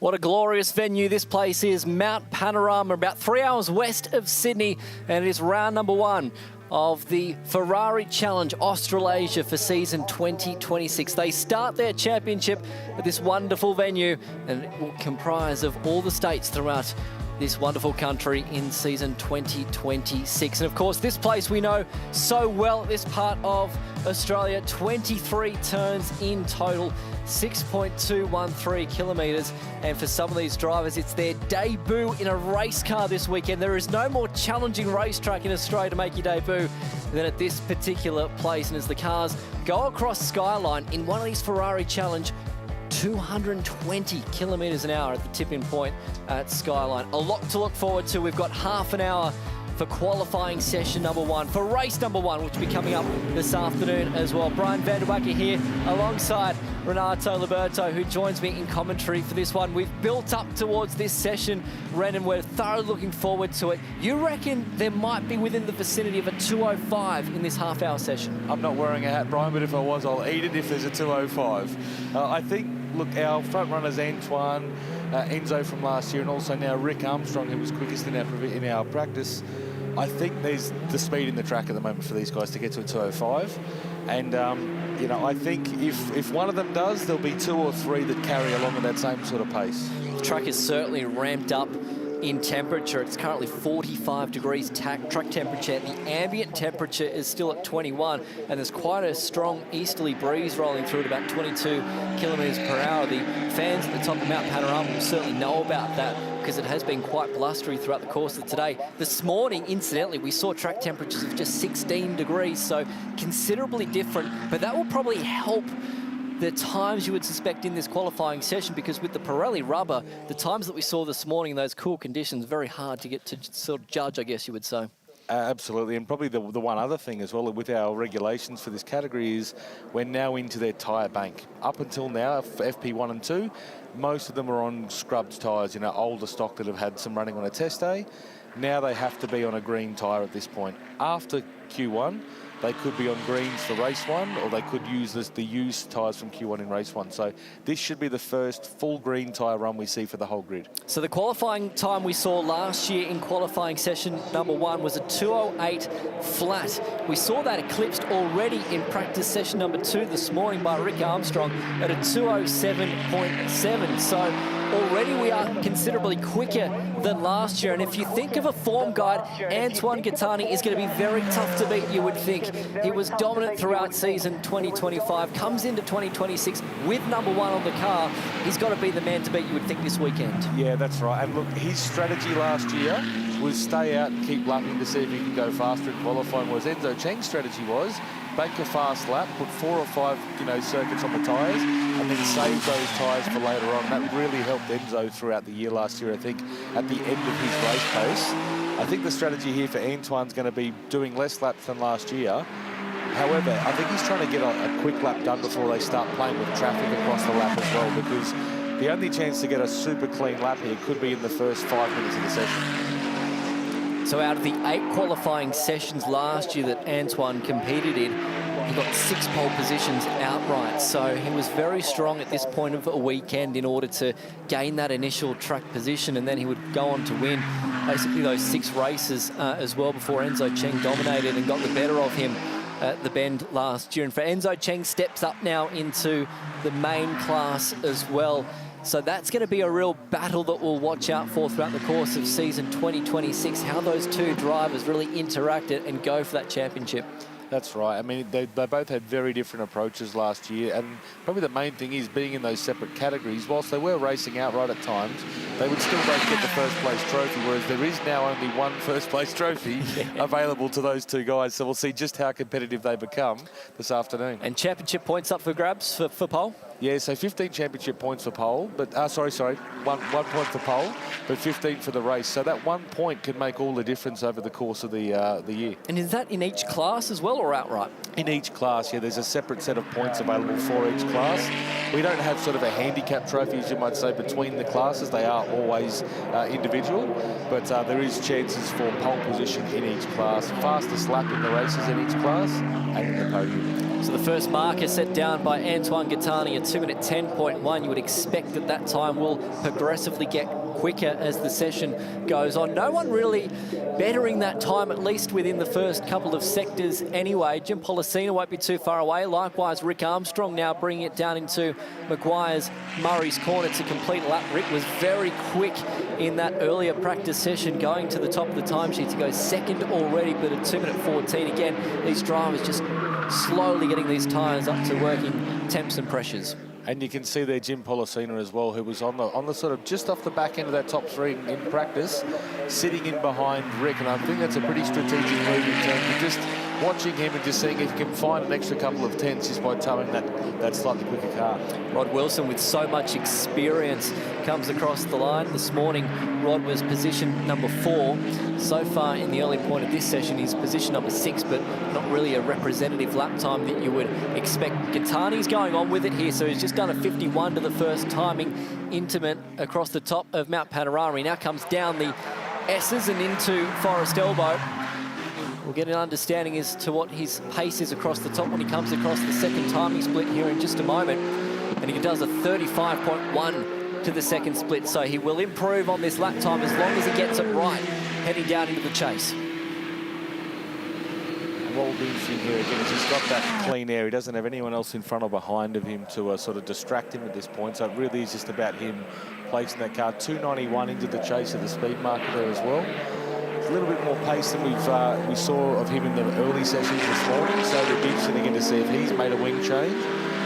What a glorious venue this place is. Mount Panorama, about 3 hours west of Sydney, and it is round number one of the Ferrari Challenge Australasia for season 2026. They start their championship at this wonderful venue, and it will comprise of all the states throughout this wonderful country in season 2026. And of course, this place we know so well, this part of Australia, 23 turns in total, 6.213 kilometres. And for some of these drivers, it's their debut in a race car this weekend. There is no more challenging racetrack in Australia to make your debut than at this particular place. And as the cars go across Skyline in one of these Ferrari Challenge, 220 kilometres an hour at the tipping point at Skyline. A lot to look forward to. We've got half an hour for qualifying session number one, for race number one, which will be coming up this afternoon as well. Brian van der Wacker here alongside Renato Liberto, who joins me in commentary for this one. We've built up towards this session, Ren, and we're thoroughly looking forward to it. You reckon there might be within the vicinity of a 2:05 in this half-hour session? I'm not wearing a hat, Brian, but if I was, I'll eat it if there's a 2:05. I think, look, our front runners, Antoine, Enzo from last year, and also now Rick Armstrong, who was quickest in our practice. I think there's the speed in the track at the moment for these guys to get to a 2:05. And, you know, I think if one of them does, there'll be two or three that carry along at that same sort of pace. The track is certainly ramped up in temperature. It's currently 45 degrees track temperature. The ambient temperature is still at 21, and there's quite a strong easterly breeze rolling through at about 22 kilometres per hour. The fans at the top of Mount Panorama will certainly know about that, because it has been quite blustery throughout the course of today. This morning, incidentally, we saw track temperatures of just 16 degrees, so considerably different, but that will probably help the times you would suspect in this qualifying session, because with the Pirelli rubber, the times that we saw this morning in those cool conditions, very hard to get to sort of judge, I guess you would say. Absolutely, and probably the one other thing as well with our regulations for this category is we're now into their tyre bank. Up until now, FP1 and 2, most of them are on scrubbed tyres, you know, older stock that have had some running on a test day. Now they have to be on a green tyre at this point. After Q1, they could be on greens for race one, or they could use the used tyres from Q1 in race one. So this should be the first full green tyre run we see for the whole grid. So the qualifying time we saw last year in qualifying session number one was a 2:08 flat. We saw that eclipsed already in practice session number two this morning by Rick Armstrong at a 2:07.7. So already we are considerably quicker than last year. And if you think of a form guide, Antoine Gattani is going to be very tough to beat, you would think. He was dominant throughout season 2025, comes into 2026 with number one on the car. He's got to be the man to beat, you would think, this weekend. Yeah, that's right. And look, his strategy last year was stay out and keep lapping to see if he can go faster in qualifying, whereas Enzo Cheng's strategy was bank a fast lap, put 4 or 5, circuits on the tyres, and then save those tyres for later on. That really helped Enzo throughout the year last year, I think, at the end of his race pace. I think the strategy here for Antoine's going to be doing less laps than last year. However, I think he's trying to get a quick lap done before they start playing with traffic across the lap as well, because the only chance to get a super clean lap here could be in the first 5 minutes of the session. So out of the 8 qualifying sessions last year that Antoine competed in, he got 6 pole positions outright. So he was very strong at this point of a weekend in order to gain that initial track position, and then he would go on to win basically those 6 races as well before Enzo Cheng dominated and got the better of him at the Bend last year. And for Enzo Cheng, steps up now into the main class as well. So that's going to be a real battle that we'll watch out for throughout the course of season 2026, how those two drivers really interact and go for that championship. That's right. I mean, they both had very different approaches last year, and probably the main thing is being in those separate categories. Whilst they were racing outright at times, they would still both get the first place trophy, whereas there is now only one first place trophy available to those two guys. So we'll see just how competitive they become this afternoon. And championship points up for grabs for pole? Yeah, so 15 championship points for pole, but sorry, one point for pole, but 15 for the race. So that 1 point could make all the difference over the course of the year. And is that in each class as well, or outright? In each class, yeah. There's a separate set of points available for each class. We don't have sort of a handicap trophy, as you might say, between the classes. They are always individual, but there is chances for pole position in each class, fastest lap in the races in each class, and in the podium. So the first marker set down by Antoine Gattani, a 2-minute 10.1. You would expect that that time will progressively get quicker as the session goes on. No one really bettering that time, at least within the first couple of sectors anyway. Jim Policina won't be too far away. Likewise, Rick Armstrong now bringing it down into Meguiar's Murray's Corner to complete a lap. Rick was very quick in that earlier practice session, going to the top of the timesheet to go second already, but at 2-minute 14. Again, these drivers just slowly getting these tyres up to working temps and pressures. And you can see there Jim Policina as well, who was on the sort of just off the back end of that top three in practice, sitting in behind Rick. And I think that's a pretty strategic move in terms of just watching him and just seeing if he can find an extra couple of tenths just by towing that slightly quicker car. Rod Wilson, with so much experience, comes across the line. This morning, Rod was position number 4. So far in the early point of this session, he's position number 6, but not really a representative lap time that you would expect. Gattani's going on with it here, so he's just done a 51 to the first timing intimate across the top of Mount Panorama. He now comes down the S's and into Forest Elbow. We'll get an understanding as to what his pace is across the top when he comes across the second timing split here in just a moment. And he does a 35.1 to the second split, so he will improve on this lap time as long as he gets it right, heading down into the chase. And what will be interesting here again is he's got that clean air. He doesn't have anyone else in front or behind of him to sort of distract him at this point, so it really is just about him placing that car. 291 into the chase of the speed marker there as well. A little bit more pace than we saw of him in the early sessions this morning, so it'll be interesting again to see if he's made a wing change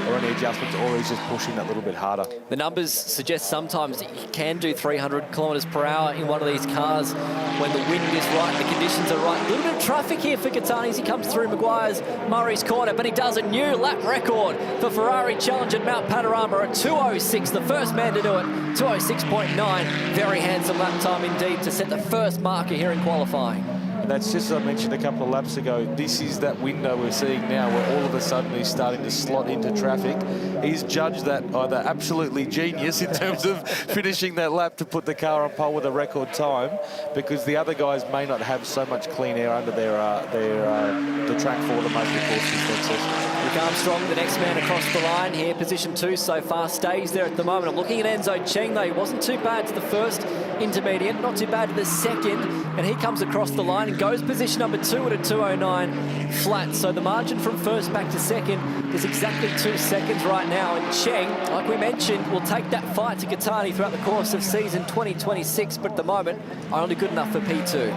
or any adjustments, or he's just pushing that little bit harder. The numbers suggest sometimes you can do 300 kilometres per hour in one of these cars when the wind is right, the conditions are right. A little bit of traffic here for Gattani as he comes through Meguiar's Murray's Corner, but he does a new lap record for Ferrari Challenge at Mount Panorama at 2:06, the first man to do it, 2:06.9. Very handsome lap time indeed to set the first marker here in qualifying. That's just, as I mentioned a couple of laps ago, this is that window we're seeing now where all of a sudden he's starting to slot into traffic. He's judged that either absolutely genius in terms of finishing that lap to put the car on pole with a record time, because the other guys may not have so much clean air under the track for them over the course of this session. Rick Armstrong, the next man across the line here, position 2 so far, stays there at the moment. I'm looking at Enzo Cheng though. He wasn't too bad to the first intermediate, not too bad to the second, and he comes across the line and goes position number 2 at a 2:09 flat. So the margin from first back to second is exactly 2 seconds right now, and Cheng, like we mentioned, will take that fight to Gattani throughout the course of season 2026, but at the moment only good enough for P2.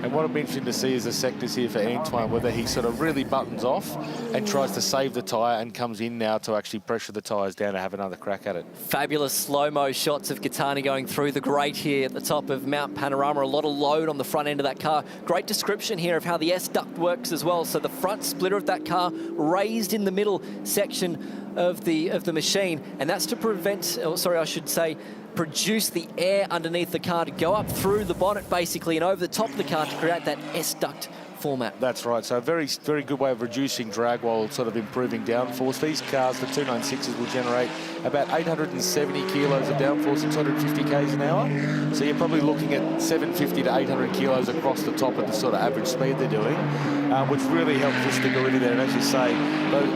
And what will be interesting to see is the sectors here for Antoine, whether he sort of really buttons off and tries to save the tyre and comes in now to actually pressure the tyres down to have another crack at it. Fabulous slow-mo shots of Gattani going through the grate here at the top of Mount Panorama. A lot of load on the front end of that car. Great description here of how the S-duct works as well. So the front splitter of that car raised in the middle section of the machine, and that's to prevent, or sorry, I should say, produce the air underneath the car to go up through the bonnet basically and over the top of the car to create that S-duct format. That's right. So a very, very good way of reducing drag while sort of improving downforce. These cars, the 296s, will generate about 870 kilos of downforce at 250 k's an hour. So you're probably looking at 750 to 800 kilos across the top at the sort of average speed they're doing, which really helps the stability there. And as you say,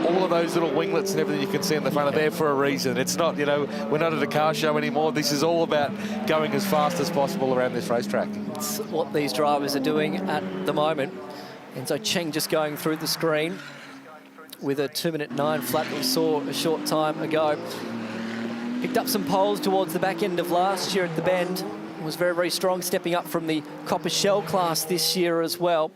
all of those little winglets and everything you can see in the front are there for a reason. It's not, you know, we're not at a car show anymore. This is all about going as fast as possible around this racetrack. It's what these drivers are doing at the moment. Enzo Cheng just going through the screen with a 2:09 flat that we saw a short time ago. Picked up some poles towards the back end of last year at the bend. Was very, very strong, stepping up from the copper shell class this year as well.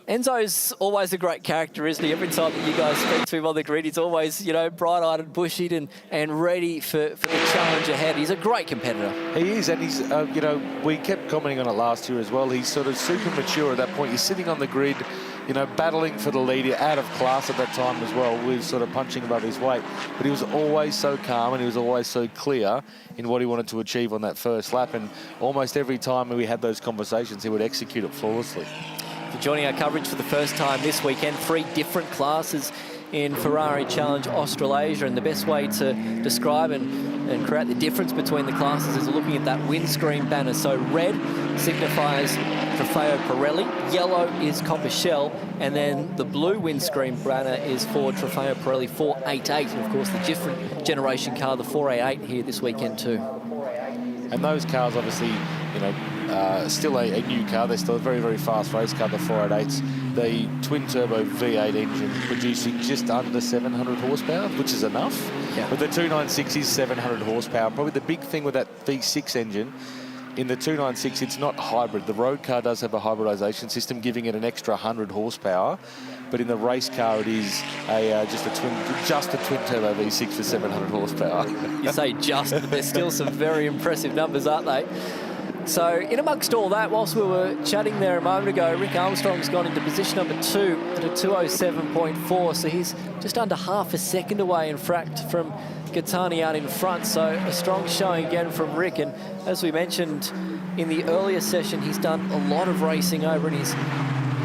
Enzo's always a great character, isn't he? Every time that you guys speak to him on the grid, he's always, you know, bright-eyed and bushy and ready for the challenge ahead. He's a great competitor. He is, and he's, you know, we kept commenting on it last year as well. He's sort of super mature at that point. You're sitting on the grid, you know, battling for the lead. You're out of class at that time as well. We were sort of punching above his weight. But he was always so calm and he was always so clear in what he wanted to achieve on that first lap. And almost every time we had those conversations, he would execute it flawlessly. For joining our coverage for the first time this weekend, 3 different classes in Ferrari Challenge Australasia, and the best way to describe and create the difference between the classes is looking at that windscreen banner. So red signifies Trofeo Pirelli, yellow is Copper Shell, and then the blue windscreen banner is for Trofeo Pirelli 488, and of course the different generation car, the 488 here this weekend too. And those cars, obviously, you know, still a new car. They're still a very, very fast race car, the 488s. The twin-turbo V8 engine producing just under 700 horsepower, which is enough. Yeah. But the 296 is 700 horsepower. Probably the big thing with that V6 engine, in the 296, it's not hybrid. The road car does have a hybridization system, giving it an extra 100 horsepower. But in the race car, it is just a twin-turbo V6 for 700 horsepower. You say just, but there's still some very impressive numbers, aren't they? So in amongst all that, whilst we were chatting there a moment ago, Rick Armstrong's gone into position number 2 at a 2:07.4, so he's just under half a second away, in fact, from Gattani out in front. So a strong showing again from Rick, and as we mentioned in the earlier session, he's done a lot of racing over in his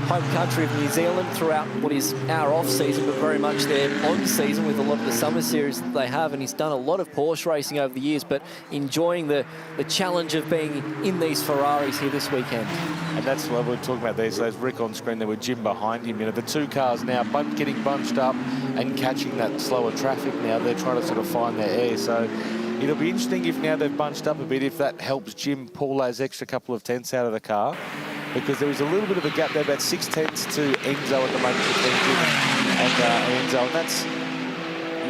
home country of New Zealand throughout what is our off-season, but very much their on-season with a lot of the summer series that they have, and he's done a lot of Porsche racing over the years, but enjoying the challenge of being in these Ferraris here this weekend. And that's what we're talking about. There's Rick on screen there with Jim behind him. You know, the two cars now getting bunched up and catching that slower traffic now. They're trying to sort of find their air. So it'll be interesting if now they've bunched up a bit, if that helps Jim pull those extra couple of tenths out of the car. Because there is a little bit of a gap there, about 6 tenths to Enzo at the moment between Jim and Enzo. And that's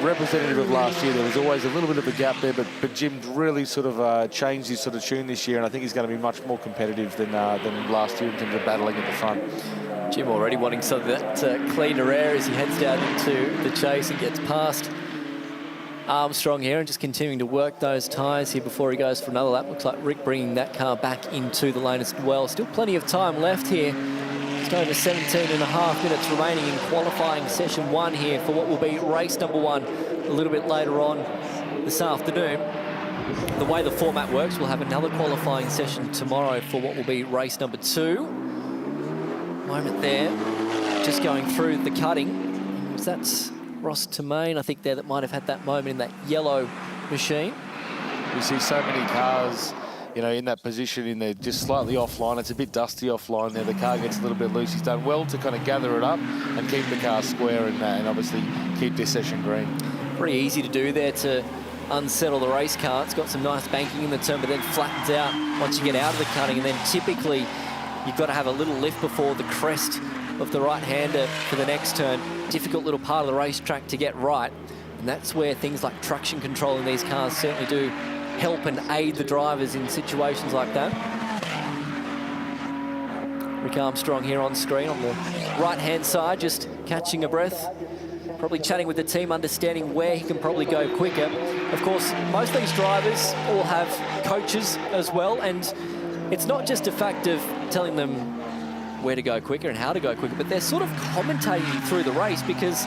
representative of last year. There was always a little bit of a gap there, but Jim really sort of changed his sort of tune this year, and I think he's going to be much more competitive than last year in terms of battling at the front. Jim already wanting some of that cleaner air as he heads down into the chase and gets past Armstrong here, and just continuing to work those tyres here before he goes for another lap. Looks like Rick bringing that car back into the lane as well. Still plenty of time left here. Just over 17.5 minutes remaining in qualifying session 1 here for what will be race number 1 a little bit later on this afternoon. The way the format works, we'll have another qualifying session tomorrow for what will be race number 2. Moment there, just going through the cutting. That's Ross Temain, I think, there that might have had that moment in that yellow machine. We see so many cars, you know, in that position, in there, just slightly offline. It's a bit dusty offline there. The car gets a little bit loose. He's done well to kind of gather it up and keep the car square and obviously keep this session green. Pretty easy to do there to unsettle the race car. It's got some nice banking in the turn, but then flattens out once you get out of the cutting, and then typically you've got to have a little lift before the crest of the right-hander for the next turn. Difficult little part of the racetrack to get right, and that's where things like traction control in these cars certainly do help and aid the drivers in situations like that. Rick Armstrong here on screen on the right-hand side, just catching a breath, probably chatting with the team, understanding where he can probably go quicker. Of course, most of these drivers all have coaches as well, and it's not just a fact of telling them where to go quicker and how to go quicker, but they're sort of commentating through the race because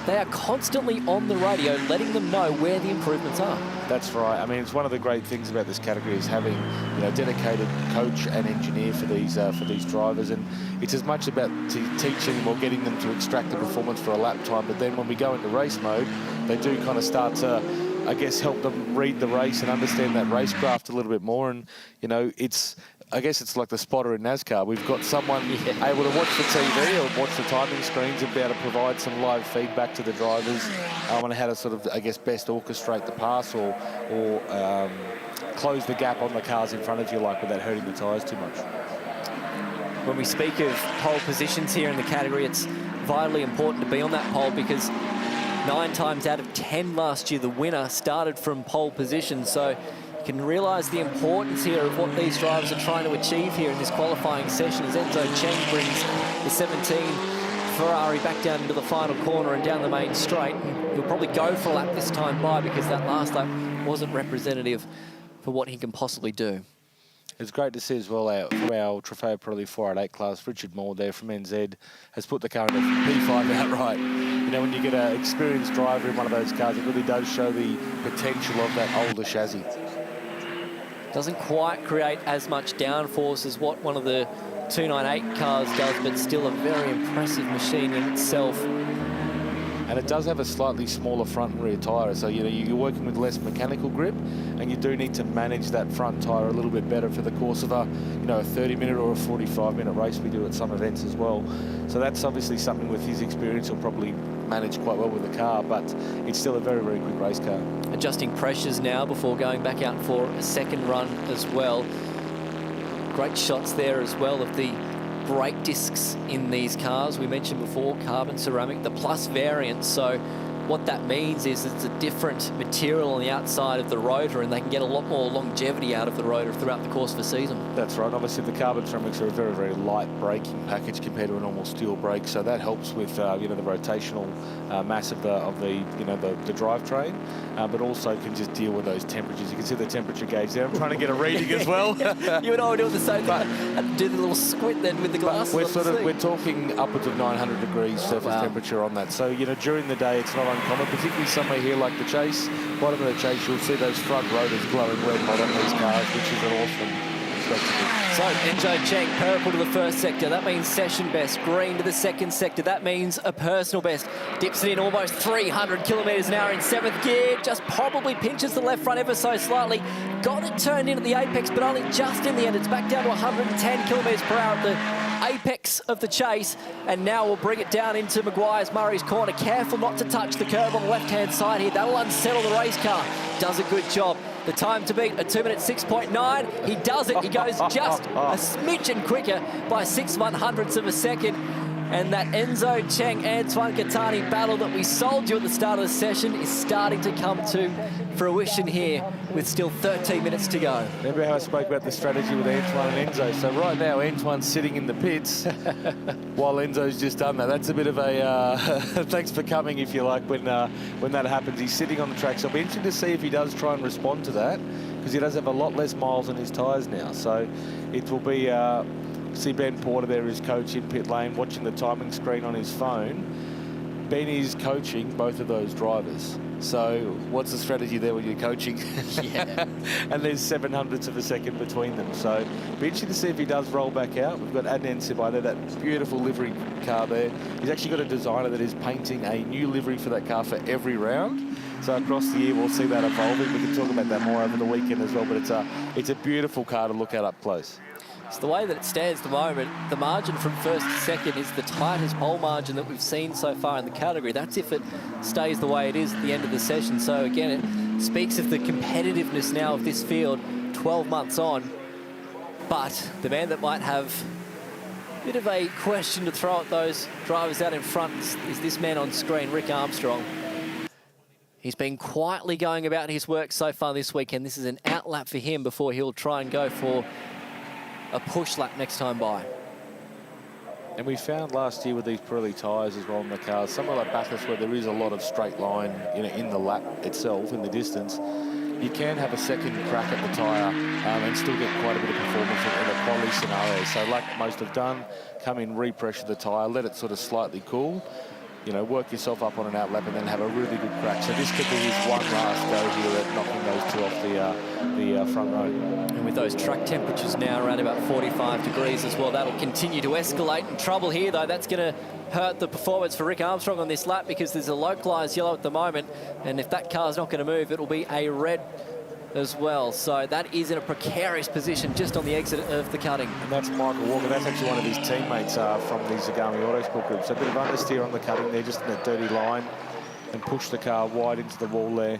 they are constantly on the radio letting them know where the improvements are. That's right. I mean, it's one of the great things about this category is having, you know, dedicated coach and engineer for these drivers, and it's as much about teaching them or getting them to extract the performance for a lap time, but then when we go into race mode, they do kind of start to, I guess, help them read the race and understand that racecraft a little bit more. And, you know, I guess it's like the spotter in NASCAR. We've got someone able to watch the TV or watch the timing screens and be able to provide some live feedback to the drivers on how to sort of, I guess, best orchestrate the pass or close the gap on the cars in front of you, like, without hurting the tyres too much. When we speak of pole positions here in the category, it's vitally important to be on that pole because 9 times out of 10 last year, the winner started from pole position. So you can realise the importance here of what these drivers are trying to achieve here in this qualifying session as Enzo Cheng brings the 17 Ferrari back down into the final corner and down the main straight. And he'll probably go for a lap this time by because that last lap wasn't representative for what he can possibly do. It's great to see as well from our Trofeo Pirelli 488 class, Richard Moore there from NZ has put the car into P5 outright. You know, when you get an experienced driver in one of those cars, it really does show the potential of that older chassis. Doesn't quite create as much downforce as what one of the 298 cars does, but still a very impressive machine in itself. and it does have a slightly smaller front and rear tyre. So, you know, you're working with less mechanical grip, and you do need to manage that front tyre a little bit better for the course of a, you know, a 30-minute or a 45-minute race we do at some events as well. So that's obviously something with his experience he'll probably manage quite well with the car, but it's still a very, very quick race car. Adjusting pressures now before going back out for a second run as well. Great shots there as well of the brake discs in these cars. We mentioned before, carbon ceramic, the plus variant. So what that means is it's a different material on the outside of the rotor, and they can get a lot more longevity out of the rotor throughout the course of the season. That's right. Obviously, the carbon ceramics are a very, very light braking package compared to a normal steel brake, so that helps with you know, the rotational mass of the you know, the drivetrain, but also can just deal with those temperatures. You can see the temperature gauge there. I'm trying to get a reading as well. You and I were doing the same thing. And do the little squint then with the glasses. We're talking upwards of 900 degrees surface temperature on that. So, you know, during the day, it's not uncommon, particularly somewhere here like the Chase. Bottom of the Chase, you'll see those front rotors glowing red hot on these cars, which is an awesome spectacle. So Enzo Cheng, purple to the first sector. That means session best. Green to the second sector. That means a personal best. Dips it in almost 300 kilometres an hour in 7th gear. Just probably pinches the left front ever so slightly. Got it turned in at the apex, but only just in the end. It's back down to 110 kilometres per hour at the apex of the Chase, and now we'll bring it down into Meguiar's Murray's corner. Careful not to touch the curb on the left-hand side here. That'll unsettle the race car. Does a good job. The time to beat, a 2:06.9. He does it. He goes just a smidgen quicker by 6/100ths of a second. And that Enzo Cheng, Antoine Gattani battle that we sold you at the start of the session is starting to come to fruition here with still 13 minutes to go. Remember how I spoke about the strategy with Antoine and Enzo? So right now, Antoine's sitting in the pits while Enzo's just done that. That's a bit of a thanks for coming, if you like, when that happens. He's sitting on the track. So it'll be interesting to see if he does try and respond to that, because he does have a lot less miles on his tyres now. So it will be... see Ben Porter there, his coach in pit lane, watching the timing screen on his phone. Ben is coaching both of those drivers. So what's the strategy there when you're coaching? Yeah. And there's 700ths of a second between them. So be interesting to see if he does roll back out. We've got Adnan Sibai there, that beautiful livery car there. He's actually got a designer that is painting a new livery for that car for every round. So across the year, we'll see that evolving. We can talk about that more over the weekend as well, but it's a beautiful car to look at up close. So the way that it stands at the moment, the margin from first to second is the tightest pole margin that we've seen so far in the category. That's if it stays the way it is at the end of the session. So again, it speaks of the competitiveness now of this field 12 months on. But the man that might have a bit of a question to throw at those drivers out in front is this man on screen, Rick Armstrong. He's been quietly going about his work so far this weekend. This is an out lap for him before he'll try and go for a push lap next time by. And we found last year with these Pirelli tyres as well in the cars, somewhere like Bathurst where there is a lot of straight line, you know, in the lap itself, in the distance, you can have a second crack at the tyre and still get quite a bit of performance in a quality scenario. So like most have done, come in, repressure the tyre, let it sort of slightly cool, you know, work yourself up on an out lap and then have a really good crack. So this could be his one last go here at knocking those two off the front row. And with those track temperatures now around about 45 degrees as well, that'll continue to escalate. And trouble here, though, that's going to hurt the performance for Rick Armstrong on this lap, because there's a localised yellow at the moment. And if that car's not going to move, it'll be a red as well. So that is in a precarious position just on the exit of the cutting. And that's Michael Walker. That's actually one of his teammates from the Zagami Autosport Group. So a bit of understeer on the cutting there, just in that dirty line, and push the car wide into the wall there.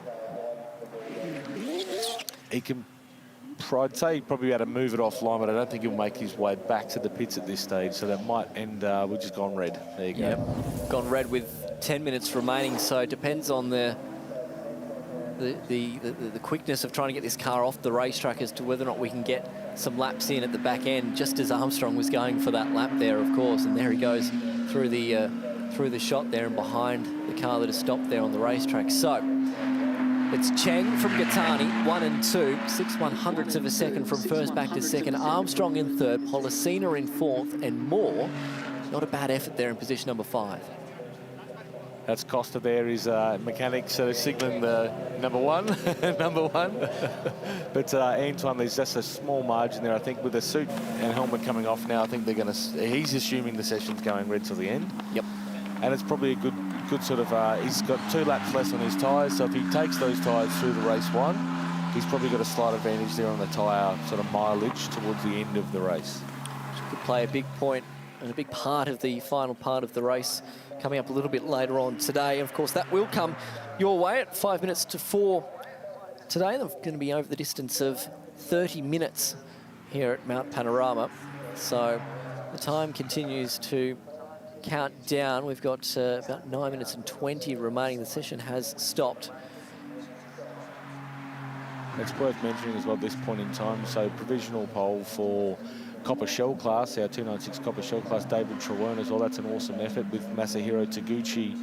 He can, I'd say he'd probably be able to move it offline, but I don't think he'll make his way back to the pits at this stage. So that might end, we've just gone red. There you go. Yep. Gone red with 10 minutes remaining. So it depends on the quickness of trying to get this car off the racetrack as to whether or not we can get some laps in at the back end, just as Armstrong was going for that lap there, of course. And there he goes through the shot there and behind the car that has stopped there on the racetrack. So it's Cheng from Gattani, 1 and 2, 6/100ths of a second from first back to second. Armstrong in third, Policina in fourth, and Moore. Not a bad effort there in position number 5. That's Costa there, his mechanic, so signaling the number one, number one. But Antoine, there's just a small margin there. I think with the suit and helmet coming off now, I think they're going to. He's assuming the session's going red till the end. Yep. And it's probably a good good sort of, he's got 2 laps less on his tyres, so if he takes those tyres through the race 1, he's probably got a slight advantage there on the tyre sort of mileage towards the end of the race. Which could play a big point and a big part of the final part of the race coming up a little bit later on today. And of course, that will come your way at 5 minutes to 4 today. They're going to be over the distance of 30 minutes here at Mount Panorama. So the time continues to count down. We've got about 9 minutes and 20 remaining. The session has stopped. It's worth mentioning as well at this point in time, so provisional pole for Copper Shell class, our 296 Copper Shell class, David Trewern as well. That's an awesome effort with Masahiro Taguchi,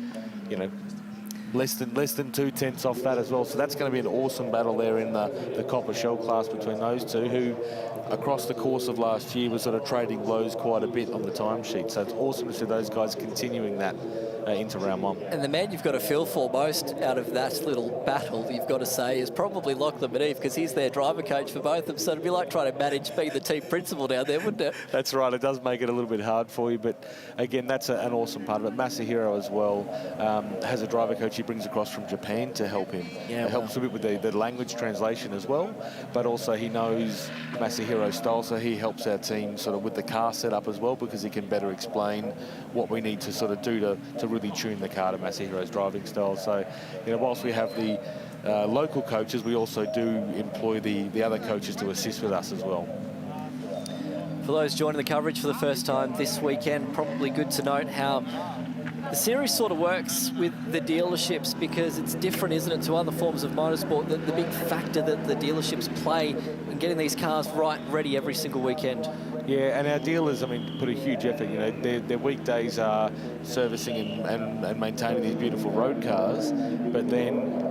you know, less than 2/10 off that as well. So that's going to be an awesome battle there in the Copper Shell class between those two, who across the course of last year was sort of trading blows quite a bit on the timesheet. So it's awesome to see those guys continuing that into round 1. And the man you've got to feel for most out of that little battle, you've got to say, is probably Lachlan Beneve, because he's their driver coach for both of them. So it'd be like trying to manage being the team principal down there, wouldn't it? That's right. It does make it a little bit hard for you, but again, that's an awesome part of it. Masahiro as well has a driver coach he brings across from Japan to help him. Yeah, it helps a bit with the language translation as well, but also he knows Masahiro's style, so he helps our team sort of with the car setup as well, because he can better explain what we need to sort of do to really tune the car to Masahiro's driving style. So, you know, whilst we have the local coaches, we also do employ the other coaches to assist with us as well. For those joining the coverage for the first time this weekend, probably good to note how the series sort of works with the dealerships, because it's different, isn't it, to other forms of motorsport, the big factor that the dealerships play in getting these cars right, ready every single weekend. Yeah, and our dealers, I mean, put a huge effort. You know, their weekdays are servicing and maintaining these beautiful road cars, but then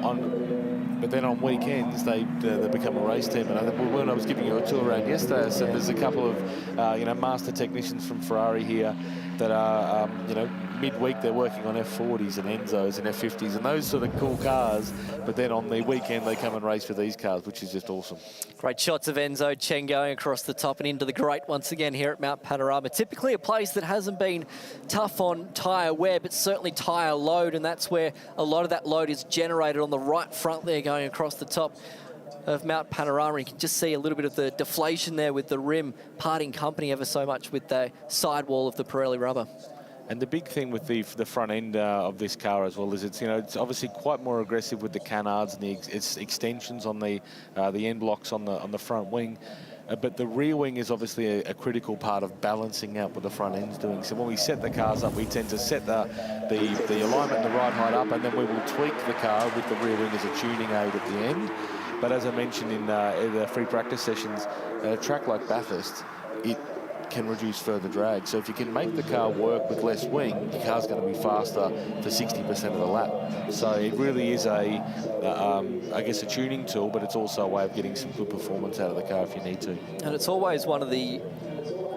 on weekends they become a race team. And when I was giving you a tour around yesterday, I said there's a couple of you know, master technicians from Ferrari here that are you know, midweek they're working on F40s and Enzos and F50s and those sort of cool cars, but then on the weekend they come and race for these cars, which is just awesome. Great shots of Enzo Cheng going across the top and into the grate once again here at Mount Panorama. Typically a place that hasn't been tough on tyre wear, but certainly tyre load, and that's where a lot of that load is generated on the right front there going across the top of Mount Panorama. You can just see a little bit of the deflation there with the rim parting company ever so much with the sidewall of the Pirelli rubber. And the big thing with the front end of this car as well is it's, you know, it's obviously quite more aggressive with the canards and its extensions on the end blocks on the front wing. But the rear wing is obviously a critical part of balancing out what the front end's doing. So when we set the cars up, we tend to set the alignment, the ride height up, and then we will tweak the car with the rear wing as a tuning aid at the end. But as I mentioned in the free practice sessions, a track like Bathurst, it can reduce further drag. So if you can make the car work with less wing, the car's going to be faster for 60% of the lap. So it really is I guess a tuning tool, but it's also a way of getting some good performance out of the car if you need to. And it's always one of the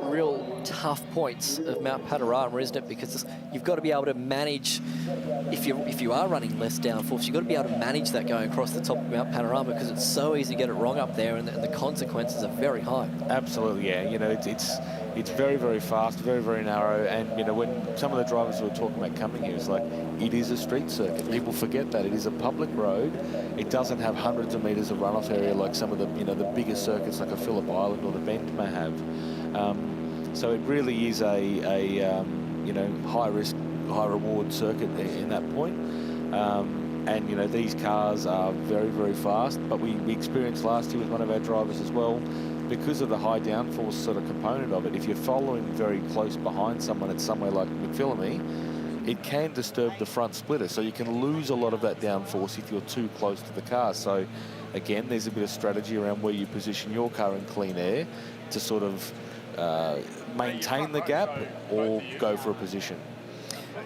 real tough points of Mount Panorama, isn't it? Because you've got to be able to manage, if you are running less downforce, you've got to be able to manage that going across the top of Mount Panorama, because it's so easy to get it wrong up there, and the consequences are very high. Absolutely, yeah. You know, it's very, very fast, very, very narrow, and you know, when some of the drivers were talking about coming here, it's like, it is a street circuit. People forget that it is a public road. It doesn't have hundreds of meters of runoff area like some of the, you know, the bigger circuits like a Phillip Island or the Bend may have. So it really is a you know, high risk, high reward circuit in that point. And you know, these cars are very, very fast, but we experienced last year with one of our drivers as well, because of the high downforce sort of component of it. If you're following very close behind someone at somewhere like McPhillamy, it can disturb the front splitter, so you can lose a lot of that downforce if you're too close to the car. So again, there's a bit of strategy around where you position your car in clean air to sort of maintain the gap or go for a position.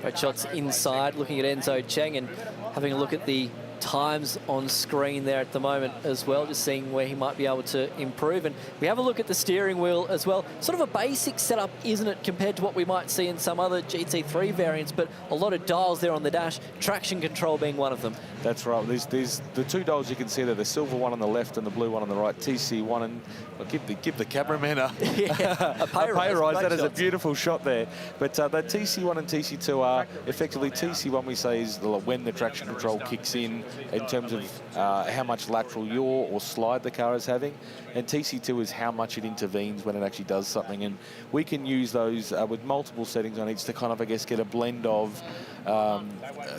Great shots inside, looking at Enzo Cheng and having a look at the times on screen there at the moment as well, just seeing where he might be able to improve. And we have a look at the steering wheel as well. Sort of a basic setup, isn't it, compared to what we might see in some other GT3 variants, but a lot of dials there on the dash, traction control being one of them. That's right. There's the two dials you can see there, the silver one on the left and the blue one on the right, TC1, and well, give the cameraman a pay rise. That is a beautiful shot there. But the TC1 and TC2 are effectively, TC1 we say is when the traction control kicks in terms of how much lateral yaw or slide the car is having, and TC2 is how much it intervenes when it actually does something. And we can use those with multiple settings on each to kind of, I guess, get a blend of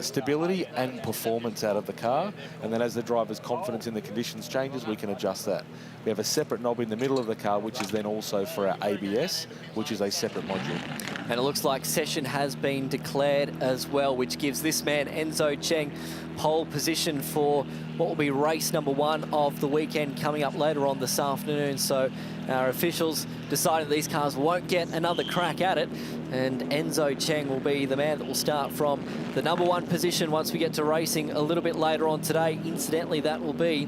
stability and performance out of the car, and then as the driver's confidence in the conditions changes, we can adjust that. We have a separate knob in the middle of the car, which is then also for our ABS, which is a separate module. And it looks like session has been declared as well, which gives this man, Enzo Cheng, pole position for what will be race number 1 of the weekend coming up later on this afternoon. So our officials decided these cars won't get another crack at it, and Enzo Cheng will be the man that will start from the number 1 position once we get to racing a little bit later on today. Incidentally, that will be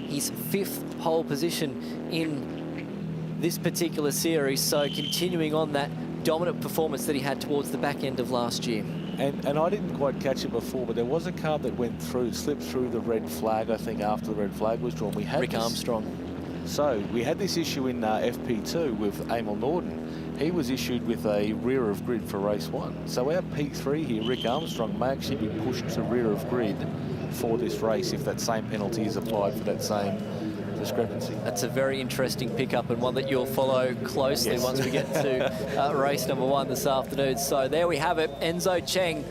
his 5th pole position in this particular series, so continuing on that dominant performance that he had towards the back end of last year. And I didn't quite catch it before, but there was a car that slipped through the red flag, I think, after the red flag was drawn. We had Rick Armstrong. So we had this issue in FP2 with Emil Norden. He was issued with a rear of grid for race 1. So our P3 here, Rick Armstrong, may actually be pushed to rear of grid for this race if that same penalty is applied for that same discrepancy. That's a very interesting pickup, and one that you'll follow closely once we get to race number 1 this afternoon. So there we have it, Enzo Cheng,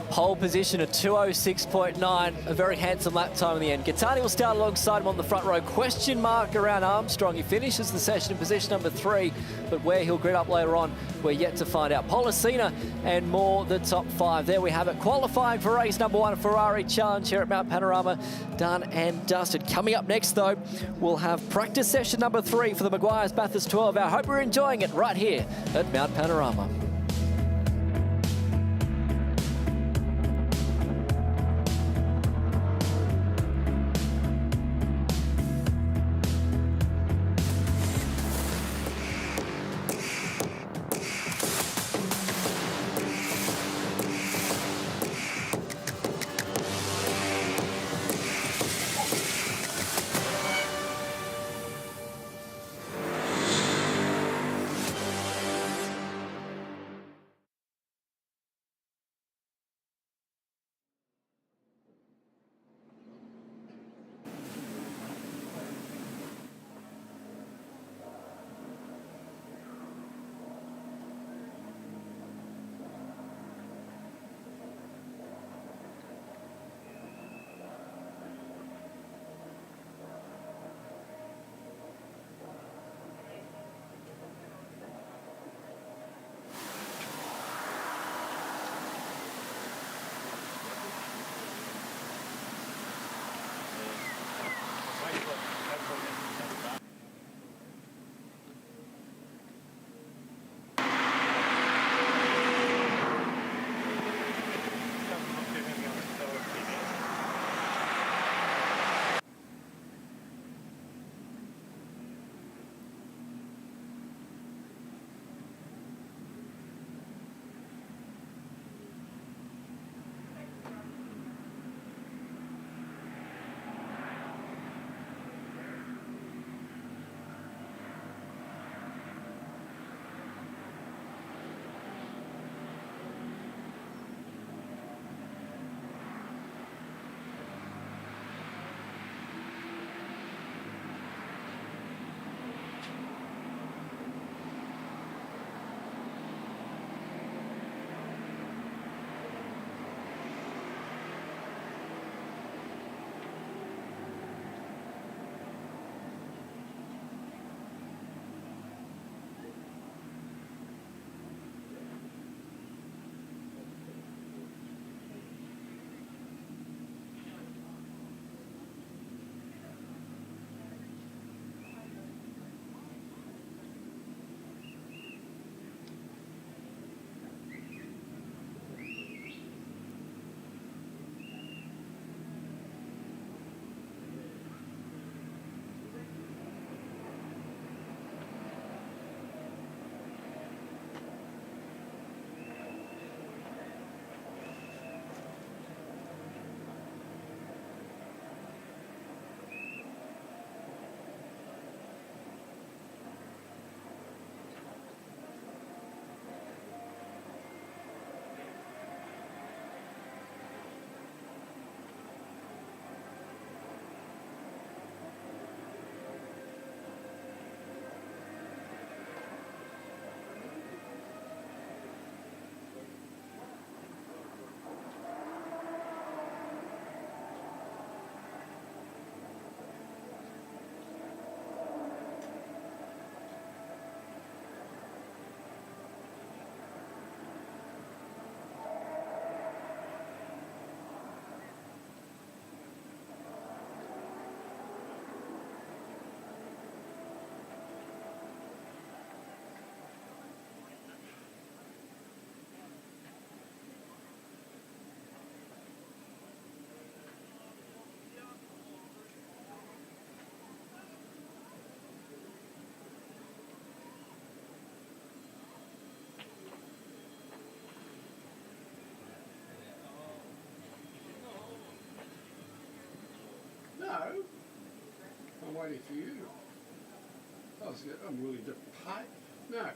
pole position at 2:06.9, a very handsome lap time in the end. Gattani will start alongside him on the front row. Question mark around Armstrong. He finishes the session in position number 3, but where he'll grid up later on, we're yet to find out. Polacina and more, the top 5. There we have it. Qualifying for race number 1, Ferrari Challenge here at Mount Panorama, done and dusted. Coming up next, though, we'll have practice session number 3 for the Meguiar's Bathurst 12 hour. Hope you're enjoying it right here at Mount Panorama. waiting for you. I'm willing to pay. No,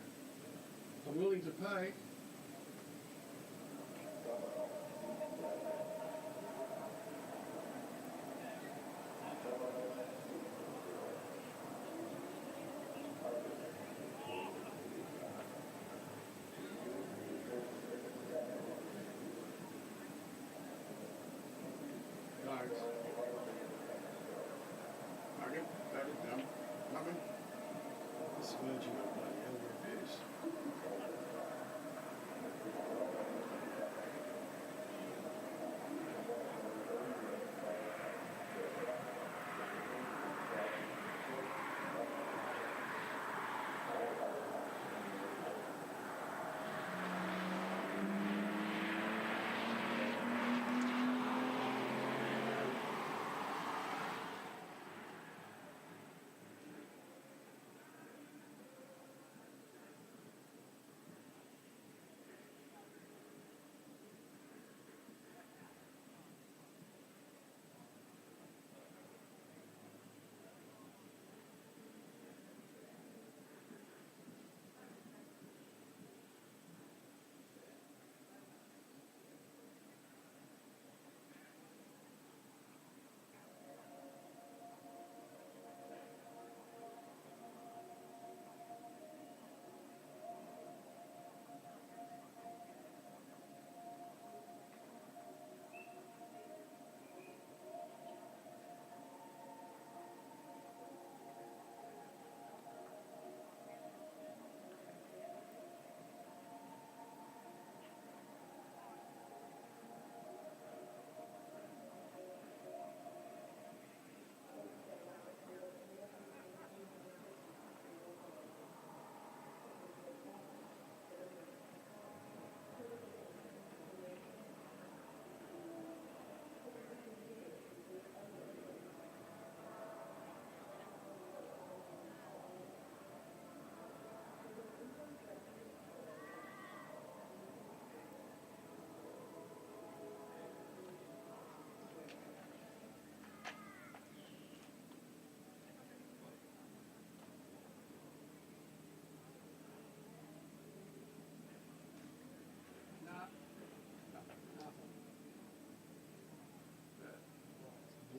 I'm willing to pay.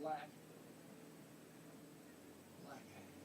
Black hands.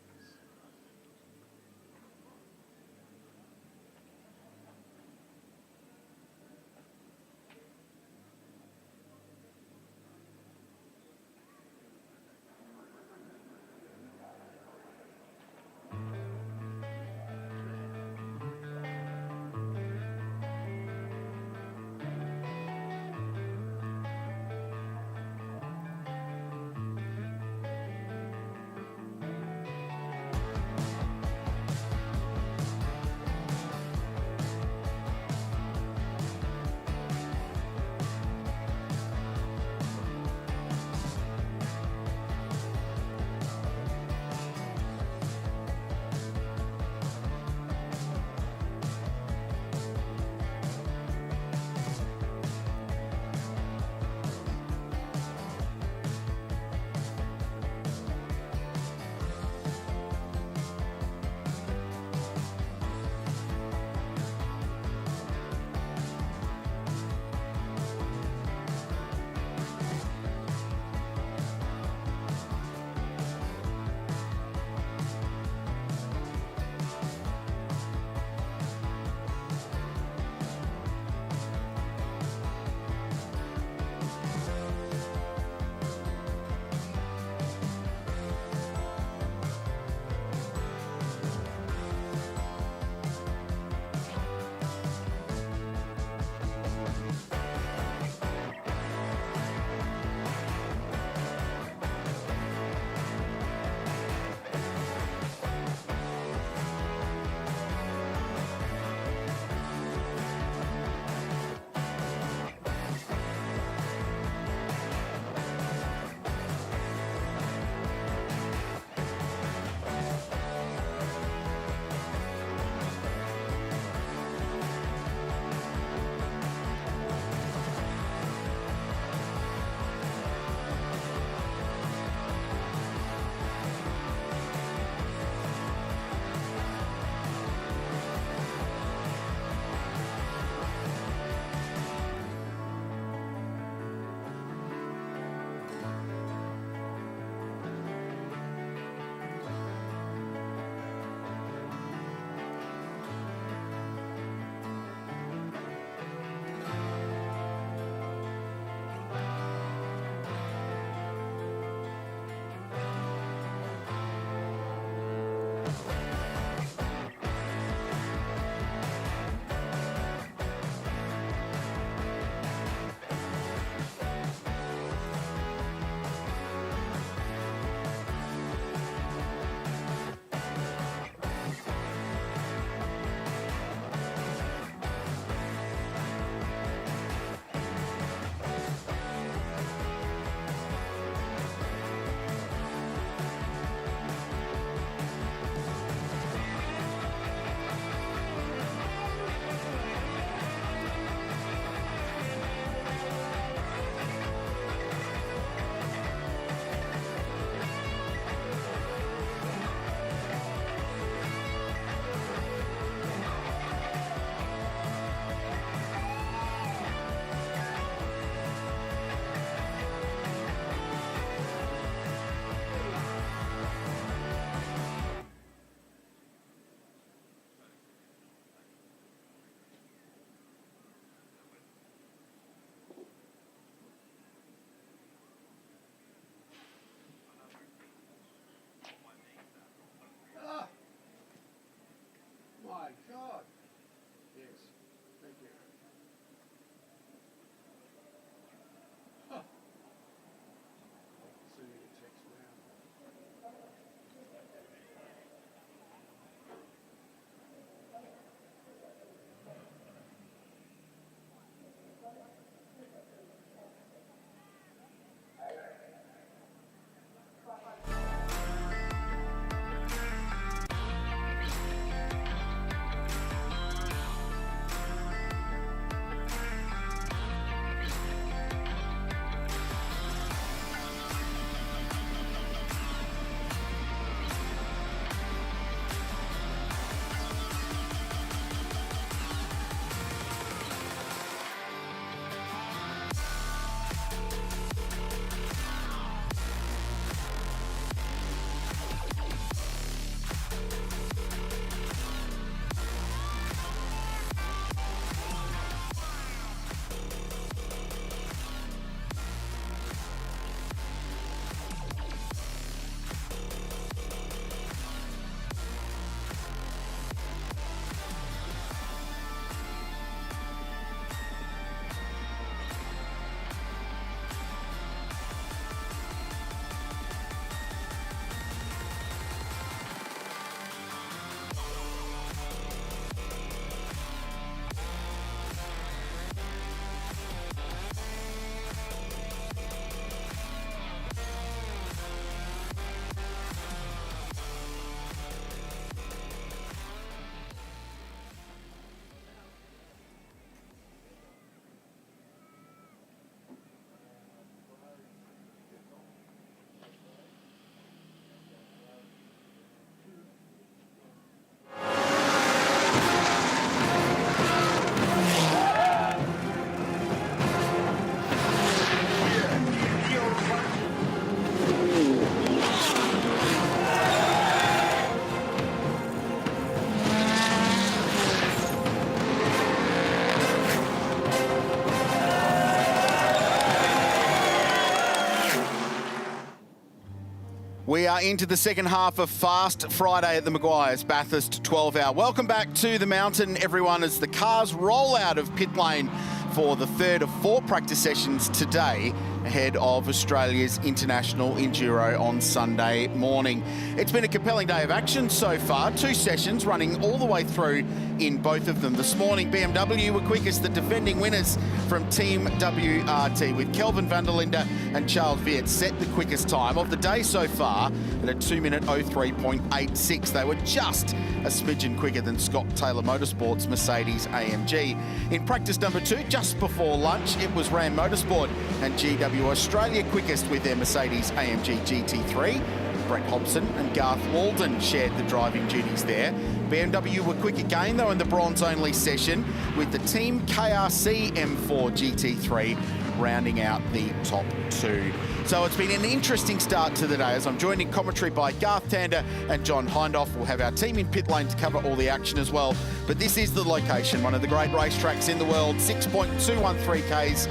We are into the second half of Fast Friday at the Meguiar's Bathurst 12-hour. Welcome back to the mountain, everyone, as the cars roll out of pit lane for the third of 4 practice sessions today ahead of Australia's International Enduro on Sunday morning. It's been a compelling day of action so far. 2 sessions running all the way through in both of them. This morning, BMW were quickest, the defending winners from Team WRT, with Kelvin van der Linde and Charles Viet set the quickest time of the day so far at a 2-minute 03.86. They were just a smidgen quicker than Scott Taylor Motorsports' Mercedes AMG. In practice number 2, just before lunch, it was Ram Motorsport and GW Australia quickest with their Mercedes AMG GT3. Brett Hobson and Garth Walden shared the driving duties there. BMW were quick again, though, in the bronze-only session, with the Team KRC M4 GT3 rounding out the top 2. So it's been an interesting start to the day, as I'm joined in commentary by Garth, Tander and John Hindhaugh. We'll have our team in pit lane to cover all the action as well. But this is the location, one of the great racetracks in the world, 6.213 Ks,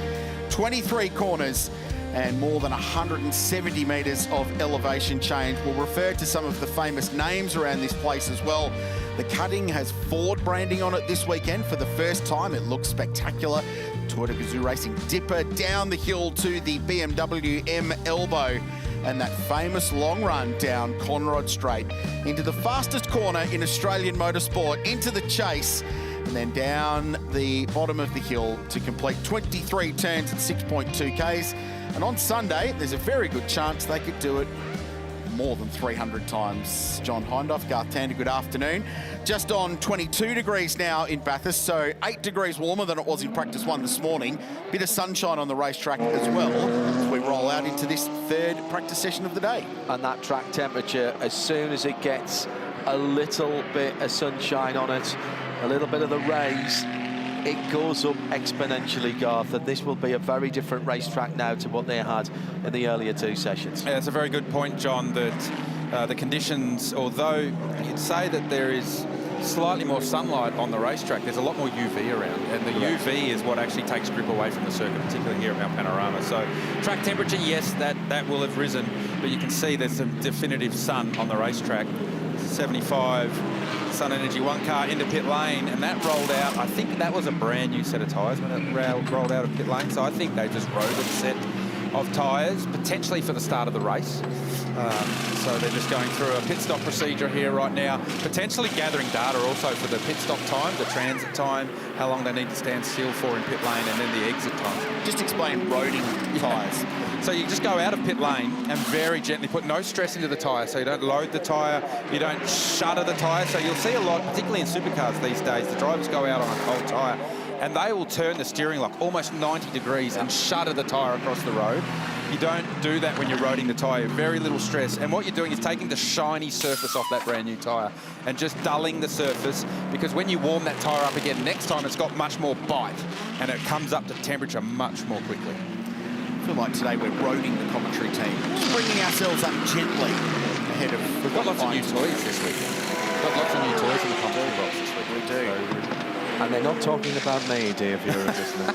23 corners, and more than 170 metres of elevation change. We'll refer to some of the famous names around this place as well. The cutting has Ford branding on it this weekend for the first time. It looks spectacular. Toyota Gazoo Racing dipper down the hill to the BMW M elbow, and that famous long run down Conrod Straight into the fastest corner in Australian motorsport, into the chase, and then down the bottom of the hill to complete 23 turns at 6.2 Ks. And on Sunday, there's a very good chance they could do it more than 300 times. John Hindhaugh, Garth Tander, good afternoon. Just on 22 degrees now in Bathurst, so 8 degrees warmer than it was in practice 1 this morning. Bit of sunshine on the racetrack as well as we roll out into this third practice session of the day. And that track temperature, as soon as it gets a little bit of sunshine on it, a little bit of the rays, it goes up exponentially, Garth, and this will be a very different racetrack now to what they had in the earlier 2 sessions. Yeah, it's a very good point, John, that the conditions, although you'd say that there is slightly more sunlight on the racetrack, there's a lot more UV around, and the UV is what actually takes grip away from the circuit, particularly here at Mount Panorama. So track temperature, yes, that will have risen, but you can see there's some definitive sun on the racetrack. 75 Sun Energy 1 car into pit lane, and that rolled out. I think that was a brand new set of tyres when it rolled out of pit lane, so I think they just rode a set of tyres, potentially for the start of the race. So they're just going through a pit stop procedure here right now, potentially gathering data also for the pit stop time, the transit time, how long they need to stand still for in pit lane, and then the exit time. Just explain roading tyres. So you just go out of pit lane and very gently put no stress into the tyre, so you don't load the tyre, you don't shutter the tyre. So you'll see a lot, particularly in supercars these days, the drivers go out on a cold tyre and they will turn the steering lock almost 90 degrees and shutter the tyre across the road. You don't do that when you're roading the tyre, very little stress. And what you're doing is taking the shiny surface off that brand new tyre and just dulling the surface, because when you warm that tyre up again, next time it's got much more bite and it comes up to temperature much more quickly. I feel like today we're roading the commentary team, just bringing ourselves up gently ahead of... We've got lots of new toys this week. We've got lots of new toys in the commentary box this week. We do. And they're not talking about me, dear viewer, listener.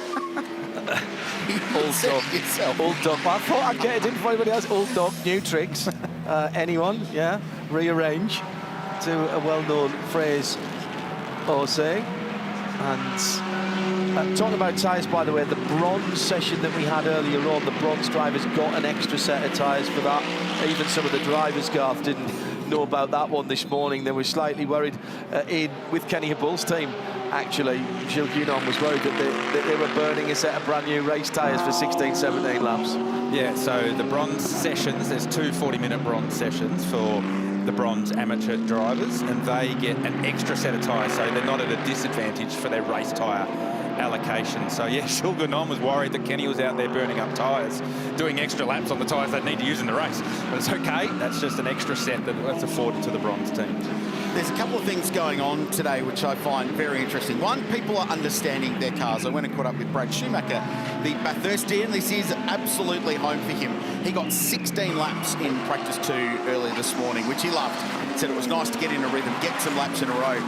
Old dog. I thought I'd get it in for anybody else. Old dog, new tricks. Anyone, yeah? Rearrange to a well-known phrase or saying. And talking about tyres, by the way, the bronze session that we had earlier on, the bronze drivers got an extra set of tyres for that. Even some of the drivers, Garth, didn't know about that one this morning. They were slightly worried with Kenny Hubbell's team. Actually, Gilles Guinon was worried that they were burning a set of brand new race tyres for 16, 17 laps. Yeah, so the bronze sessions, there's 2 40-minute bronze sessions for the bronze amateur drivers, and they get an extra set of tyres, so they're not at a disadvantage for their race tyre allocation. So yeah, Gilles Guinon was worried that Kenny was out there burning up tyres, doing extra laps on the tyres they'd need to use in the race. But it's okay, that's just an extra set that's afforded to the bronze team. There's a couple of things going on today which I find very interesting. One, people are understanding their cars. I went and caught up with Brad Schumacher, the Bathurstian. This is absolutely home for him. He got 16 laps in practice 2 earlier this morning, which he loved. He said it was nice to get in a rhythm, get some laps in a row.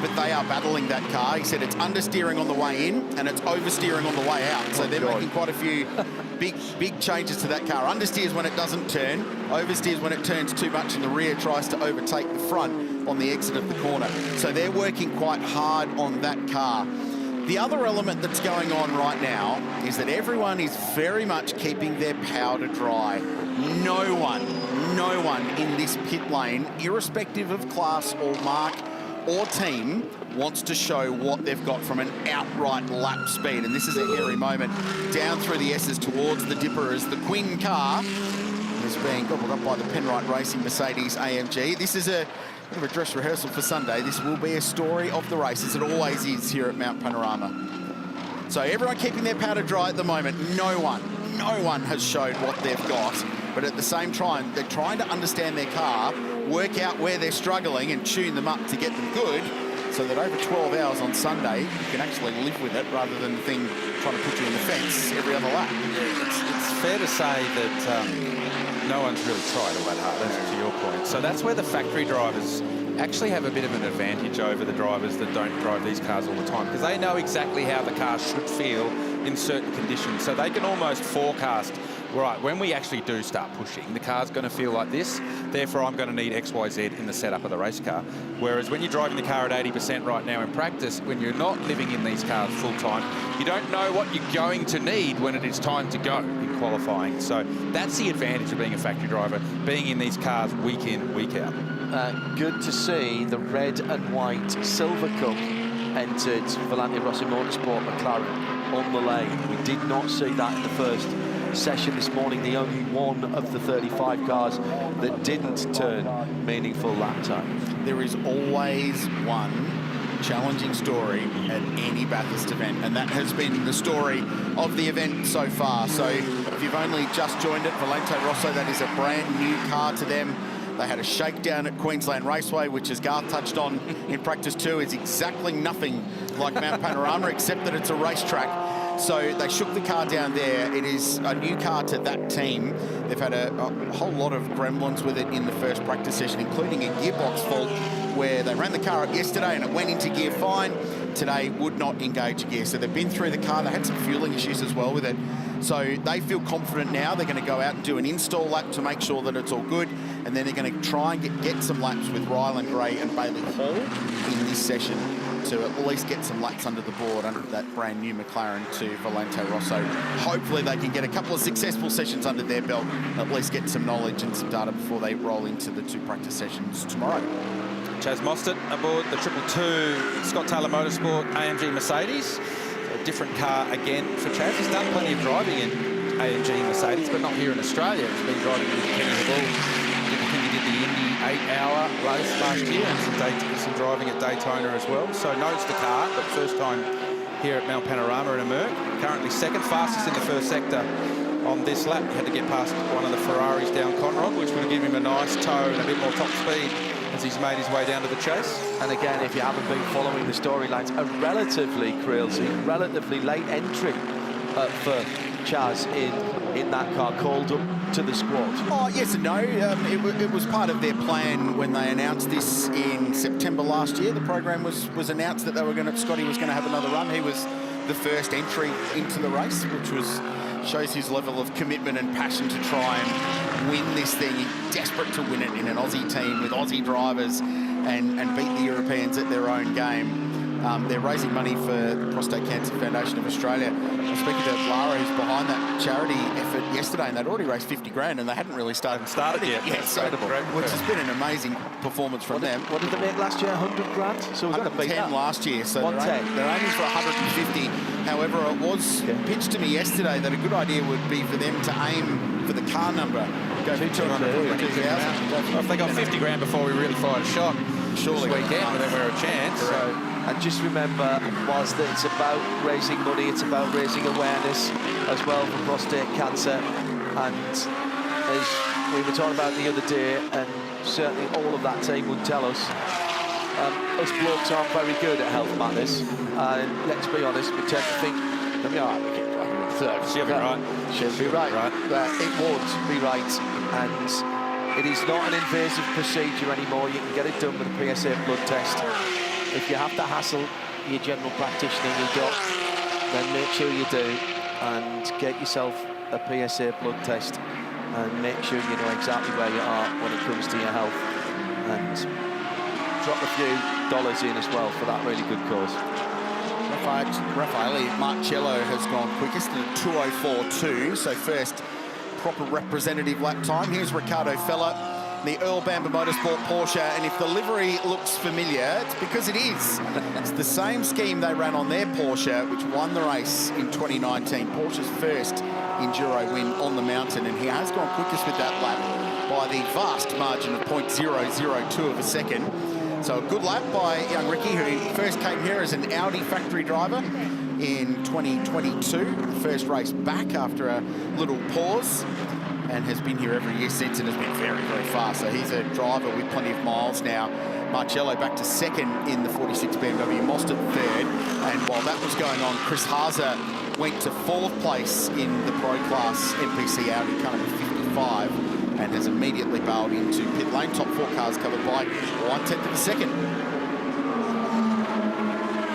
but they are battling that car. He said it's understeering on the way in and it's oversteering on the way out. So they're making quite a few big changes to that car. Understeers when it doesn't turn, oversteers when it turns too much and the rear tries to overtake the front on the exit of the corner. So they're working quite hard on that car. The other element that's going on right now is that everyone is very much keeping their powder dry. No one in this pit lane, irrespective of class or mark or team, wants to show what they've got from an outright lap speed. And this is a hairy moment down through the S's towards the Dipper as the Quinn car is being gobbled up by the Penrite Racing Mercedes AMG. This is a bit of a dress rehearsal for Sunday. This will be a story of the race, as it always is here at Mount Panorama. So everyone keeping their powder dry at the moment. No one has showed what they've got. But at the same time, they're trying to understand their car, work out where they're struggling and tune them up to get them good, so that over 12 hours on Sunday, you can actually live with it rather than the thing trying to put you in the fence every other lap. It's fair to say that no one's really tried all that hard, that's to your point. So that's where the factory drivers actually have a bit of an advantage over the drivers that don't drive these cars all the time, because they know exactly how the car should feel in certain conditions. So they can almost forecast, right, when we actually do start pushing, the car's going to feel like this, therefore I'm going to need X, Y, Z in the setup of the race car. Whereas when you're driving the car at 80% right now in practice, when you're not living in these cars full time, you don't know what you're going to need when it is time to go in qualifying. So that's the advantage of being a factory driver, being in these cars week in, week out. Good to see the red and white Silver Cup entered SRO Motorsports McLaren on the lane. We did not see that in the first session this morning. The only one of the 35 cars that didn't turn meaningful lap time. There is always one challenging story at any Bathurst event, and that has been the story of the event so far. So if you've only just joined it, Valente Rosso, that is a brand new car to them. They had a shakedown at Queensland Raceway, which, as Garth touched on in practice 2, is exactly nothing like Mount Panorama, except that it's a racetrack. So they shook the car down there. It is a new car to that team. They've had a whole lot of gremlins with it in the first practice session, including a gearbox fault where they ran the car up yesterday and it went into gear fine. Today would not engage gear. So they've been through the car. They had some fueling issues as well with it. So they feel confident now. They're going to go out and do an install lap to make sure that it's all good. And then they're going to try and get some laps with Ryland Gray and Bailey Hall in this session to at least get some laps under the board under that brand new McLaren to Valente Rosso. Hopefully they can get a couple of successful sessions under their belt, at least get some knowledge and some data before they roll into the 2 practice sessions tomorrow. Chaz Mostert aboard the 222 Scott Taylor Motorsport AMG Mercedes. A different car again for Chaz. He's done plenty of driving in AMG Mercedes, but not here in Australia. He's been driving with Kenny Hindhaugh. I think he did the Indy 8-hour race last year and some driving at Daytona as well. So knows the car, but first time here at Mount Panorama in a Merc. Currently second fastest in the first sector on this lap. He had to get past one of the Ferraris down Conrod, which would give him a nice tow and a bit more top speed as he's made his way down to the chase. And again, if you haven't been following the storylines, a relatively late entry for Chaz in that car, called up to the squad. Oh, yes and no. It was part of their plan when they announced this in September last year. The program was announced that Scotty was going to have another run. He was the first entry into the race, which shows his level of commitment and passion to try and win this thing. He's desperate to win it in an Aussie team with Aussie drivers and beat the Europeans at their own game. They're raising money for the Prostate Cancer Foundation of Australia. I was speaking to Lara, who's behind that charity effort yesterday, and they'd already raised 50 grand and they hadn't really started yet. Yeah, so, which has been an amazing performance from them. What did they make last year? 100 grand? So we're going to beat that. 110 last year, so 110. They're aiming for 150. However, it was pitched to me yesterday that a good idea would be for them to aim for the car number. Go for 220,000. If they got 50 grand before we really fired a shot, surely this weekend, then we're a chance. So. And just remember, whilst that it's about raising money, it's about raising awareness as well for prostate cancer. And as we were talking about the other day, and certainly all of that team would tell us, us blokes aren't very good at health matters. And let's be honest, we tend to think, they'll be all right, we get third. She'll be right. She'll be right. But it won't be right. And it is not an invasive procedure anymore. You can get it done with a PSA blood test. if you have to hassle your general practitioner in your doc, then make sure you do, and get yourself a PSA blood test, and make sure you know exactly where you are when it comes to your health, and drop a few dollars in as well for that really good cause. Raffaele Marcello has gone quickest at a 2:04.2, so first proper representative lap time. Here's Ricardo Fella, the Earl Bamber Motorsport Porsche, and if the livery looks familiar, it's because it is. It's the same scheme they ran on their Porsche, which won the race in 2019. Porsche's first Enduro win on the mountain, and he has gone quickest with that lap by the vast margin of 0.002 of a second. So a good lap by young Ricky, who first came here as an Audi factory driver in 2022. First race back after a little pause, and has been here every year since, and has been very, very fast. So he's a driver with plenty of miles now. Marcello back to second in the 46 BMW, Mostert third. And while that was going on, Chris Haase went to fourth place in the Pro Class NPC Audi, currently 55, and has immediately bailed into pit lane. Top 4 cars covered by 1/10 of a second.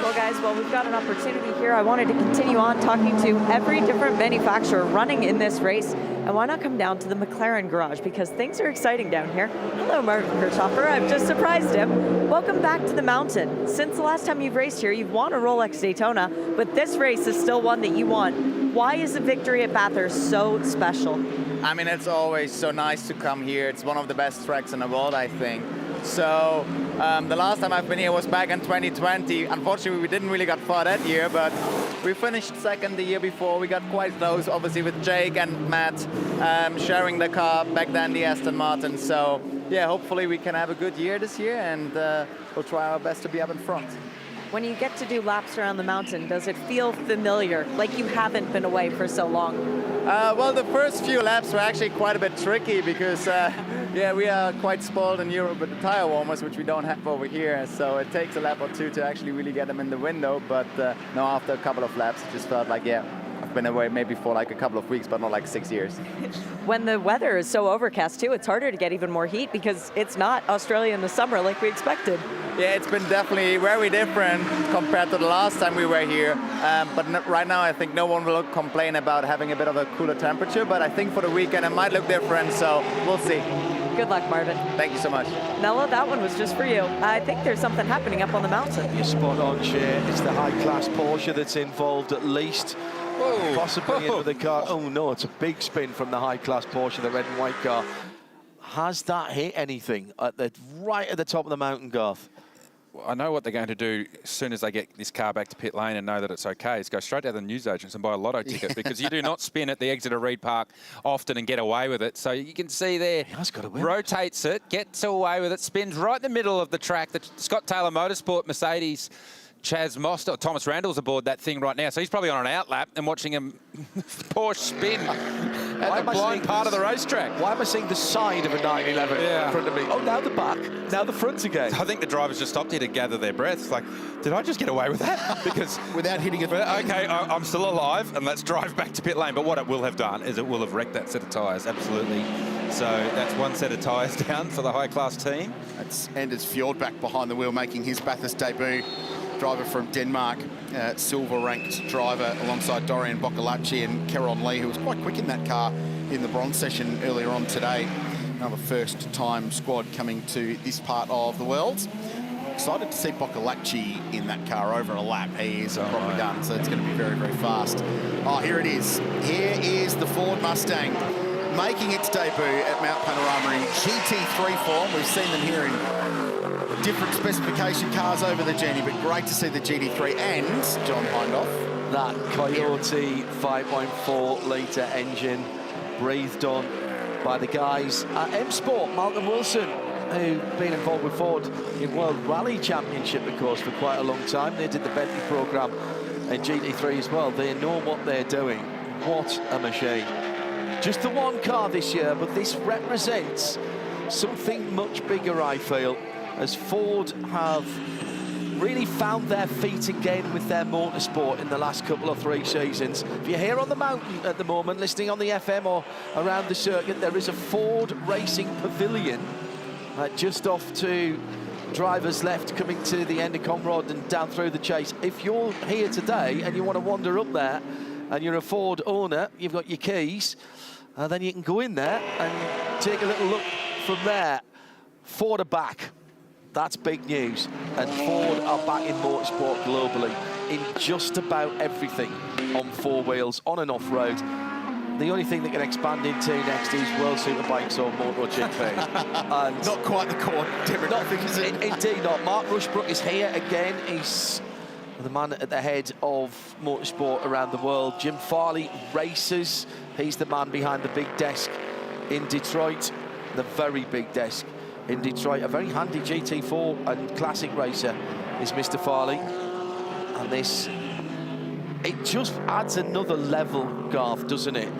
Well, guys, while we've got an opportunity here, I wanted to continue on talking to every different manufacturer running in this race. And why not come down to the McLaren garage, because things are exciting down here. Hello, Martin Kirchhoffer. I've just surprised him. Welcome back to the mountain. Since the last time you've raced here, you've won a Rolex Daytona, but this race is still one that you won. Why is the victory at Bathurst so special? I mean, it's always so nice to come here. It's one of the best tracks in the world, I think. So the last time I've been here was back in 2020. Unfortunately, we didn't really get far that year, but we finished second the year before. We got quite close, obviously, with Jake and Matt sharing the car back then, the Aston Martin. So yeah, hopefully we can have a good year this year, and we'll try our best to be up in front. When you get to do laps around the mountain, does it feel familiar, like you haven't been away for so long? Well, the first few laps were actually quite a bit tricky because, yeah, we are quite spoiled in Europe with the tire warmers, which we don't have over here. So it takes a lap or two to actually really get them in the window. But no, after a couple of laps, it just felt like, yeah, I've been away maybe for like a couple of weeks, but not like 6 years. When the weather is so overcast too, it's harder to get even more heat because it's not Australia in the summer like we expected. Yeah, it's been definitely very different compared to the last time we were here. But right now, I think no one will complain about having a bit of a cooler temperature. But I think for the weekend, it might look different. So we'll see. Good luck, Marvin. Thank you so much. Nella, that one was just for you. I think there's something happening up on the mountain. You're spot on, Shea. It's the high-class Porsche that's involved at least. Whoa. Possibly into the car. Oh no, it's a big spin from the high-class Porsche, the red and white car. Has that hit anything right at the top of the mountain, Garth? I know what they're going to do as soon as they get this car back to pit lane and know that it's okay, is go straight to the newsagents and buy a lotto ticket, because you do not spin at the Exeter Reed Park often and get away with it. So you can see there, he has got to win. Rotates it, gets away with it, spins right in the middle of the track. The Scott Taylor Motorsport Mercedes, Chaz Moster, Thomas Randall's aboard that thing right now, so he's probably on an outlap and watching him Porsche spin at the blind part of the racetrack. Why am I seeing the side of a 911 in front of me? Oh, now the back, now the front again. I think the drivers just stopped here to gather their breaths. Like, did I just get away with that? Because without hitting it. Okay, I'm still alive, and let's drive back to pit lane. But what it will have done is it will have wrecked that set of tyres, absolutely. So that's one set of tyres down for the high-class team. That's Anders Fjordbak behind the wheel, making his Bathurst debut. Driver from Denmark, silver-ranked driver alongside Dorian Boccolacci and Keron Lee, who was quite quick in that car in the bronze session earlier on today. Another first-time squad coming to this part of the world. Excited to see Boccolacci in that car over a lap. He is probably done, so it's going to be very, very fast. Oh, here it is. Here is the Ford Mustang making its debut at Mount Panorama in GT3 form. We've seen them here in different specification cars over the journey, but great to see the GT3 and John Hindhaugh. That Coyote 5.4 litre engine breathed on by the guys at M Sport. Malcolm Wilson, who've been involved with Ford in World Rally Championship, of course, for quite a long time. They did the Bentley programme and GT3 as well. They know what they're doing. What a machine. Just the one car this year, but this represents something much bigger, I feel, as Ford have really found their feet again with their motorsport in the last couple of 3 seasons. If you're here on the mountain at the moment, listening on the FM or around the circuit, there is a Ford Racing Pavilion just off to drivers left coming to the end of Conrad and down through the chase. If you're here today and you want to wander up there and you're a Ford owner, you've got your keys, then you can go in there and take a little look from there. Ford are back. That's big news. And Ford are back in motorsport globally in just about everything on four wheels, on and off road. The only thing they can expand into next is World Superbikes or MotoGP. And not quite the core demographic, is it? Indeed not. Mark Rushbrook is here again. He's the man at the head of motorsport around the world. Jim Farley races. He's the man behind the big desk in Detroit, the very big desk in Detroit. A very handy GT4 and classic racer is Mr. Farley. And this, it just adds another level, Garth, doesn't it?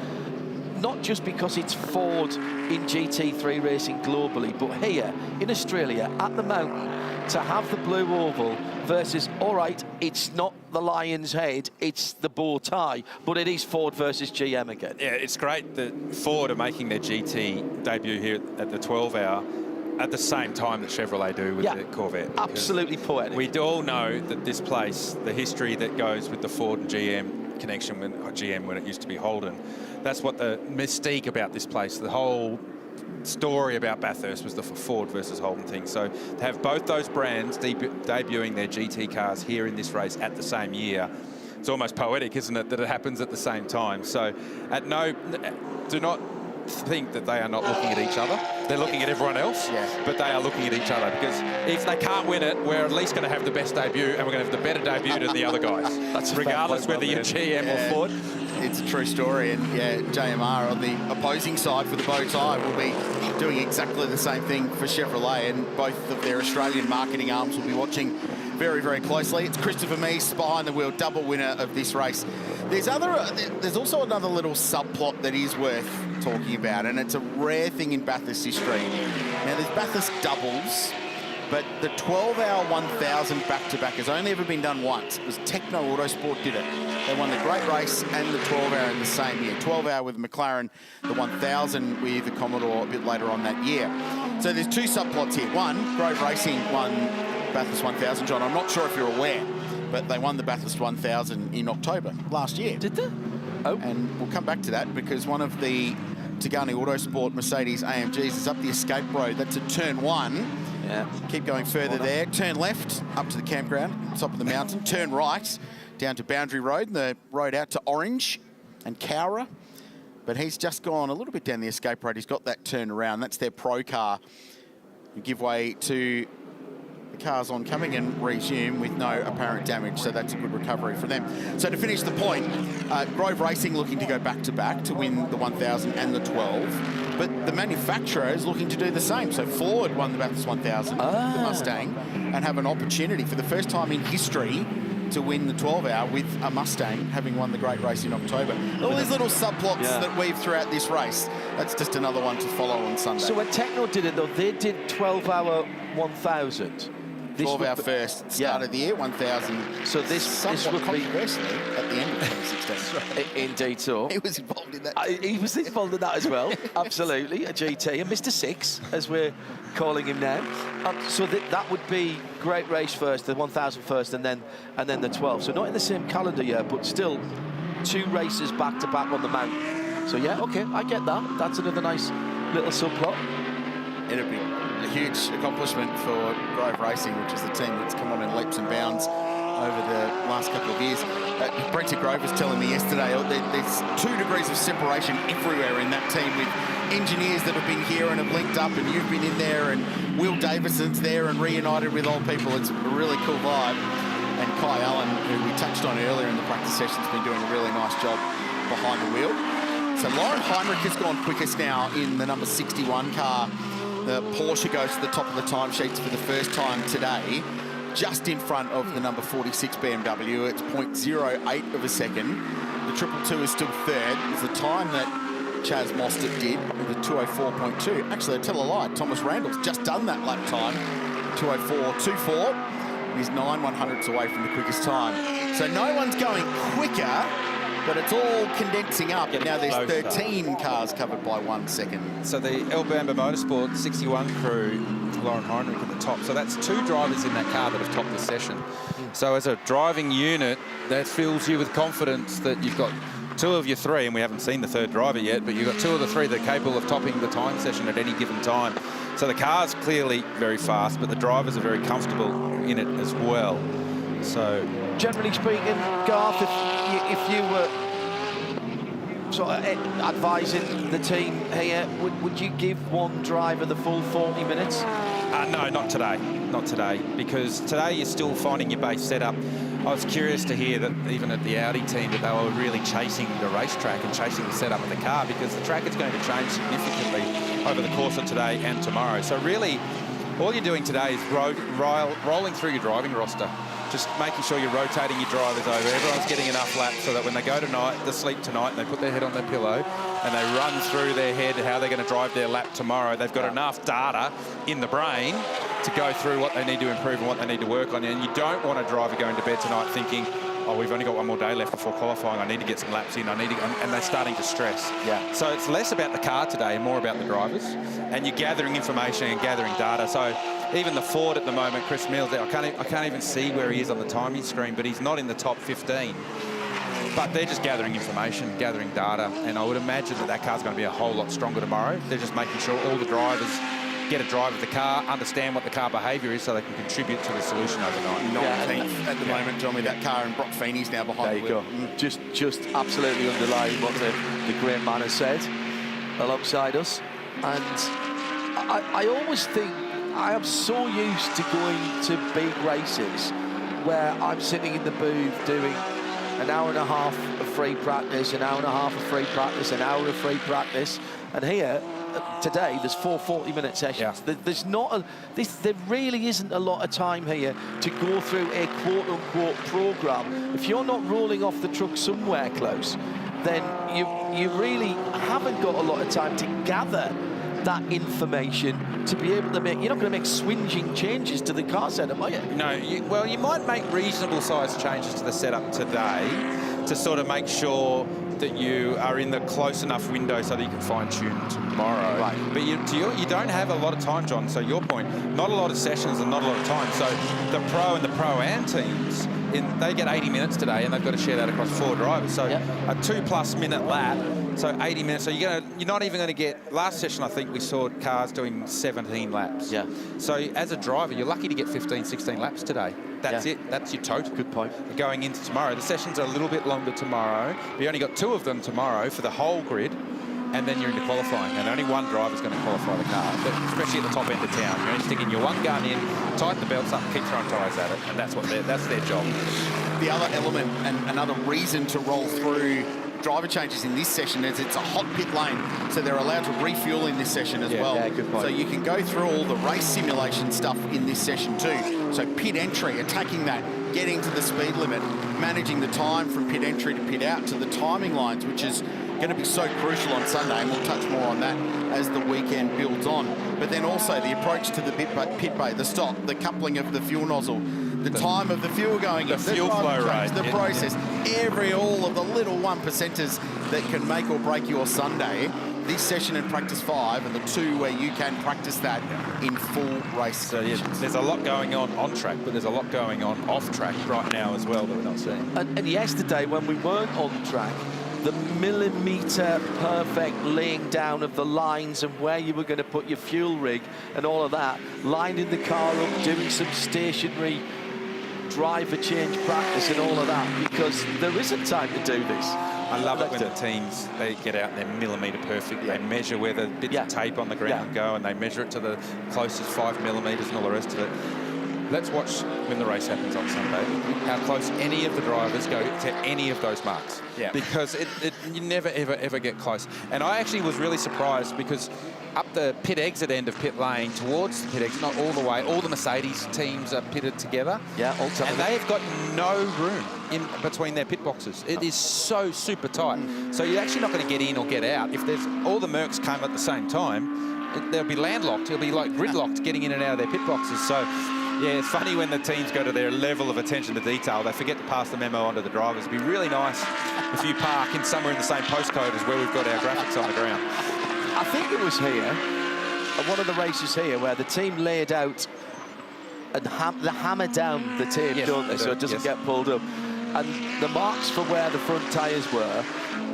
Not just because it's Ford in GT3 racing globally, but here in Australia at the mountain, to have the blue oval versus, all right, it's not the lion's head, it's the bow tie, but it is Ford versus GM again. Yeah, it's great that Ford are making their GT debut here at the 12-hour at the same time that Chevrolet do with the Corvette. Absolutely poetic. We all know that this place, the history that goes with the Ford and GM connection, when it used to be Holden, that's what the mystique about this place, the whole story about Bathurst was the Ford versus Holden thing. So to have both those brands debuting their GT cars here in this race at the same year, it's almost poetic, isn't it, that it happens at the same time. So do not think that they are not looking at each other. They're looking at everyone else, but they are looking at each other, because if they can't win it, we're at least going to have the best debut, and we're going to have the better debut than the other guys. That's regardless whether you're GM or Ford. It's a true story, and JMR on the opposing side for the bow tie will be doing exactly the same thing for Chevrolet, and both of their Australian marketing arms will be watching very, very closely. It's Christopher Meese behind the wheel, double winner of this race. There's also another little subplot that is worth talking about, and it's a rare thing in Bathurst history. Now, there's Bathurst doubles, but the 12-hour 1,000 back-to-back has only ever been done once. It was Techno Autosport did it. They won the Great Race and the 12-hour in the same year. 12-hour with McLaren, the 1,000 with the Commodore a bit later on that year. So there's two subplots here. One, Grove Racing won Bathurst 1,000, John. I'm not sure if you're aware, but they won the Bathurst 1,000 in October last year. Did they? Oh. And we'll come back to that, because one of the Tagani Autosport Mercedes AMGs is up the escape road. That's at turn 1. Yeah. Keep going further there. Turn left up to the campground, top of the mountain. Turn right down to Boundary Road, and the road out to Orange and Cowra. But he's just gone a little bit down the escape road. He's got that turn around. That's their pro car. You give way to the cars oncoming and resume with no apparent damage, so that's a good recovery for them. So to finish the point, Grove Racing looking to go back-to-back to win the 1,000 and the 12, but the manufacturer is looking to do the same. So Ford won the Bathurst 1,000, the Mustang, and have an opportunity for the first time in history to win the 12-hour with a Mustang, having won the Great Race in October. All these little subplots that weave throughout this race, that's just another one to follow on Sunday. So when Techno did it, though, they did 12-hour 1,000. 12-hour first, start of the year, 1,000. So this would would be controversially at the end of 2016. Indeed so. He was involved in that. He was involved in that as well, absolutely, a GT, and Mr. Six, as we're calling him now. So that would be Great Race first, the 1,000 first, and then the 12. So not in the same calendar year, but still 2 races back-to-back on the mountain. So yeah, okay, I get that. That's another nice little subplot. It'd be a huge accomplishment for Grove Racing, which is the team that's come on in leaps and bounds over the last couple of years. Brenton Grove was telling me yesterday there's 2 degrees of separation everywhere in that team, with engineers that have been here and have linked up, and you've been in there, and Will Davison's there and reunited with old people. It's a really cool vibe. And Kai Allen, who we touched on earlier in the practice session, has been doing a really nice job behind the wheel. So Lauren Heinrich has gone quickest now in the number 61 car. The Porsche goes to the top of the timesheets for the first time today, just in front of the number 46 BMW. It's 0.08 of a second. The 222 is still third. It's the time that Chaz Mostert did with a 204.2. Actually, I tell a lie, Thomas Randall's just done that lap time, 204.24. He's 9/100ths away from the quickest time. So no one's going quicker, but it's all condensing up. Now there's 13 cars covered by 1 second. So the El Bamba Motorsport 61 crew Lauren Heinrich at the top. So that's 2 drivers in that car that have topped the session. So as a driving unit, that fills you with confidence that you've got 2 of your 3, and we haven't seen the 3rd driver yet, but you've got 2 of the 3 that are capable of topping the time session at any given time. So the car's clearly very fast, but the drivers are very comfortable in it as well. So generally speaking, Garth, if you were sort of advising the team here, would you give one driver the full 40 minutes? No, not today. Not today, because today you're still finding your base setup. I was curious to hear that even at the Audi team that they were really chasing the racetrack and chasing the setup of the car, because the track is going to change significantly over the course of today and tomorrow. So really, all you're doing today is rolling through your driving roster, just making sure you're rotating your drivers over. Everyone's getting enough laps so that when they go to sleep tonight, and they put their head on their pillow and they run through their head how they're going to drive their lap tomorrow, they've got enough data in the brain to go through what they need to improve and what they need to work on. And you don't want a driver going to bed tonight thinking, oh, we've only got 1 more day left before qualifying, I need to get some laps in, and they're starting to stress. Yeah. So it's less about the car today and more about the drivers, and you're gathering information and gathering data. So even the Ford at the moment, Chris Mills, I can't even see where he is on the timing screen, but he's not in the top 15. But they're just gathering information, gathering data, and I would imagine that car's going to be a whole lot stronger tomorrow. They're just making sure all the drivers get a drive of the car, understand what the car behaviour is so they can contribute to the solution overnight. 19th at the moment, Tommy, that car, and Brock Feeney's now behind. There you go. Just absolutely underlying what the great man has said alongside us. And I always think I am so used to going to big races where I'm sitting in the booth doing an hour and a half of free practice, an hour and a half of free practice, an hour of free practice, and here today there's 4 40-minute sessions. Yeah. There's not there really isn't a lot of time here to go through a quote-unquote program. If you're not rolling off the truck somewhere close, then you really haven't got a lot of time to gather that information to be able to make. You're not going to make swinging changes to the car setup, are you? No. Well, you might make reasonable sized changes to the setup today to sort of make sure that you are in the close enough window so that you can fine-tune tomorrow. Right. But you don't have a lot of time, John, so your point, not a lot of sessions and not a lot of time. So the Pro and the Pro-Am teams, they get 80 minutes today, and they've got to share that across 4 drivers. So a 2+ minute lap, so 80 minutes. So you're not even going to get, last session I think we saw cars doing 17 laps. Yeah. So as a driver, you're lucky to get 15, 16 laps today. That's it. That's your total. Good point. Going into tomorrow, the sessions are a little bit longer tomorrow. You only got 2 of them tomorrow for the whole grid, and then you're into qualifying, and only 1 driver's going to qualify the car, but especially at the top end of town. You're only sticking your 1 gun in, tighten the belts up, keep throwing tyres at it, and that's their job. The other element and another reason to roll through driver changes in this session is it's a hot pit lane, so they're allowed to refuel in this session as well. Yeah, good point. So you can go through all the race simulation stuff in this session too. So pit entry, attacking that, getting to the speed limit, managing the time from pit entry to pit out to the timing lines, which is going to be so crucial on Sunday, and we'll touch more on that as the weekend builds on. But then also the approach to the pit bay, the stop, the coupling of the fuel nozzle, the time of the fuel going in, the fuel flow rate, the process, all of the little 1%ers that can make or break your Sunday. This session in practice 5 and the 2 where you can practice that in full race. So yeah, there's a lot going on track, but there's a lot going on off track right now as well that we're not seeing. And yesterday when we weren't on track, the millimetre perfect laying down of the lines and where you were going to put your fuel rig and all of that, lining the car up, doing some stationary driver change practice and all of that, because there isn't time to do this. I love it when the teams, they get out there millimetre perfect. They measure where the bits of tape on the ground go, and they measure it to the closest 5 millimetres and all the rest of it. Let's watch when the race happens on Sunday, how close any of the drivers go to any of those marks. Yeah. Because you never, ever get close. And I actually was really surprised because up the pit exit end of pit lane towards the pit exit, not all the way, all the Mercedes teams are pitted together. Yeah, all together. And they've got no room in between their pit boxes. It is so super tight. So you're actually not going to get in or get out. If there's all the Mercs came at the same time, they'll be landlocked. It'll be like gridlocked getting in and out of their pit boxes. So yeah, it's funny when the teams go to their level of attention to detail, they forget to pass the memo on to the drivers. It'd be really nice if you park in somewhere in the same postcode as where we've got our graphics on the ground. I think it was here one of the races here where the team laid out and hammer down the tape, don't they, so it doesn't get pulled up. And the marks for where the front tyres were,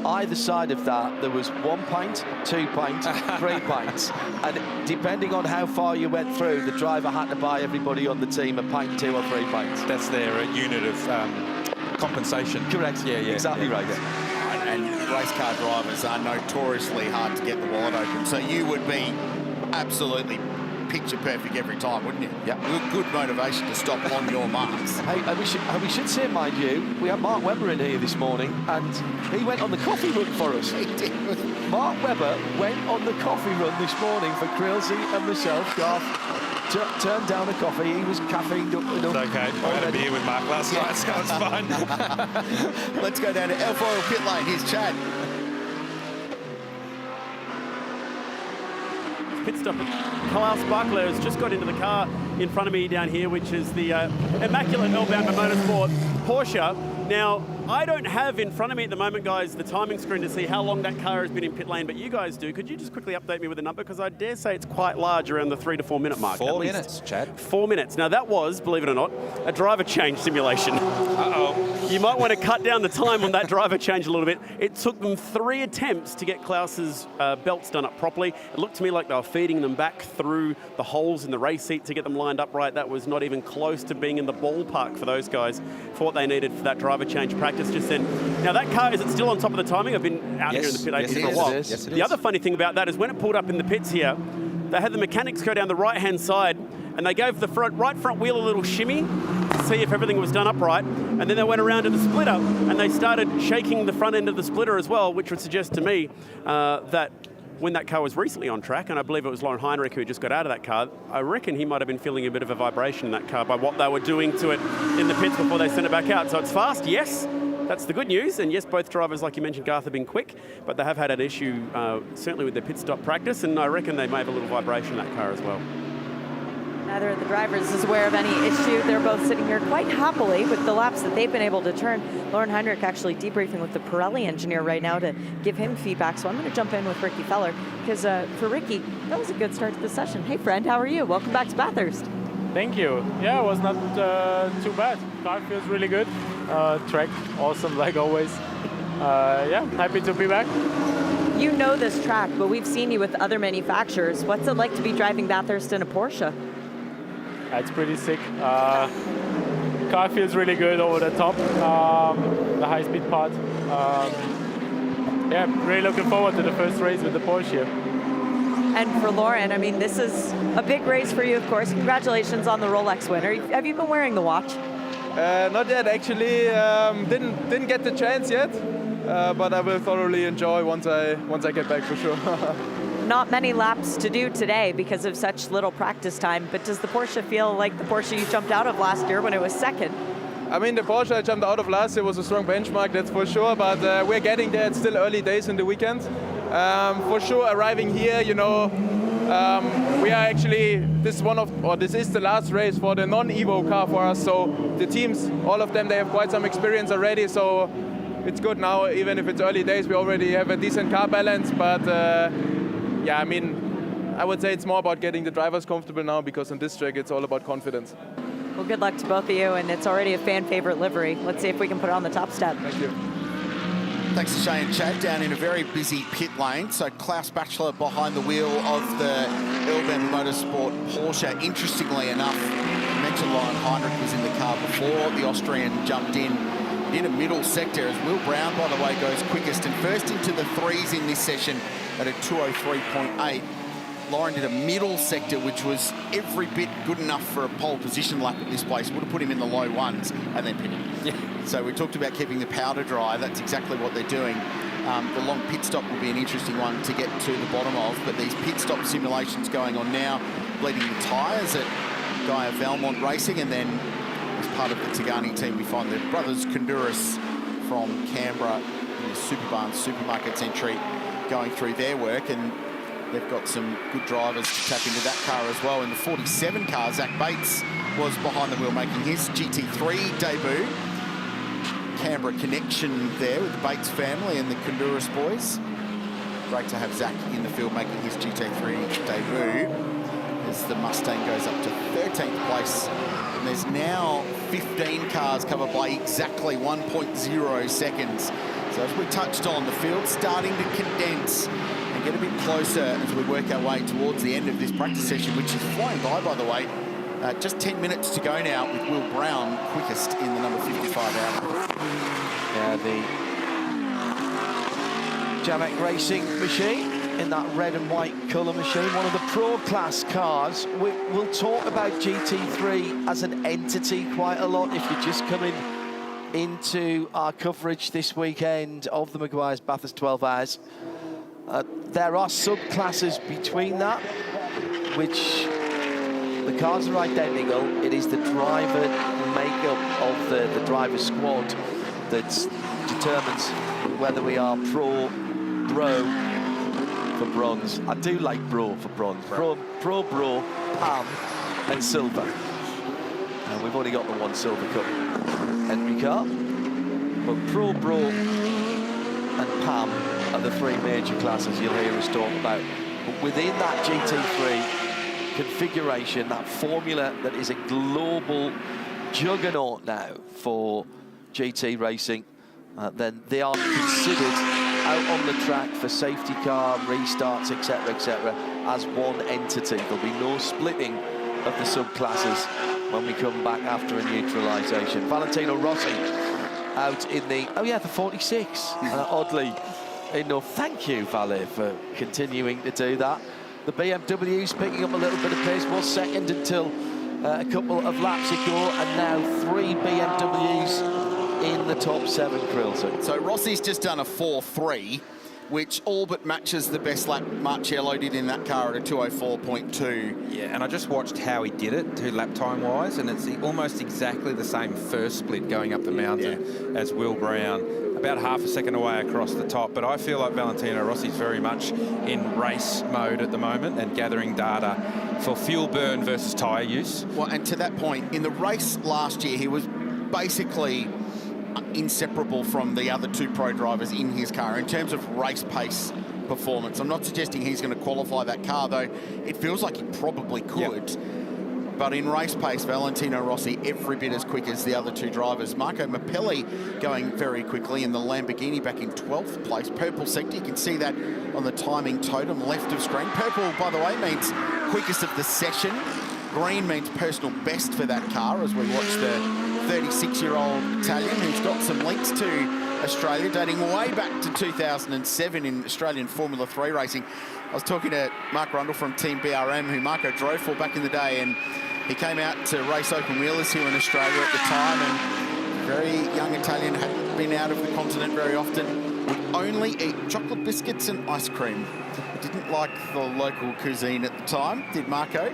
either side of that, there was 1 pint, 2 pints, 3 pints. And depending on how far you went through, the driver had to buy everybody on the team a pint, 2 or 3 pints. That's their unit of compensation. Correct. Yeah, exactly right. Yeah. And race car drivers are notoriously hard to get the wallet open. So you would be absolutely picture perfect every time, wouldn't you? Yeah. Good motivation to stop on your marks. Hey, we should say, mind you, we had Mark Webber in here this morning, and he went on the coffee run for us. He did. Mark Webber went on the coffee run this morning for Craill and myself. Garth turned down a coffee. He was caffeined up enough. It's okay. I had a beer with Mark last night, so it's fine. Let's go down to Alfoil pit lane. Here's Chad. Pit stop. Kyle Sparkler has just got into the car in front of me down here, which is the immaculate Melbourne Motorsport Porsche. Now, I don't have in front of me at the moment, guys, the timing screen to see how long that car has been in pit lane, but you guys do. Could you just quickly update me with a number? Because I dare say it's quite large, around the 3 to 4 minute mark. 4 minutes, Chad. 4 minutes. Now, that was, believe it or not, a driver change simulation. Uh-oh. You might want to cut down the time on that driver change a little bit. It took them 3 attempts to get Klaus's belts done up properly. It looked to me like they were feeding them back through the holes in the race seat to get them lined up right. That was not even close to being in the ballpark for those guys for what they needed for that driver change practice just then. Now, that car, is it still on top of the timing? I've been out here in the pit apron for a while. Yes, the other funny thing about that is when it pulled up in the pits here, they had the mechanics go down the right-hand side and they gave the right front wheel a little shimmy to see if everything was done upright. And then they went around to the splitter and they started shaking the front end of the splitter as well, which would suggest to me that when that car was recently on track, and I believe it was Lauren Heinrich who just got out of that car, I reckon he might have been feeling a bit of a vibration in that car by what they were doing to it in the pits before they sent it back out. So it's fast, yes. That's the good news, and yes, both drivers, like you mentioned, Garth, have been quick, but they have had an issue, certainly with their pit stop practice, and I reckon they may have a little vibration in that car as well. Neither of the drivers is aware of any issue. They're both sitting here quite happily with the laps that they've been able to turn. Lauren Heinrich actually debriefing with the Pirelli engineer right now to give him feedback, so I'm going to jump in with Ricky Feller, because for Ricky, that was a good start to the session. Hey friend, how are you? Welcome back to Bathurst. Thank you. Yeah, it was not too bad. Car feels really good. Track awesome like always. Yeah, happy to be back. You know this track, but we've seen you with other manufacturers. What's it like to be driving Bathurst in a Porsche? It's pretty sick. Car feels really good over the top. The high-speed part. Yeah, really looking forward to the first race with the Porsche. And for Lauren, I mean, this is a big race for you, of course. Congratulations on the Rolex winner. Have you been wearing the watch? Not yet, actually. Didn't get the chance yet, but I will thoroughly enjoy once I get back for sure. Not many laps to do today because of such little practice time, but does the Porsche feel like the Porsche you jumped out of last year when it was second? I mean, the Porsche I jumped out of last year was a strong benchmark, that's for sure, but we're getting there. It's still early days in the weekend. For sure, arriving here, you know, we are actually, this is the last race for the non-Evo car for us, so the teams, all of them, they have quite some experience already, so it's good now. Even if it's early days, we already have a decent car balance, but yeah, I mean, I would say it's more about getting the drivers comfortable now, because on this track it's all about confidence. Well, good luck to both of you, and it's already a fan favorite livery. Let's see if we can put it on the top step. Thank you. Thanks to Shane and Chad down in a very busy pit lane. So Klaus Bachelor behind the wheel of the Melbourne Motorsport Porsche. Interestingly enough, I mentioned Lauren Heinrich was in the car before the Austrian jumped in a middle sector, as Will Brown, by the way, goes quickest and first into the threes in this session at a 2:03.8. Lauren did a middle sector, which was every bit good enough for a pole position lap at this place. Would have put him in the low ones and then pitted. Yeah. So we talked about keeping the powder dry. That's exactly what they're doing. The long pit stop will be an interesting one to get to the bottom of, but these pit stop simulations going on now, bleeding the tyres at Gaia Valmont Racing, and then as part of the Tagani team, we find the brothers Conduras from Canberra in the Superbarn Supermarkets entry going through their work, and they've got some good drivers to tap into that car as well. In the 47 car, Zach Bates was behind the wheel making his GT3 debut. Canberra connection there with the Bates family and the Conduras boys. great to have Zach in the field making his GT3 debut as the Mustang goes up to 13th place. And there's now 15 cars covered by exactly 1.0 seconds. So as we touched on, the field's starting to condense and get a bit closer as we work our way towards the end of this practice session, which is flying by the way. Just 10 minutes to go now with Will Brown quickest in the number 55 hour. Yeah, the Jamek Racing machine in that red and white colour machine, one of the pro class cars. We'll talk about GT3 as an entity quite a lot if you're just coming into our coverage this weekend of the Meguiar's Bathurst 12 Hours. There are subclasses between that, which the cars are identical. It is the driver makeup of the driver squad that determines whether we are pro, bro for bronze. I do like bro for bronze. Bro, Pam, and silver. And we've only got the one silver cup entry car. But pro, and Pam are the three major classes you'll hear us talk about. But within that GT3 configuration, that formula that is a global juggernaut now for GT racing, then they are considered out on the track for safety car, restarts, etc., as one entity. There'll be no splitting of the subclasses when we come back after a neutralisation. Valentino Rossi out in the, the 46, oddly enough. Thank you, Valle, for continuing to do that. The BMW's picking up a little bit of pace, was second until a couple of laps ago, and now 3 BMWs in the top 7, Craill. So Rossi's just done a 4.3, which all but matches the best lap Marcello did in that car at a 2:04.2. Yeah, and I just watched how he did it, 2 lap time-wise, and it's almost exactly the same first split going up the mountain as Will Brown. About half a second away across the top, but I feel like Valentino Rossi's very much in race mode at the moment and gathering data for fuel burn versus tyre use. Well, and to that point, in the race last year, he was basically inseparable from the other 2 pro drivers in his car in terms of race pace performance. I'm not suggesting he's going to qualify that car, though it feels like he probably could. Yep. But in race pace, Valentino Rossi every bit as quick as the other 2 drivers. Marco Mappelli going very quickly in the Lamborghini back in 12th place. Purple sector, you can see that on the timing totem left of screen. Purple, by the way, means quickest of the session. Green means personal best for that car as we watch the 36-year-old Italian who's got some links to Australia dating way back to 2007 in Australian Formula 3 racing. I was talking to Mark Rundle from Team BRM, who Marco drove for back in the day, and he came out to race open wheelers here in Australia at the time, and very young Italian, hadn't been out of the continent very often, would only eat chocolate biscuits and ice cream. Didn't like the local cuisine at the time, did Marco.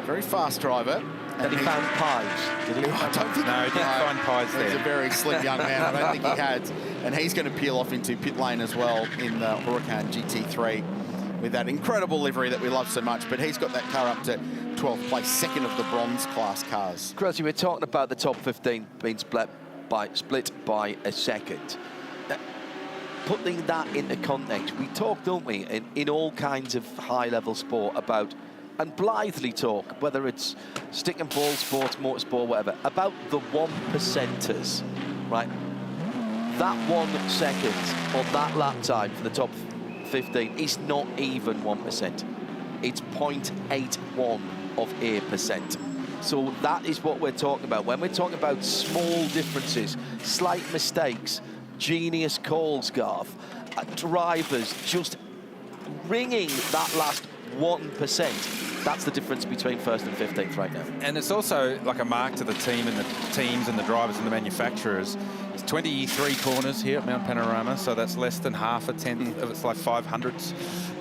Very fast driver. And he found pies. Did he? I don't think no, he didn't find pies there. He's a very slick young man. I don't think he had. And he's going to peel off into pit lane as well in the Huracan GT3 with that incredible livery that we love so much. But he's got that car up to 12th place, second of the bronze class cars. Craill, we're talking about the top 15 being split by a second. Putting that into context, we talk, don't we, in all kinds of high-level sport about, and blithely talk, whether it's stick and ball sports, motorsport, whatever, about the 1%ers, right? That 1 second or that lap time for the top 15 is not even 1%. It's 0.81 of a percent. So that is what we're talking about. When we're talking about small differences, slight mistakes, genius calls, Garth, drivers just ringing that last 1%. That's the difference between 1st and 15th right now. And it's also like a mark to the team and the teams and the drivers and the manufacturers. It's 23 corners here at Mount Panorama, so that's less than half a tenth of it's like 500ths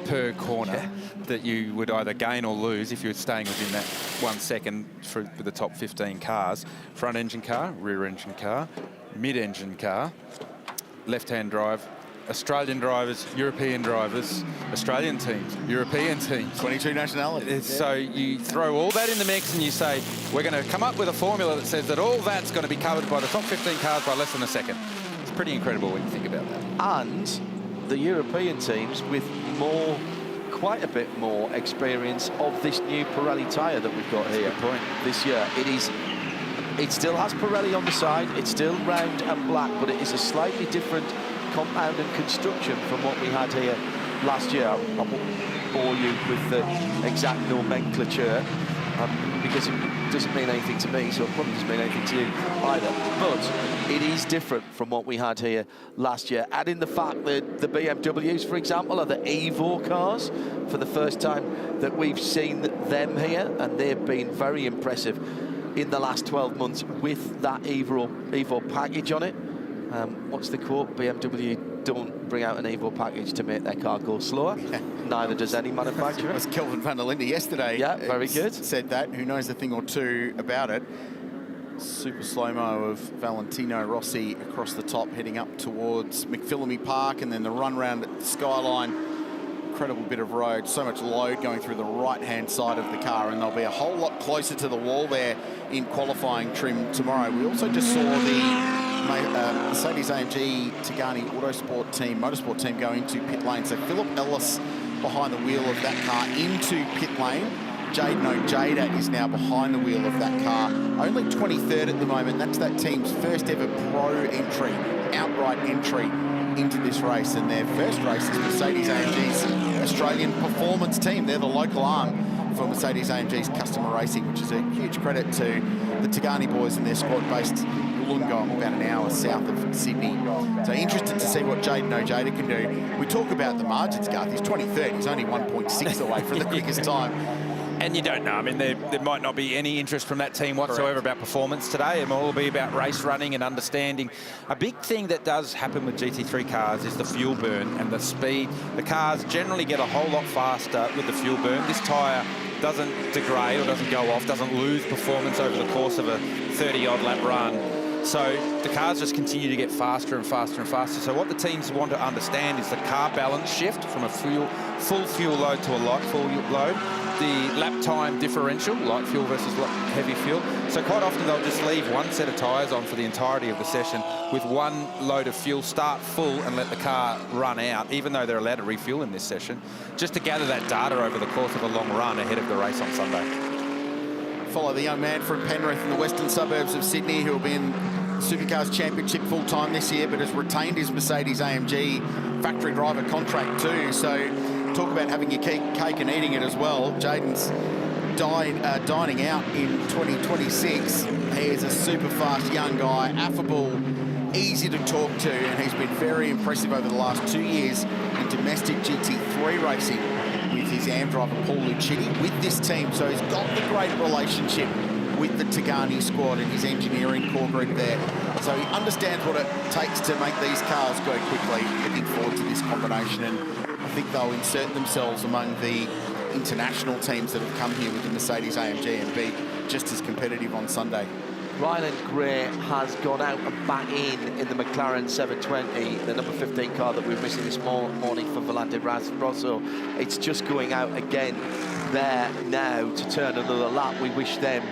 per corner that you would either gain or lose if you were staying within that 1 second for the top 15 cars. Front engine car, rear engine car, mid engine car, left-hand drive, Australian drivers, European drivers, Australian teams, European teams. 22 nationalities. So you throw all that in the mix and you say, we're going to come up with a formula that says that all that's going to be covered by the top 15 cars by less than a second. It's pretty incredible when you think about that. And the European teams with quite a bit more experience of this new Pirelli tyre that we've got here this year. It still has Pirelli on the side, it's still round and black, but it is a slightly different compound and construction from what we had here last year. I won't bore you with the exact nomenclature because it doesn't mean anything to me, so it probably doesn't mean anything to you either. But it is different from what we had here last year. Add in the fact that the BMWs, for example, are the Evo cars for the first time that we've seen them here, and they've been very impressive in the last 12 months with that Evo package on it. What's the quote? BMW don't bring out an Evo package to make their car go slower. Neither does any manufacturer. It was Kelvin van der Linde yesterday. Yeah, very good. Said that. Who knows a thing or two about it. Super slow-mo of Valentino Rossi across the top, heading up towards McPhillamy Park, and then the run round at the Skyline. Incredible bit of road, so much load going through the right-hand side of the car, and they'll be a whole lot closer to the wall there in qualifying trim tomorrow. We also just saw the Mercedes-AMG Tigani motorsport team go into pit lane. So Philip Ellis behind the wheel of that car into pit lane. Jaden Ojeda is now behind the wheel of that car. Only 23rd at the moment. That's that team's first ever pro entry, outright entry into this race. And their first race is Mercedes-AMG's Australian performance team. They're the local arm for Mercedes-AMG's customer racing, which is a huge credit to the Tigani boys and their squad based Wollongong, about an hour south of Sydney. So interested to see what Jaden Ojeda can do. We talk about the margins, Garth. He's 23rd. He's only 1.6 away from the quickest time. And you don't know. I mean, there might not be any interest from that team whatsoever about performance today. It will all be about race running and understanding. A big thing that does happen with GT3 cars is the fuel burn and the speed. The cars generally get a whole lot faster with the fuel burn. This tyre doesn't degrade or doesn't go off, doesn't lose performance over the course of a 30-odd lap run. So the cars just continue to get faster and faster and faster. So what the teams want to understand is the car balance shift from a full fuel load to a light fuel load, the lap time differential, light fuel versus heavy fuel. So quite often they'll just leave one set of tyres on for the entirety of the session with one load of fuel, start full and let the car run out, even though they're allowed to refuel in this session, just to gather that data over the course of a long run ahead of the race on Sunday. Follow the young man from Penrith in the western suburbs of Sydney, who will be in Supercars Championship full-time this year, but has retained his Mercedes-AMG factory driver contract too. So talk about having your cake and eating it as well. Jaden's dining out in 2026. He is a super fast young guy, affable, easy to talk to, and he's been very impressive over the last 2 years in domestic GT3 racing with his AM driver Paul Lucchetti with this team. So he's got the great relationship with the Tigani squad and his engineering core group there. So he understands what it takes to make these cars go quickly. Looking forward to this combination, and I think they'll insert themselves among the international teams that have come here with the Mercedes-AMG and be just as competitive on Sunday. Ryland Gray has gone out and back in the McLaren 720, the number 15 car that we were missing this morning for Valente Rosso. It's just going out again there now to turn another lap. We wish them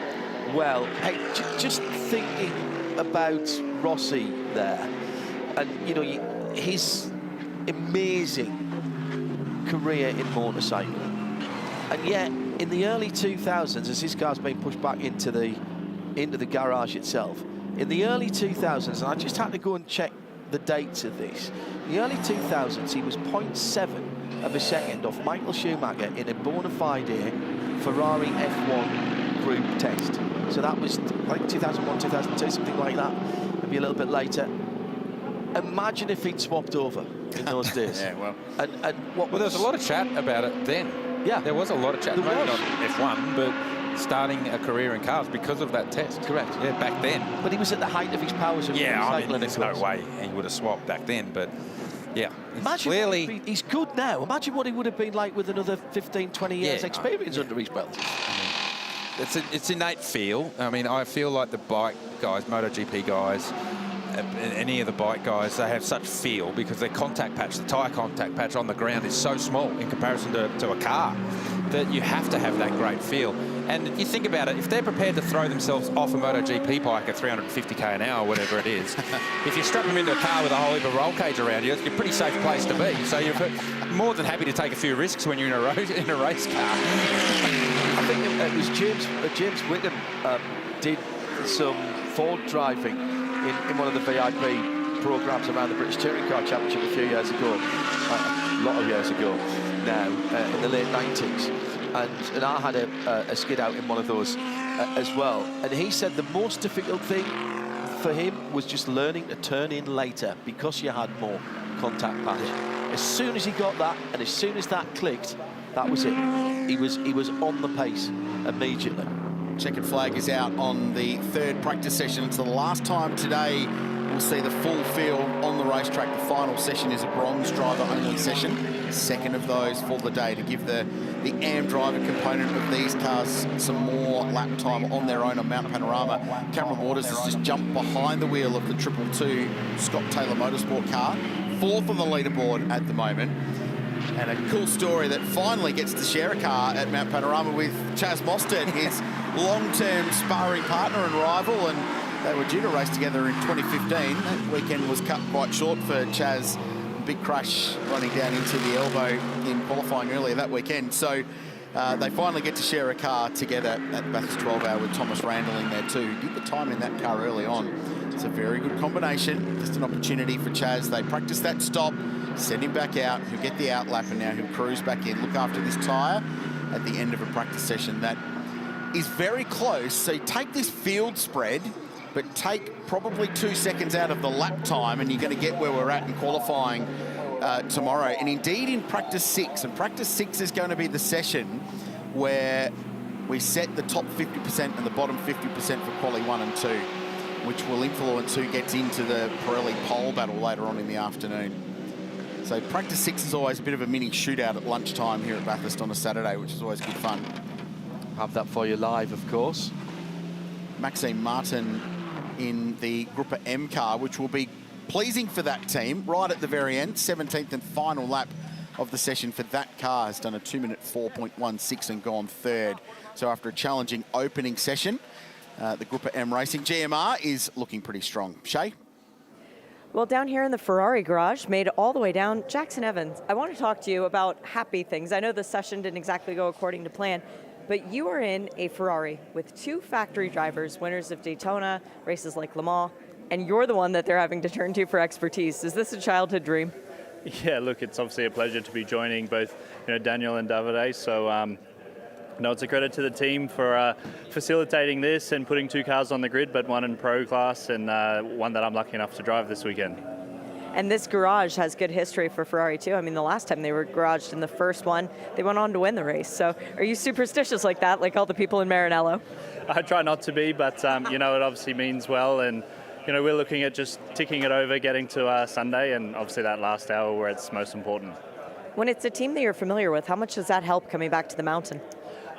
well. Hey, just thinking about Rossi there, and you know, his amazing career in motorcycling, and yet in the early 2000s, as his car's been pushed back into the garage itself, in the early 2000s, and I just had to go and check the dates of this, in the early 2000s he was 0.7 of a second off Michael Schumacher in a bona fide Ferrari F1 group test. So that was like 2001, 2002, something like that, maybe a little bit later. Imagine if he'd swapped over in those days. Yeah, well. And what there was a lot of chat about it then. Yeah. There was a lot of chat, maybe not F1, but starting a career in cars because of that test. Correct. Yeah, back then. But he was at the height of his powers of recycling. There's no way he would have swapped back then, but yeah. Imagine clearly he's good now. Imagine what he would have been like with another 15, 20 years experience under his belt. It's innate feel. I mean, I feel like the bike guys, MotoGP guys, any of the bike guys, they have such feel because their contact patch, the tyre contact patch on the ground is so small in comparison to a car that you have to have that great feel. And you think about it, if they're prepared to throw themselves off a MotoGP bike at 350k an hour, whatever it is, if you strap them into a car with a whole heap of roll cage around you, it's a pretty safe place to be. So you're more than happy to take a few risks when you're in a race car. I think it was James Wickham did some Ford driving in one of the VIP programs around the British Touring Car Championship a few years ago, a lot of years ago now, in the late 90s. And I had a skid out in one of those as well. And he said the most difficult thing for him was just learning to turn in later because you had more contact patch. As soon as he got that, and as soon as that clicked, that was it. He was on the pace immediately. Checkered flag is out on the third practice session. It's the last time today we'll see the full field on the racetrack. The final session is a bronze driver only session. Second of those for the day to give the AM driver component of these cars some more lap time on their own on Mount Panorama. Cameron Waters has just jumped behind the wheel of the 222 Scott Taylor Motorsport car. Fourth on the leaderboard at the moment. And a cool story that finally gets to share a car at Mount Panorama with Chaz Mostert, his long-term sparring partner and rival, and they were due to race together in 2015. That weekend was cut quite short for Chaz. Big crash running down into the elbow in qualifying earlier that weekend. So they finally get to share a car together at Bathurst 12 Hour with Thomas Randall in there too. Did the time in that car early on. It's a very good combination. Just an opportunity for Chaz. They practice that stop, send him back out, he'll get the outlap, and now he'll cruise back in, look after this tyre at the end of a practice session that is very close. So you take this field spread, but take probably 2 seconds out of the lap time, and you're going to get where we're at in qualifying tomorrow. And indeed in practice 6, and practice 6 is going to be the session where we set the top 50% and the bottom 50% for quali 1 and 2, which will influence who gets into the Pirelli pole battle later on in the afternoon. So practice 6 is always a bit of a mini shootout at lunchtime here at Bathurst on a Saturday, which is always good fun. Have that for you live, of course. Maxime Martin in the Group M car, which will be pleasing for that team right at the very end. 17th and final lap of the session for that car, has done a 2-minute 4.16 and gone third. So after a challenging opening session, the Group M Racing GMR is looking pretty strong. Shay? Well, down here in the Ferrari garage, made it all the way down, Jackson Evans, I want to talk to you about happy things. I know the session didn't exactly go according to plan, but you are in a Ferrari with 2 factory drivers, winners of Daytona, races like Le Mans, and you're the one that they're having to turn to for expertise. Is this a childhood dream? Yeah, look, it's obviously a pleasure to be joining both Daniel and Davide. So, it's a credit to the team for facilitating this and putting 2 cars on the grid, but one in pro class and one that I'm lucky enough to drive this weekend. And this garage has good history for Ferrari too. I mean, the last time they were garaged in the first one, they went on to win the race. So are you superstitious like that, like all the people in Maranello? I try not to be, but it obviously means well. And, we're looking at just ticking it over, getting to Sunday, and obviously that last hour where it's most important. When it's a team that you're familiar with, how much does that help coming back to the mountain?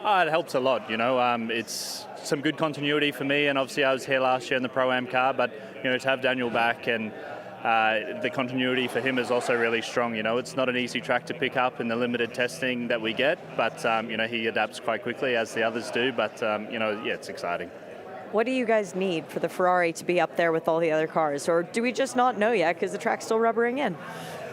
It helps a lot, It's some good continuity for me, and obviously I was here last year in the Pro-Am car, but, to have Daniel back and the continuity for him is also really strong. It's not an easy track to pick up in the limited testing that we get, but, he adapts quite quickly as the others do, but, it's exciting. What do you guys need for the Ferrari to be up there with all the other cars, or do we just not know yet because the track's still rubbering in?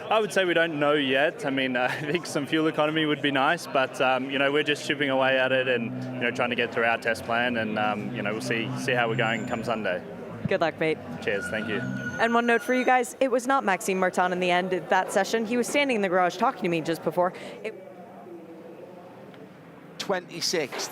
I would say we don't know yet. I mean, I think some fuel economy would be nice, but we're just chipping away at it and trying to get through our test plan, and we'll see how we're going come Sunday. Good luck, mate. Cheers, thank you. And one note for you guys, it was not Maxime Martin in the end of that session. He was standing in the garage talking to me just before. 26th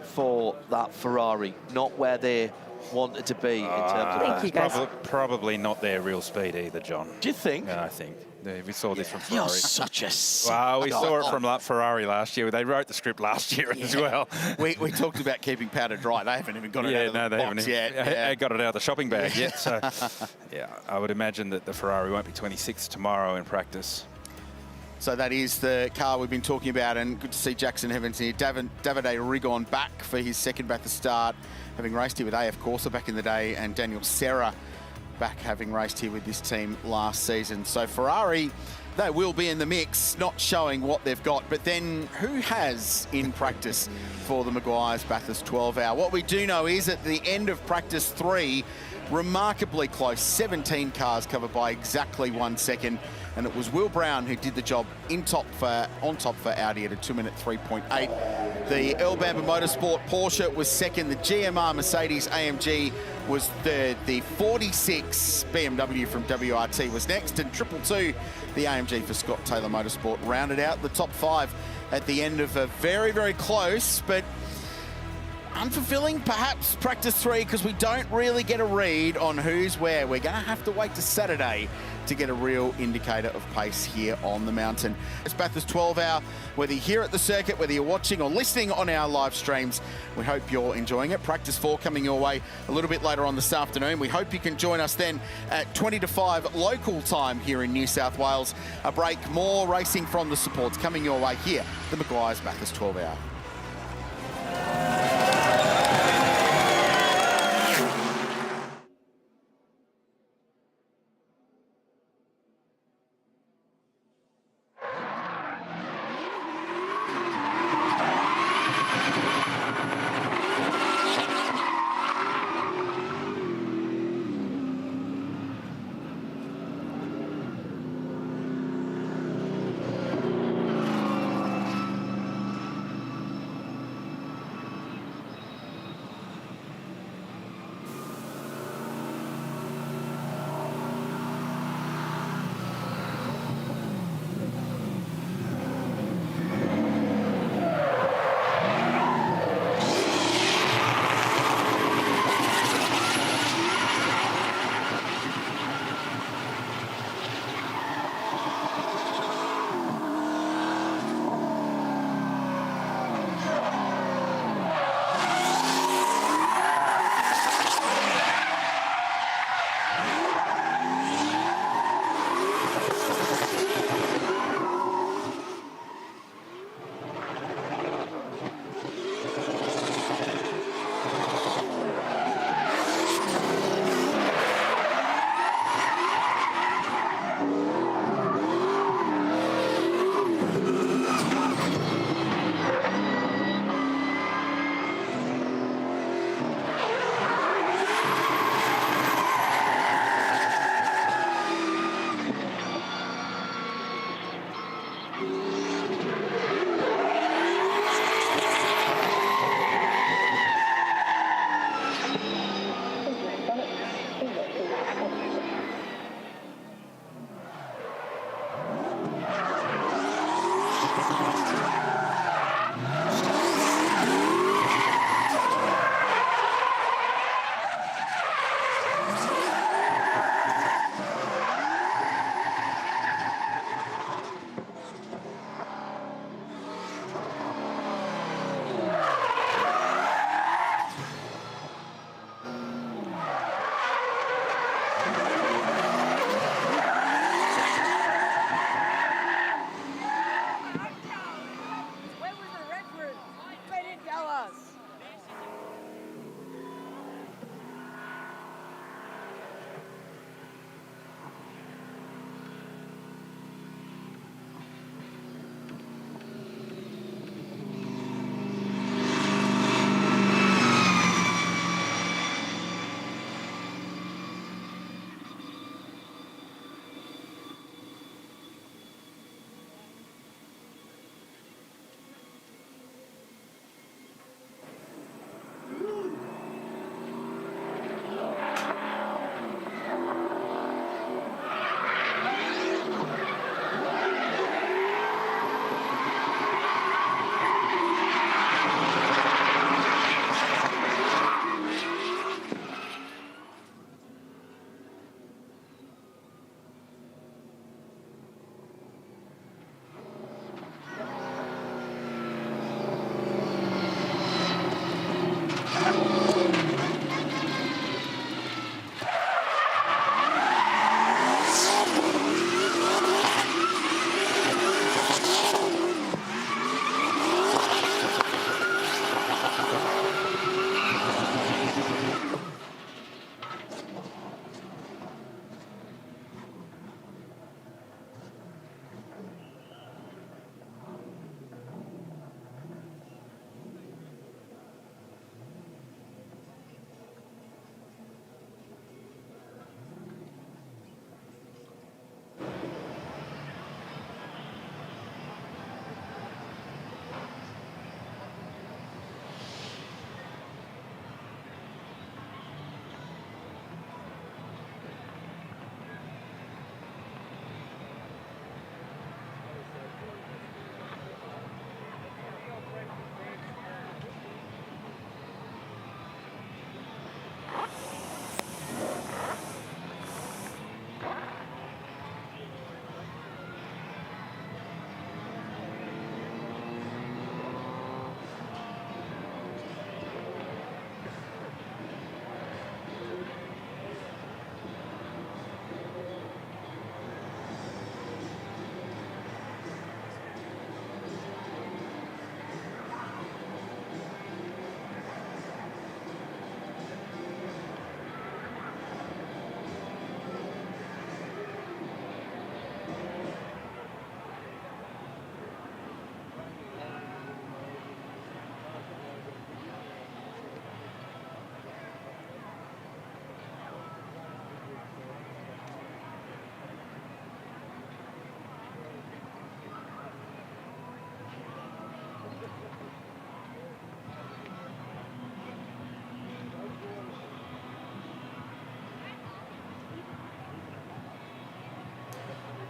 for that Ferrari, not where they wanted to be in terms of Thank you, guys. Probably not their real speed either, John. Do you think? I think. We saw this from Ferrari. You're such a... Well, we saw it from Ferrari last year. They wrote the script last year as well. We talked about keeping powder dry. They haven't even got it out of the box yet. They got it out of the shopping bag yet. So, I would imagine that the Ferrari won't be 26th tomorrow in practice. So that is the car we've been talking about, and good to see Jackson Evans here. Davide Rigon back for his second Bathurst start, having raced here with AF Corsa back in the day, and Daniel Serra back having raced here with this team last season. So Ferrari, they will be in the mix, not showing what they've got, but then who has in practice for the Meguiar's Bathurst 12 Hour? What we do know is at the end of practice 3, remarkably close, 17 cars covered by exactly 1 second, and it was Will Brown who did the job on top for Audi at a 2-minute 3.8. The Earl Bamber Motorsport Porsche was second, the GMR Mercedes AMG was third, the 46 BMW from WRT was next, and 222, the AMG for Scott Taylor Motorsport, rounded out the top 5 at the end of a very, very close, but unfulfilling perhaps practice 3, because we don't really get a read on who's where. We're going to have to wait to Saturday to get a real indicator of pace here on the mountain. It's Bathurst 12 Hour, whether you're here at the circuit, whether you're watching or listening on our live streams. We hope you're enjoying it. Practice 4 coming your way a little bit later on this afternoon. We hope you can join us then at 20 to 5 local time here in New South Wales. A break, more racing from the supports coming your way here, the Meguiar's Bathurst 12 Hour.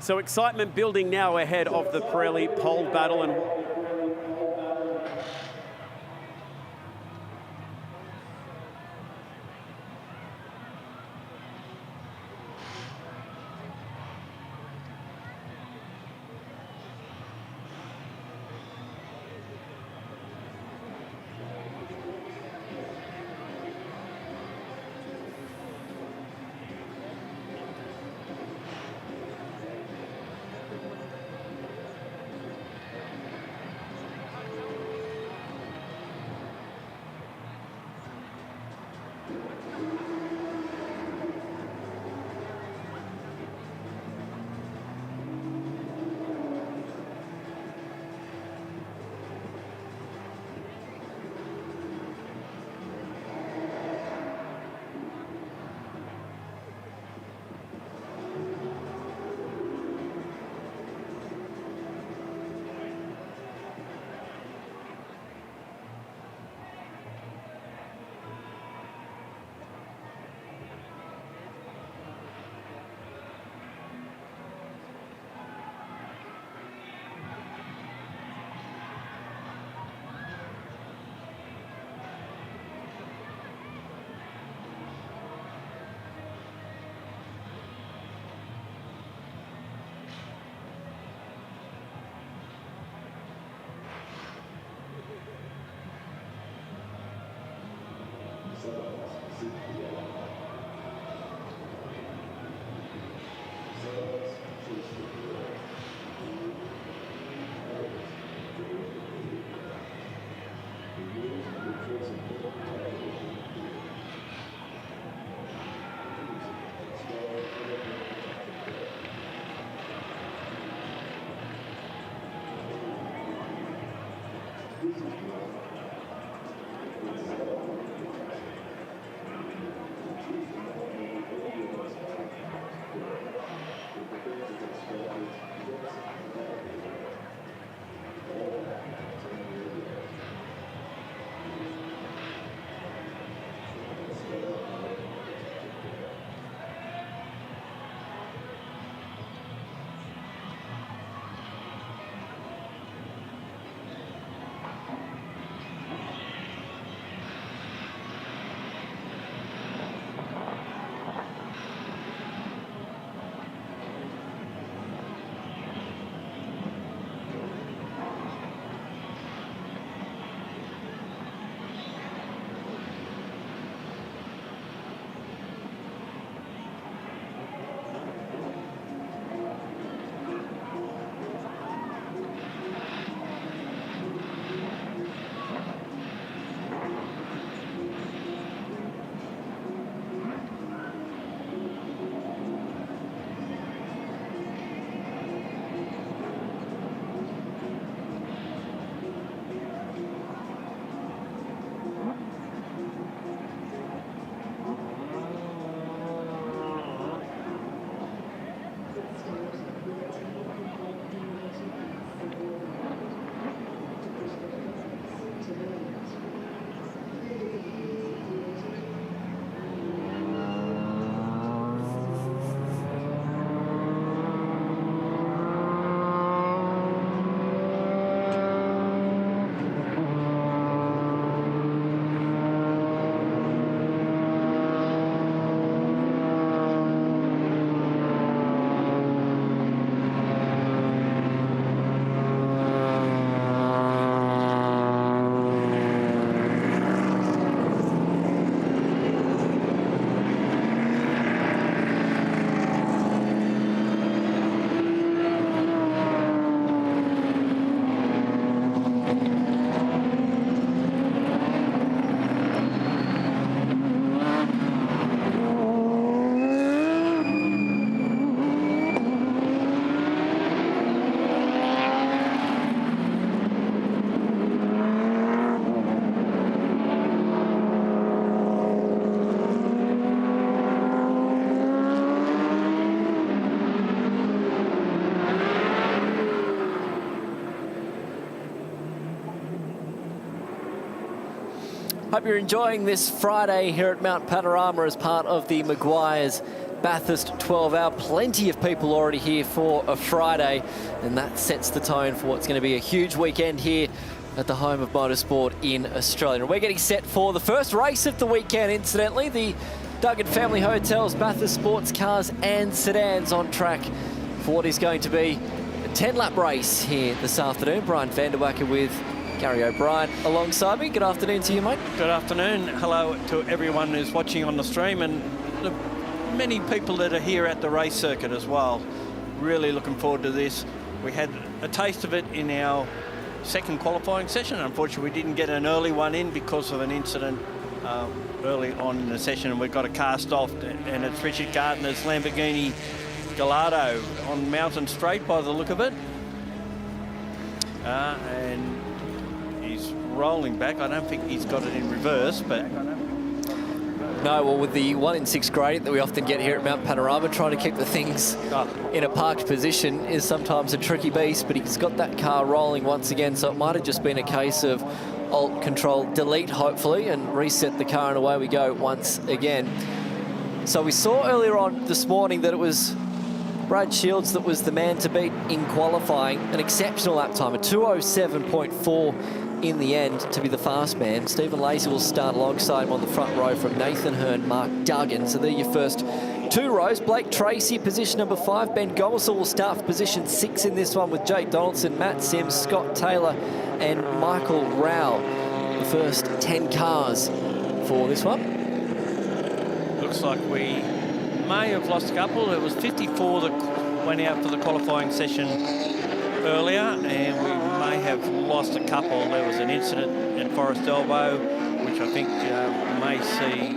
So excitement building now ahead of the Craill pole battle. And Hope you're enjoying this Friday here at Mount Panorama as part of the Meguiar's Bathurst 12 hour. Plenty of people already here for a Friday, and that sets the tone for what's going to be a huge weekend here at the home of motorsport in Australia. And we're getting set for the first race of the weekend, incidentally, the Duggan Family Hotels Bathurst Sports Cars and Sedans on track for what is going to be a 10-lap race here this afternoon. Brian Vanderwacker with Gary O'Brien alongside me. Good afternoon to you, mate. Good afternoon. Hello to everyone who's watching on the stream and the many people that are here at the race circuit as well. Really looking forward to this. We had a taste of it in our second qualifying session. Unfortunately, we didn't get an early one in because of an incident early on in the session, and we got a cast off, and it's Richard Gardner's Lamborghini Gallardo on Mountain Straight by the look of it. And he's rolling back. I don't think he's got it in reverse, but... No, well, with the 1 in 6 gradient that we often get here at Mount Panorama, trying to keep the things in a parked position is sometimes a tricky beast, but he's got that car rolling once again, so it might have just been a case of Alt, Control, Delete, hopefully, and reset the car, and away we go once again. So we saw earlier on this morning that it was Brad Shields that was the man to beat in qualifying, an exceptional lap time, a 2:07.4 in the end to be the fast man. Stephen Lacey will start alongside him on the front row from Nathan Hearn, Mark Duggan. So they're your first 2 rows. Blake Tracy, position number 5. Ben Gomersall will start for position 6 in this one with Jake Donaldson, Matt Sims, Scott Taylor and Michael Rao. The first 10 cars for this one. Looks like we may have lost a couple. There was 54 that went out for the qualifying session earlier, and we may have lost a couple. There was an incident at Forest Elbow, which I think may see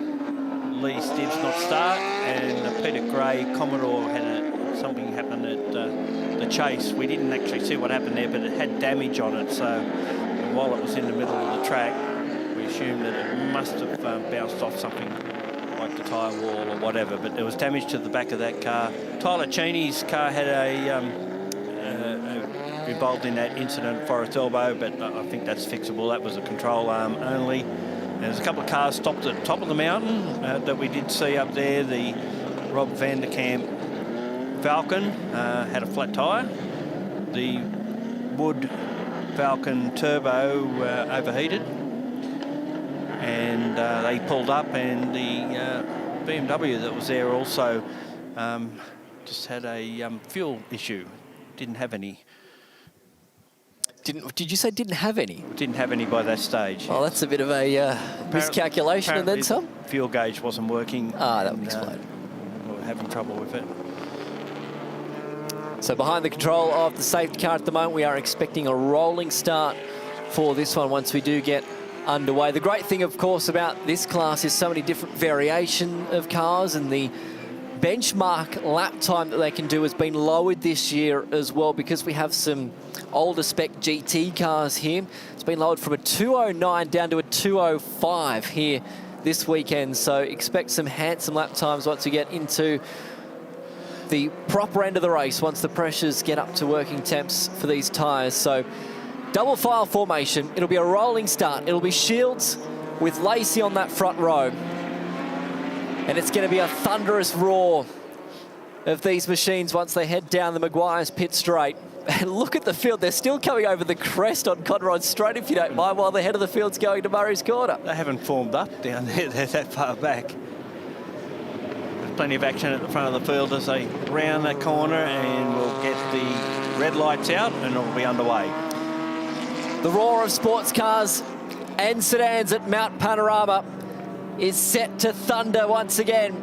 Lee Stibbs not start, and Peter Gray Commodore had something happen at the chase. We didn't actually see what happened there, but it had damage on it, so while it was in the middle of the track, we assumed that it must have bounced off something like the tyre wall or whatever, but there was damage to the back of that car. Tyler Cheney's car had involved in that incident at Forest Elbow, but I think that's fixable. That was a control arm only. There's a couple of cars stopped at the top of the mountain that we did see up there. The Rob van der Kamp Falcon had a flat tyre. The Wood Falcon Turbo overheated, and they pulled up, and the BMW that was there also just had a fuel issue. Didn't have any. Did you say didn't have any? Didn't have any by that stage. Oh, that's a bit of a miscalculation and then some. Fuel gauge wasn't working. Ah, that would explain. We were having trouble with it. So behind the control of the safety car at the moment, we are expecting a rolling start for this one once we do get underway. The great thing, of course, about this class is so many different variation of cars, and the benchmark lap time that they can do has been lowered this year as well, because we have some older spec GT cars here. It's been lowered from a 2:09 down to a 2:05 here this weekend, so expect some handsome lap times once we get into the proper end of the race, once the pressures get up to working temps for these tyres. So double file formation, it'll be a rolling start. It'll be Shields with Lacey on that front row. And it's going to be a thunderous roar of these machines once they head down the Meguiar's pit straight. And look at the field. They're still coming over the crest on Conrod Straight, if you don't mind, while the head of the field's going to Murray's Corner. They haven't formed up down there. They're that far back. There's plenty of action at the front of the field as they round that corner, and we'll get the red lights out and it'll be underway. The roar of sports cars and sedans at Mount Panorama is set to thunder once again.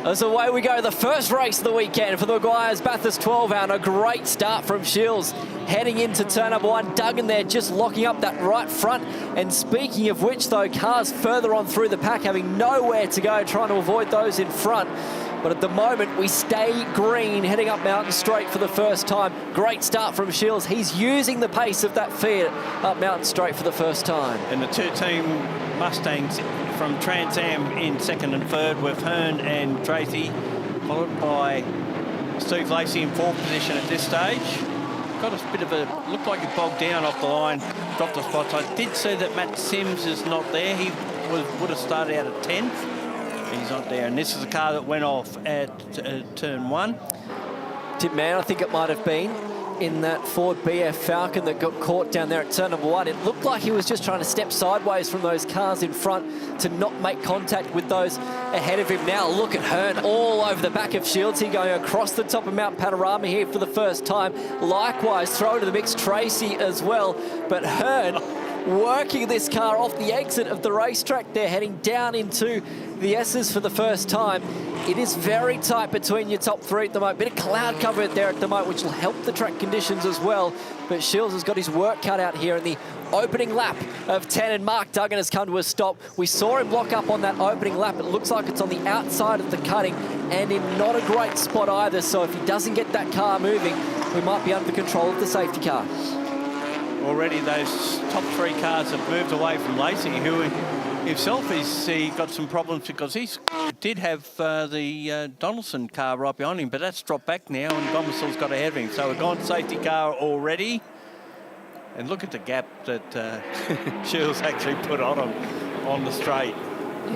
As away we go, the first race of the weekend for the Meguiar's Bathurst 12 hour. A great start from Shields heading into turn number 1. Duggan there just locking up that right front. And speaking of which, though, cars further on through the pack having nowhere to go, trying to avoid those in front. But at the moment, we stay green, heading up Mountain Straight for the first time. Great start from Shields. He's using the pace of that Fiat up Mountain Straight for the first time. And the two-team Mustangs from Trans Am in second and third with Hearn and Tracy, followed by Steve Lacey in fourth position at this stage. Got a bit of a, looked like he bogged down off the line, dropped the spots. I did see that Matt Sims is not there. He would have started out at 10th. He's not there. And this is the car that went off at turn 1. Tip man, I think it might have been in that Ford BF Falcon that got caught down there at turn number 1. It looked like he was just trying to step sideways from those cars in front to not make contact with those ahead of him. Now look at Hearn all over the back of Shields here, going across the top of Mount Panorama here for the first time. Likewise, throw to the mix Tracy as well. But Hearn working this car off the exit of the racetrack there, heading down into the S's for the first time. It is very tight between your top 3 at the moment. Bit of cloud cover there at the moment, which will help the track conditions as well. But Shields has got his work cut out here in the opening lap of 10, and Mark Duggan has come to a stop. We saw him lock up on that opening lap. It looks like it's on the outside of the cutting and in not a great spot either. So if he doesn't get that car moving, we might be under control of the safety car. Already those top 3 cars have moved away from Lacey, who himself he got some problems because he did have the Donaldson car right behind him, but that's dropped back now and Gomesel's got ahead of him. So we've gone safety car already. And look at the gap that Shields actually put on him on the straight.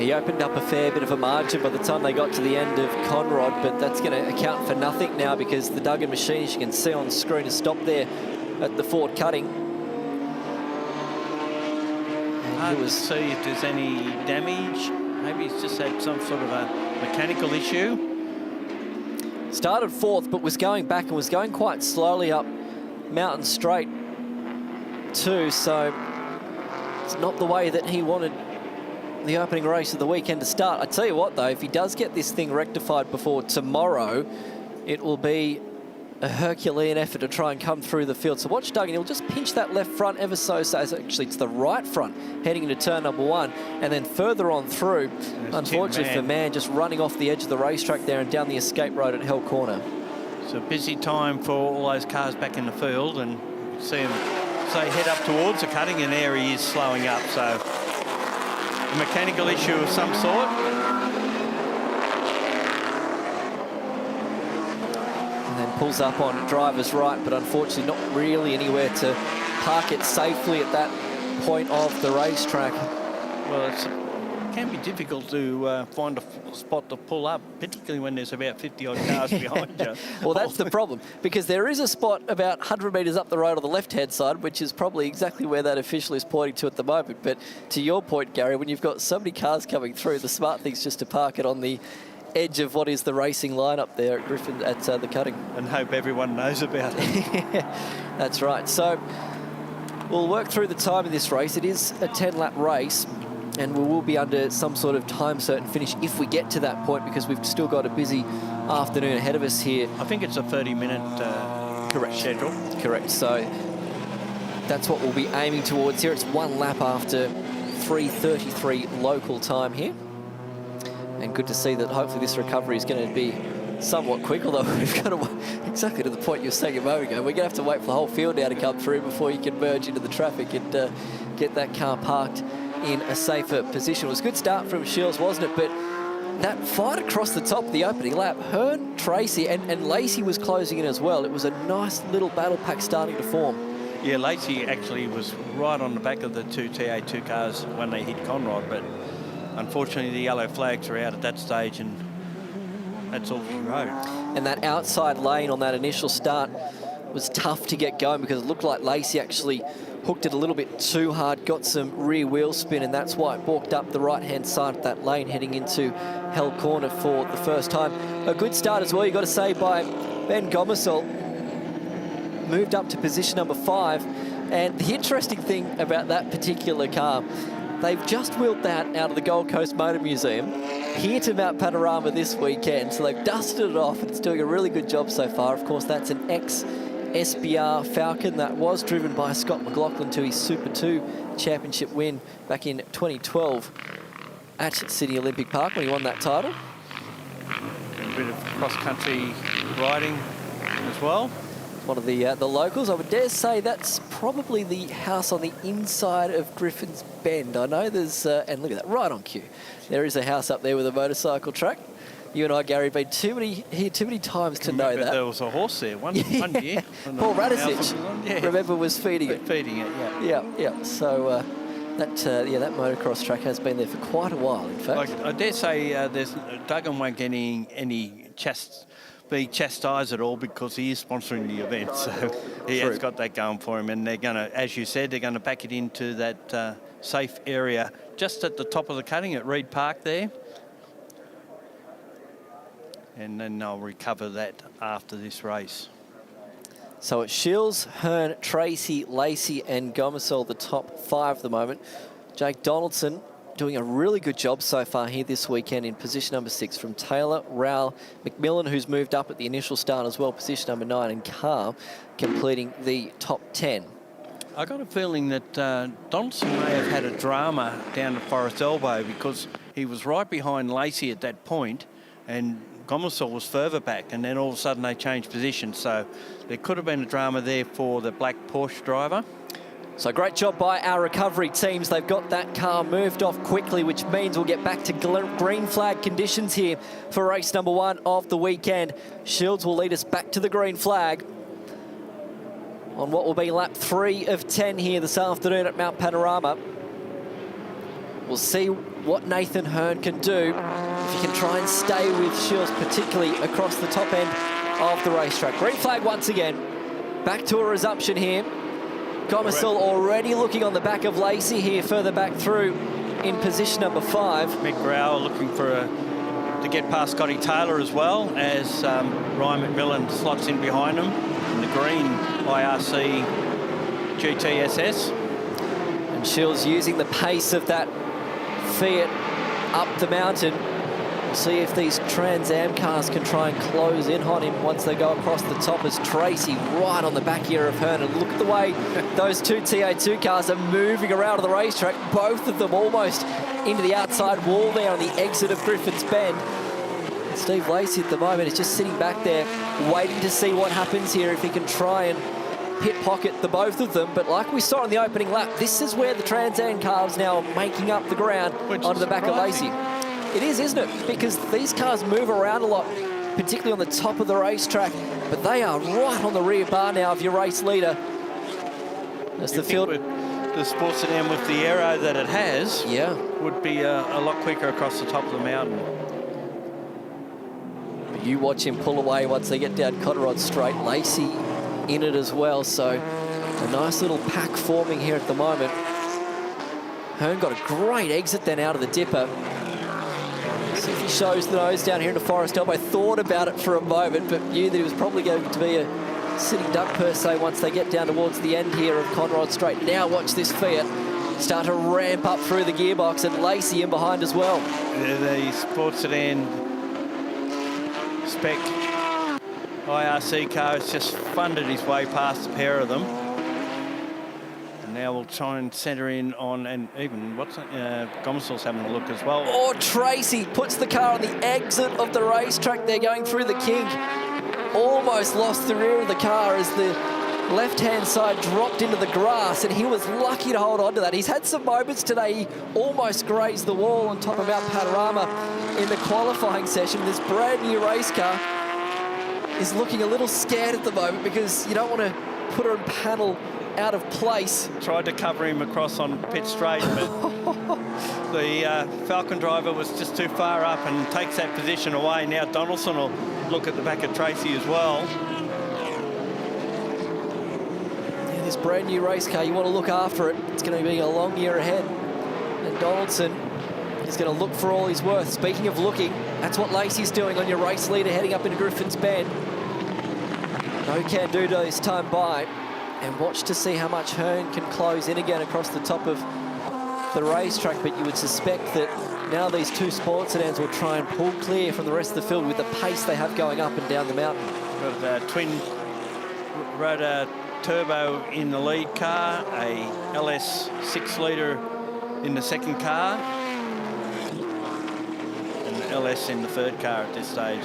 He opened up a fair bit of a margin by the time they got to the end of Conrod, but that's going to account for nothing now because the Duggan machine, as you can see on screen, has stopped there at the Ford cutting. Hard to see if there's any damage. Maybe he's just had some sort of a mechanical issue. Started 4th, but was going back and was going quite slowly up Mountain Straight too, so it's not the way that he wanted the opening race of the weekend to start. I tell you what though, if he does get this thing rectified before tomorrow, it will be a Herculean effort to try and come through the field. So watch Duggan, he'll just pinch that left front ever so, actually to the right front, heading into turn number 1, and then further on through. Unfortunately for Mann, just running off the edge of the racetrack there and down the escape road at Hell Corner. It's a busy time for all those cars back in the field, and you see him, say, head up towards the cutting, and there he is slowing up. So a mechanical issue of some sort. Pulls up on driver's right, but unfortunately not really anywhere to park it safely at that point of the racetrack. Well, it can be difficult to find a spot to pull up, particularly when there's about 50-odd cars behind you. Well, that's the problem, because there is a spot about 100 metres up the road on the left-hand side, which is probably exactly where that official is pointing to at the moment. But to your point, Gary, when you've got so many cars coming through, the smart thing's just to park it on the edge of what is the racing lineup there at Griffin at the cutting. And hope everyone knows about it. That's right. So we'll work through the time of this race. It is a 10-lap race, and we will be under some sort of time certain finish if we get to that point, because we've still got a busy afternoon ahead of us here. I think it's a 30-minute correct schedule. Correct. So that's what we'll be aiming towards here. It's 1 lap after 3:33 local time here. And good to see that hopefully this recovery is going to be somewhat quick, although we've got to, exactly to the point you were saying a moment ago, we're going to have to wait for the whole field now to come through before you can merge into the traffic and get that car parked in a safer position. It was a good start from Shields, wasn't it? But that fight across the top of the opening lap, Hearn, Tracy, and Lacey was closing in as well. It was a nice little battle pack starting to form. Yeah, Lacey actually was right on the back of the 2 TA2 cars when they hit Conrod, but unfortunately, the yellow flags are out at that stage, and that's all she wrote. And that outside lane on that initial start was tough to get going because it looked like Lacey actually hooked it a little bit too hard, got some rear wheel spin, and that's why it balked up the right-hand side of that lane heading into Hell Corner for the first time. A good start as well, you've got to say, by Ben Gomesel. Moved up to position number 5. And the interesting thing about that particular car, they've just wheeled that out of the Gold Coast Motor Museum here to Mount Panorama this weekend. So they've dusted it off. It's doing a really good job so far. Of course, that's an ex-SBR Falcon that was driven by Scott McLaughlin to his Super 2 championship win back in 2012 at Sydney Olympic Park when he won that title. A bit of cross-country riding as well. One of the locals. I would dare say that's probably the house on the inside of Griffin's Bend. I know there's, and look at that, right on cue. There is a house up there with a motorcycle track. You and I, Gary, have been here too many times to know that. There was a horse there one year. Paul Radisich, remember, was feeding it. Feeding it, yeah. Yeah. So That motocross track has been there for quite a while, in fact. I dare say Duggan won't get any be chastised at all because he is sponsoring the event, so he has got that going for him. And they're going to, as you said, they're going to back it into that safe area just at the top of the cutting at Reed Park there. And then they'll recover that after this race. So it's Shields, Hearn, Tracy, Lacey and Gomersall, the top 5 at the moment. Jake Donaldson doing a really good job so far here this weekend in position number 6 from Taylor, Rowell, McMillan, who's moved up at the initial start as well, position number 9, and Carr completing the top 10. I got a feeling that Donaldson may have had a drama down at Forest Elbow because he was right behind Lacey at that point and Gomersall was further back, and then all of a sudden they changed positions. So there could have been a drama there for the black Porsche driver. So great job by our recovery teams. They've got that car moved off quickly, which means we'll get back to green flag conditions here for race number 1 of the weekend. Shields will lead us back to the green flag on what will be lap 3 of 10 here this afternoon at Mount Panorama. We'll see what Nathan Hearn can do if he can try and stay with Shields, particularly across the top end of the racetrack. Green flag once again. Back to a resumption here. Gomersall already looking on the back of Lacey here, further back through in position number 5. Meguiar looking for to get past Scotty Taylor as well as Ryan McMillan slots in behind him in the green IRC GTSS. And Shields using the pace of that Fiat up the mountain. We'll see if these Trans Am cars can try and close in on him once they go across the top, as Tracy right on the back here of Hearn. And look at the way those two TA2 cars are moving around on the racetrack, both of them almost into the outside wall there on the exit of Griffin's Bend. And Steve Lacey at the moment is just sitting back there waiting to see what happens here, if he can try and pit pocket the both of them. But like we saw in the opening lap, this is where the Trans Am cars now are making up the ground onto the back of Lacey. It is, isn't it? Because these cars move around a lot, particularly on the top of the racetrack, but they are right on the rear bar now of your race leader. As the field, the Sports Sedan with the aero that it has, would be a lot quicker across the top of the mountain. But you watch him pull away once they get down Cotterod Straight. Lacey in it as well, so a nice little pack forming here at the moment. Hearn got a great exit then out of the dipper. See if he shows the nose down here into Forest Elbow. Thought about it for a moment, but knew that he was probably going to be a sitting duck per se once they get down towards the end here of Conrod Straight. Now watch this Fiat start to ramp up through the gearbox, and Lacey in behind as well. The Sports Sedan spec IRC car has just funded his way past a pair of them. Now we'll try and centre in on, and even Gomersall's having a look as well. Oh, Tracy puts the car on the exit of the racetrack. They're going through the kink. Almost lost the rear of the car as the left-hand side dropped into the grass, and he was lucky to hold on to that. He's had some moments today. He almost grazed the wall on top of Mount Panorama in the qualifying session. This brand new race car is looking a little scared at the moment because you don't want to put her in panel out of place. Tried to cover him across on pit straight, but the Falcon driver was just too far up and takes that position away. Now Donaldson will look at the back of Tracy as well. Yeah, this brand new race car, you want to look after it. It's going to be a long year ahead. And Donaldson is going to look for all he's worth. Speaking of looking, that's what Lacey's doing on your race leader heading up into Griffin's Bend. No can do this time by. And watch to see how much Hearn can close in again across the top of the racetrack. But you would suspect that now these two Sports Sedans will try and pull clear from the rest of the field with the pace they have going up and down the mountain. Got a twin rotor turbo in the lead car, a LS 6-litre in the second car, and the LS in the third car at this stage.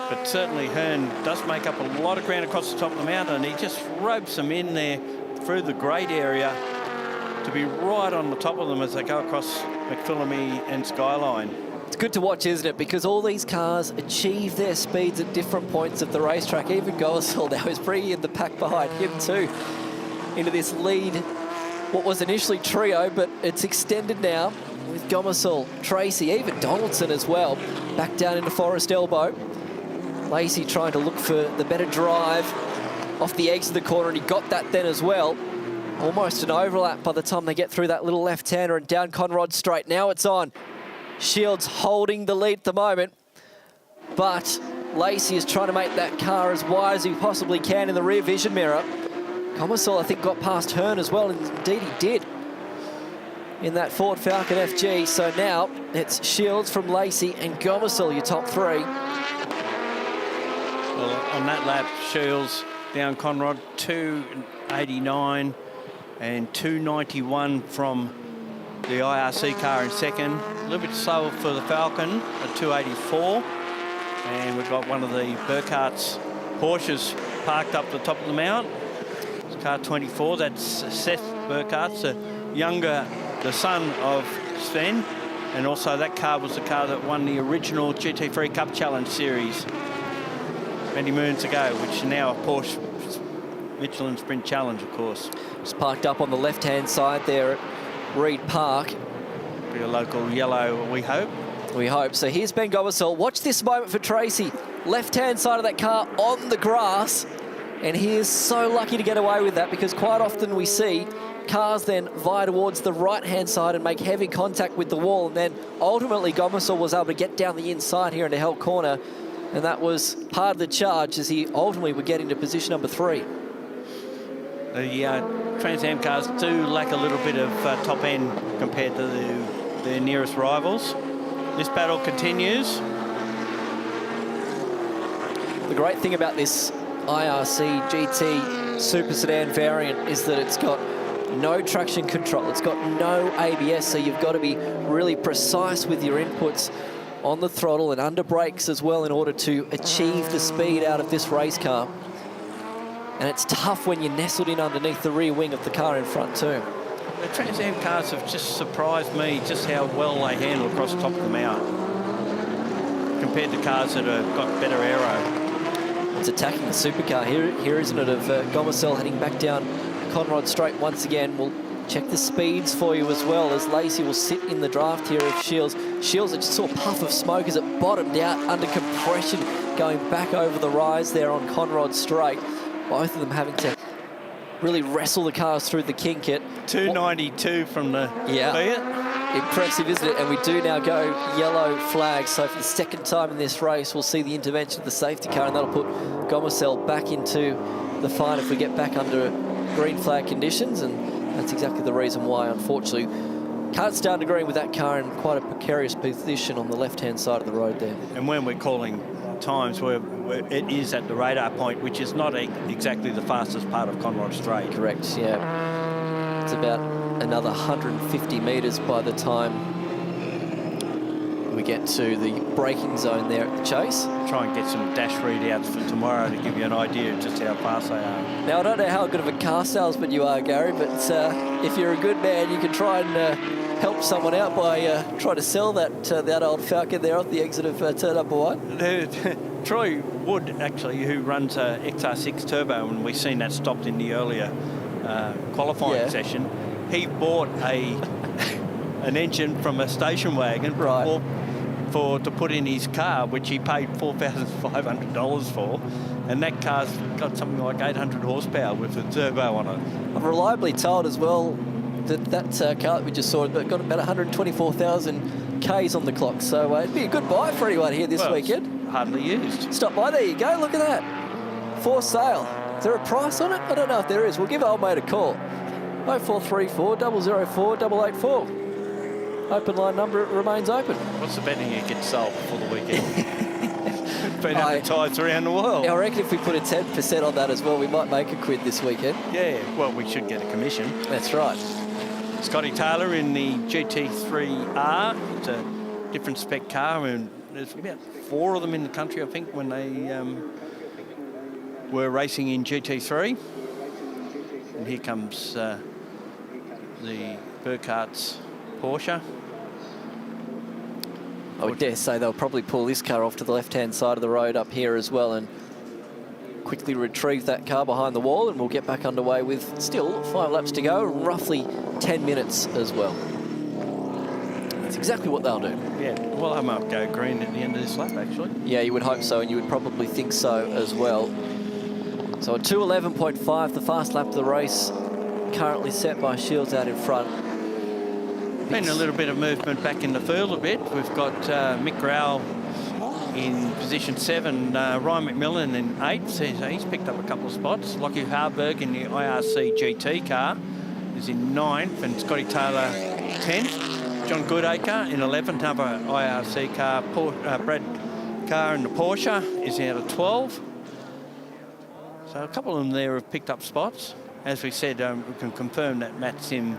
But certainly Hearn does make up a lot of ground across the top of the mountain. He just ropes them in there through the grade area to be right on the top of them as they go across McPhillamy and Skyline. It's good to watch, isn't it? Because all these cars achieve their speeds at different points of the racetrack. Even Gomersall now is bringing in the pack behind him too into this lead what was initially trio, but it's extended now with Gomersall, Tracy, even Donaldson as well, back down into Forest Elbow. Lacey trying to look for the better drive off the eggs of the corner, and he got that then as well. Almost an overlap by the time they get through that little left-hander and down Conrod Straight. Now it's on. Shields holding the lead at the moment, but Lacey is trying to make that car as wide as he possibly can in the rear vision mirror. Gomersall, I think, got past Hearn as well, and indeed he did in that Ford Falcon FG. So now it's Shields from Lacey and Gomersall, your top three. Well, on that lap, Shields down Conrod, 289 and 291 from the IRC car in second. A little bit slower for the Falcon at 284. And we've got one of the Burkhart's Porsches parked up the top of the mount. It's car 24, that's Seth Burkhart's the son of Sven. And also that car was the car that won the original GT3 Cup Challenge series many moons ago, which is now a Porsche Michelin Sprint Challenge, of course. Just parked up on the left-hand side there at Reed Park. Be a local yellow, we hope. We hope. So here's Ben Gomersall. Watch this moment for Tracy. Left-hand side of that car on the grass. And he is so lucky to get away with that, because quite often we see cars then vie towards the right-hand side and make heavy contact with the wall. And then ultimately Gomersall was able to get down the inside here into Hell Corner. And that was part of the charge as he ultimately would get into position number 3. The Trans Am cars do lack a little bit of top end compared to their nearest rivals. This battle continues. The great thing about this IRC GT Super Sedan variant is that it's got no traction control. It's got no ABS, so you've got to be really precise with your inputs on the throttle and under brakes as well in order to achieve the speed out of this race car. And it's tough when you're nestled in underneath the rear wing of the car in front too. The Trans Am cars have just surprised me just how well they handle across the top of the mount compared to cars that have got better aero. It's attacking the supercar here, isn't it, of Gomersall heading back down Conrod Straight once again. We'll check the speeds for you as well, as Lacey will sit in the draft here of Shields. Shields, I just saw a puff of smoke as it bottomed out under compression going back over the rise there on Conrod Straight. Both of them having to really wrestle the cars through the kink it. 292 from the Fiat. Impressive, isn't it? And we do now go yellow flag. So for the second time in this race, we'll see the intervention of the safety car, and that'll put Gomersall back into the fight if we get back under green flag conditions. And that's exactly the reason why, unfortunately, can't start agreeing with that car in quite a precarious position on the left-hand side of the road there. And when we're calling times where it is at the radar point, which is not exactly the fastest part of Conrod Straight. Correct, yeah. It's about another 150 metres by the time we get to the braking zone there at the chase. Try and get some dash readouts for tomorrow to give you an idea of just how fast they are. Now, I don't know how good of a car salesman you are, Gary, but if you're a good man, you can try and help someone out by trying to sell that old Falcon there off the exit of turn number 1. Troy Wood, actually, who runs XR6 Turbo, and we've seen that stopped in the earlier qualifying session, he bought an engine from a station wagon to put in his car, which he paid $4,500 for, and that car's got something like 800 horsepower with a turbo on it. I'm reliably told as well that car that we just saw got about 124,000 Ks on the clock, so it'd be a good buy for anyone here this weekend. Hardly used. Stop by, there you go, look at that. For sale. Is there a price on it? I don't know if there is. We'll give old mate a call. 0434 004 884. Open line number remains open. What's the betting it gets sold before the weekend? Been advertised around the world. I reckon if we put a 10% on that as well, we might make a quid this weekend. Yeah, well, we should get a commission. That's right. Scotty Taylor in the GT3R. It's a different spec car, and there's about 4 of them in the country, I think, when they were racing in GT3. And here comes the Burkhart's Porsche. I would dare say they'll probably pull this car off to the left-hand side of the road up here as well, and quickly retrieve that car behind the wall, and we'll get back underway with still 5 laps to go, roughly 10 minutes as well. That's exactly what they'll do. Yeah, well, I might go green at the end of this lap, actually. Yeah, you would hope so, and you would probably think so as well. So a 2:11.5, the fast lap of the race, currently set by Shields out in front. Been a little bit of movement back in the field a bit. We've got Craill in position 7, Ryan McMillan in 8, so he's picked up a couple of spots. Lockie Harburg in the IRC GT car is in 9th, and Scotty Taylor 10th. John Goodacre in 11th, another IRC car. Brad Carr in the Porsche is out of 12. So a couple of them there have picked up spots. As we said, we can confirm that Matt Sim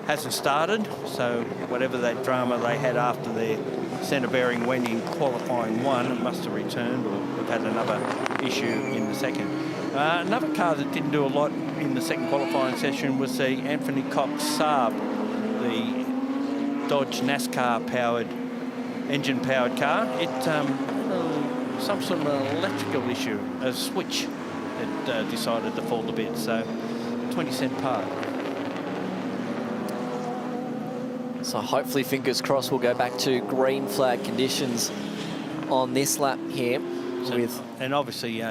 hasn't started, so whatever that drama they had after their centre bearing went in qualifying 1, it must have returned, or we've had another issue in the second. Another car that didn't do a lot in the second qualifying session was the Anthony Cox Saab, the Dodge NASCAR-powered, engine-powered car. It some sort of an electrical issue, a switch that decided to fall a bit, so 20-cent part. So hopefully, fingers crossed, we'll go back to green flag conditions on this lap here. And obviously,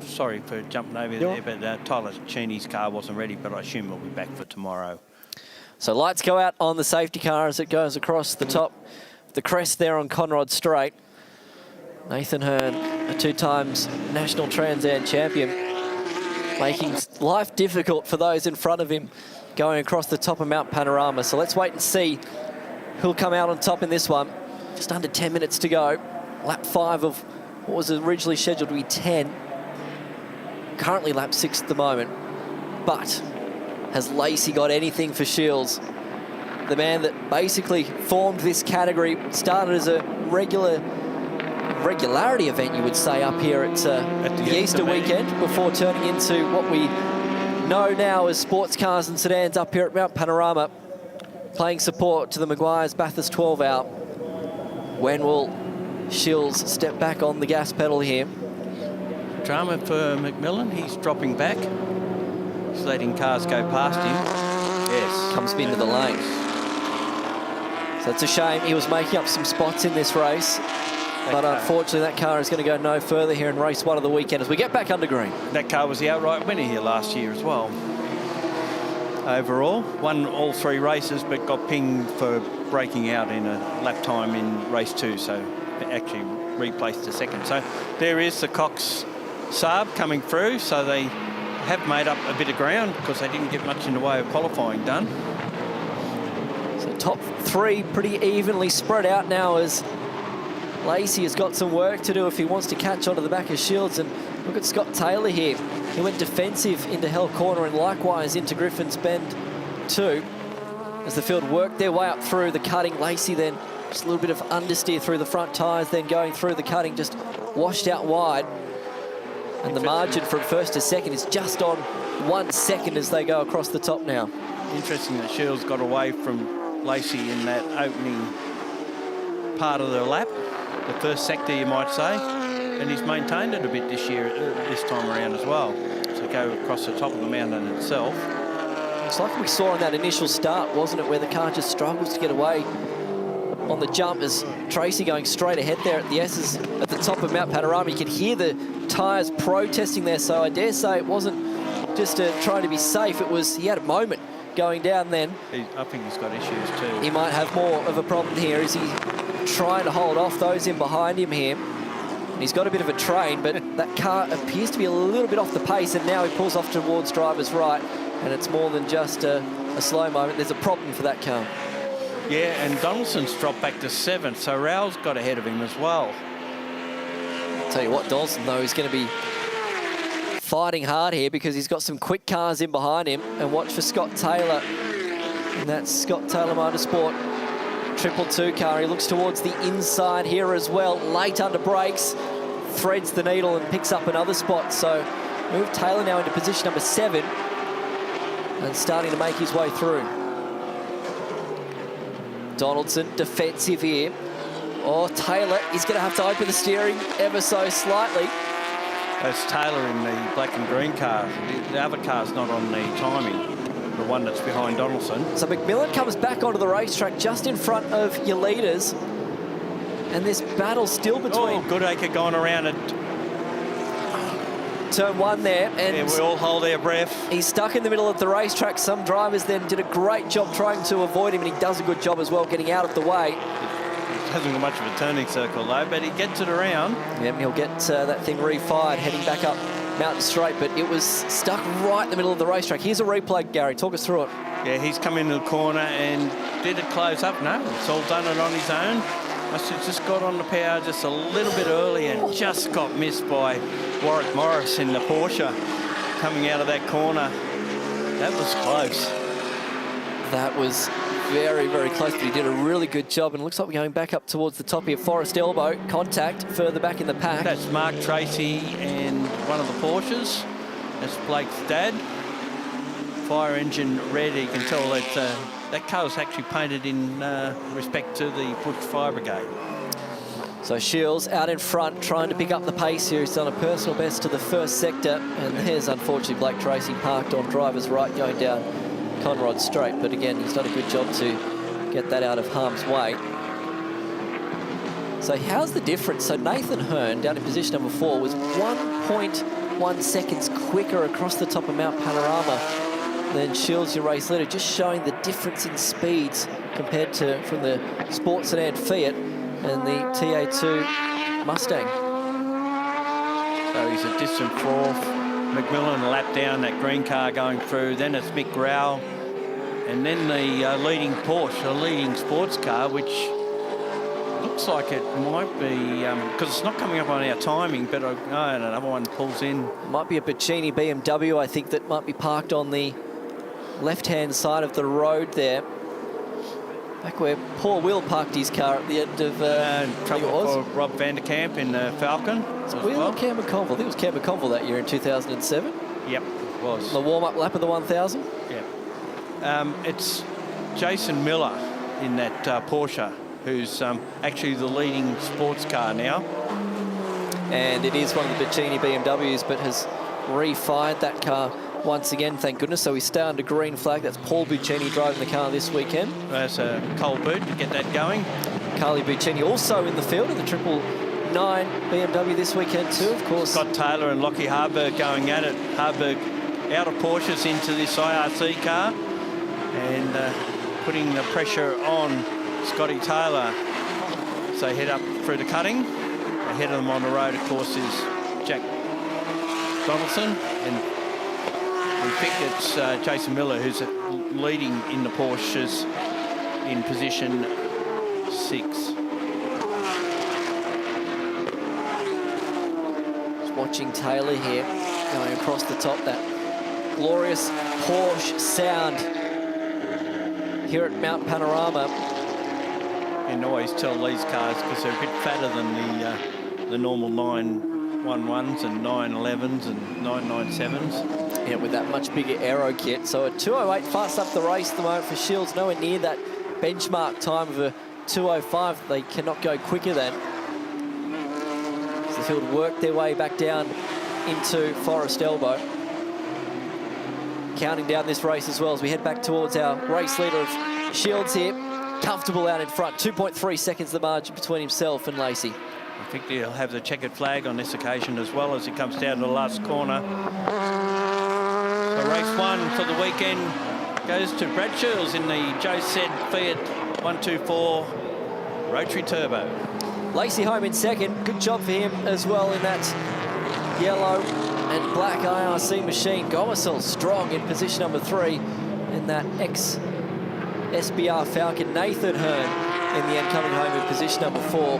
sorry for jumping over there, but Tyler Cheney's car wasn't ready, but I assume he'll be back for tomorrow. So lights go out on the safety car as it goes across the top, the crest there on Conrod Straight. Nathan Hearn, a 2 times national Trans Am champion, making life difficult for those in front of him going across the top of Mount Panorama. So let's wait and see who'll come out on top in this one. Just under 10 minutes to go. Lap 5 of what was originally scheduled to be 10. Currently lap 6 at the moment. But has Lacey got anything for Shields? The man that basically formed this category, started as a regularity event, you would say, up here at the Easter weekend, before turning into what we know now as Sportscars and Sedans up here at Mount Panorama, playing support to the Meguiar's Bathurst 12 Hour. When will Shields step back on the gas pedal here? Drama for McMillan, he's dropping back. He's letting cars go past him. Yes. Comes into the lane. So it's a shame. He was making up some spots in this race. But unfortunately, that car is going to go no further here in race 1 of the weekend as we get back under green. That car was the outright winner here last year as well. Overall, won all 3 races, but got pinged for breaking out in a lap time in race 2, so actually replaced the second. So there is the Cox Saab coming through, so they have made up a bit of ground because they didn't get much in the way of qualifying done. So top 3 pretty evenly spread out now as Lacey has got some work to do if he wants to catch onto the back of Shields. And look at Scott Taylor here. He went defensive into Hell Corner and likewise into Griffin's Bend too. As the field worked their way up through the cutting, Lacey then just a little bit of understeer through the front tyres, then going through the cutting, just washed out wide. And the margin from first to second is just on 1 second as they go across the top now. Interesting that Shields got away from Lacey in that opening part of the lap. The first sector, you might say, and he's maintained it a bit this year, this time around as well. So go across the top of the mountain itself. It's like we saw in that initial start, wasn't it, where the car just struggles to get away on the jump as Tracy going straight ahead there at the S's at the top of Mount Panorama. You could hear the tyres protesting there, so I dare say it wasn't just trying to be safe. It was, he had a moment going down then. I think he's got issues too. He might have more of a problem here. Is he trying to hold off those in behind him here? And he's got a bit of a train, but that car appears to be a little bit off the pace, and now he pulls off towards driver's right, and it's more than just a slow moment. There's a problem for that car. Yeah, and Donaldson's dropped back to 7th, so Raoul's got ahead of him as well. I'll tell you what, Donaldson, though, is going to be fighting hard here because he's got some quick cars in behind him. And watch for Scott Taylor. And that's Scott Taylor Motorsport 222 car. He looks towards the inside here as well. Late under brakes, threads the needle and picks up another spot. So move Taylor now into position number 7 and starting to make his way through. Donaldson defensive here. Oh, Taylor is going to have to open the steering ever so slightly. That's Taylor in the black and green car. The other car's not on the timing, the one that's behind Donaldson. So McMillan comes back onto the racetrack just in front of your leaders. And this battle still between... Goodacre going around it. Turn one there, and yeah, we all hold our breath. He's stuck in the middle of the racetrack. Some drivers then did a great job trying to avoid him, and he does a good job as well getting out of the way. He hasn't got much of a turning circle though, but he gets it around. Yeah, he'll get that thing refired heading back up Mountain Straight, but it was stuck right in the middle of the racetrack. Here's a replay, Gary. Talk us through it. Yeah, he's come into the corner and did it close up. No, it's all done it on his own. Must have just got on the power just a little bit early and just got missed by Warwick Morris in the Porsche coming out of that corner. That was close. That was very, very close, but he did a really good job, and it looks like we're going back up towards the top here. Forest Elbow, contact further back in the pack. That's Mark Tracy and one of the Porsches. That's Blake's dad. Fire engine red, you can tell that that car was actually painted in respect to the Bush Fire Brigade. So Shields out in front, trying to pick up the pace here. He's done a personal best to the first sector, and there's unfortunately Blake Tracy parked on driver's right going down Conrod Straight. But again, he's done a good job to get that out of harm's way. So how's the difference? So Nathan Hearn, down in position number 4, was 1.1 seconds quicker across the top of Mount Panorama than Shields, your race leader, just showing the difference in speeds compared to from the Sports Sedan Fiat and the TA2 Mustang. So he's a distant fourth. McMillan a lap down, that green car going through. Then it's Mick Craill. And then the leading Porsche, the leading sports car, which looks like it might be, because it's not coming up on our timing, but another one pulls in. Might be a Bacchini BMW, I think, that might be parked on the left-hand side of the road there. Back where Paul Will parked his car at the end of... trouble for Rob van der Kamp in the Falcon. Will or Cam McConville? I think it was Cam McConville that year in 2007. Yep, it was. The warm-up lap of the 1000? Yeah. It's Jason Miller in that Porsche, who's actually the leading sports car now. And it is one of the Bacchini BMWs, but has refired that car once again, thank goodness. So we stay under green flag. That's Paul Bacchini driving the car this weekend. That's a cold boot to get that going. Carly Bacchini also in the field of the 999 BMW this weekend too, of course. Scott Taylor and Lockie Harburg going at it. Harburg out of Porsches into this IRC car and putting the pressure on Scotty Taylor. So head up through the cutting. Ahead of them on the road, of course, is Jack Donaldson, and we think it's Jason Miller who's leading in the Porsches in position 6. Just watching Taylor here going across the top, that glorious Porsche sound here at Mount Panorama. You can always tell these cars because they're a bit fatter than the normal 911s and 911s and 997s. Yeah, with that much bigger aero kit. So a 2:08 fast up the race at the moment for Shields, nowhere near that benchmark time of a 2:05. They cannot go quicker than. So the field work their way back down into Forest Elbow. Counting down this race as well as we head back towards our race leader of Shields here. Comfortable out in front, 2.3 seconds the margin between himself and Lacey. I think he'll have the checkered flag on this occasion as well as he comes down to the last corner. So race 1 for the weekend goes to Brad Shields in the Joe Said Fiat 124 Rotary Turbo. Lacey home in second. Good job for him as well in that yellow and black IRC machine. Gomersall strong in position number 3 in that ex-SBR Falcon. Nathan Hearn in the end coming home in position number 4.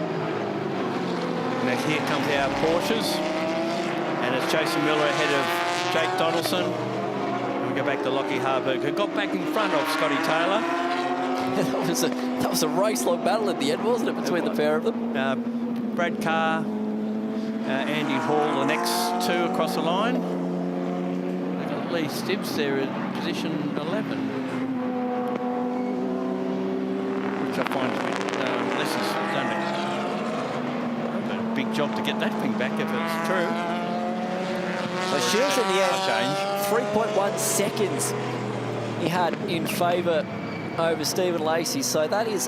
Now here comes our Porsches, and it's Jason Miller ahead of Jake Donaldson. And we go back to Lockie Harburg, who got back in front of Scotty Taylor. that was a race-long battle at the end, wasn't it, between the pair of them? Brad Carr, Andy Hall, the next 2 across the line. They've got Lee Stibbs there in position 11, which I find a bit, this is done a big job to get that thing back if it's true. But Shields in the end, change. 3.1 seconds he had in favour over Stephen Lacey. So that is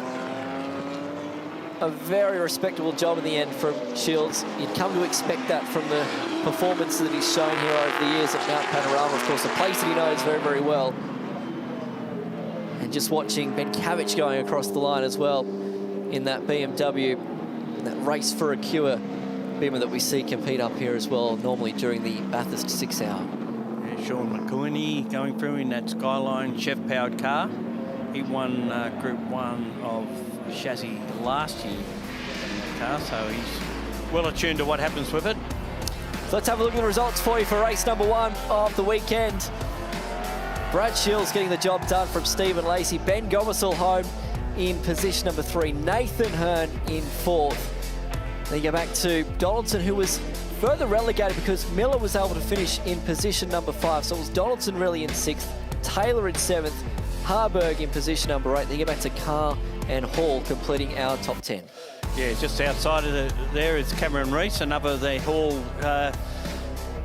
a very respectable job in the end from Shields. You'd come to expect that from the performance that he's shown here over the years at Mount Panorama. Of course, a place that he knows very, very well. And just watching Ben Cavich going across the line as well in that BMW, that race for a cure Beamer that we see compete up here as well, normally during the Bathurst 6 hour. Yeah, Sean McCooney going through in that Skyline Chef-powered car. He won Group 1 of chassis last year in that car, so he's well attuned to what happens with it. So let's have a look at the results for you for race number 1 of the weekend. Brad Shields getting the job done from Stephen Lacey. Ben Gomersall home in position number 3. Nathan Hearn in 4th. Then you go back to Donaldson, who was further relegated because Miller was able to finish in position number 5. So it was Donaldson really in 6th, Taylor in 7th, Harburg in position number 8. Then you go back to Carr and Hall completing our top 10. Yeah, just outside of there is Cameron Reese, another of their Hall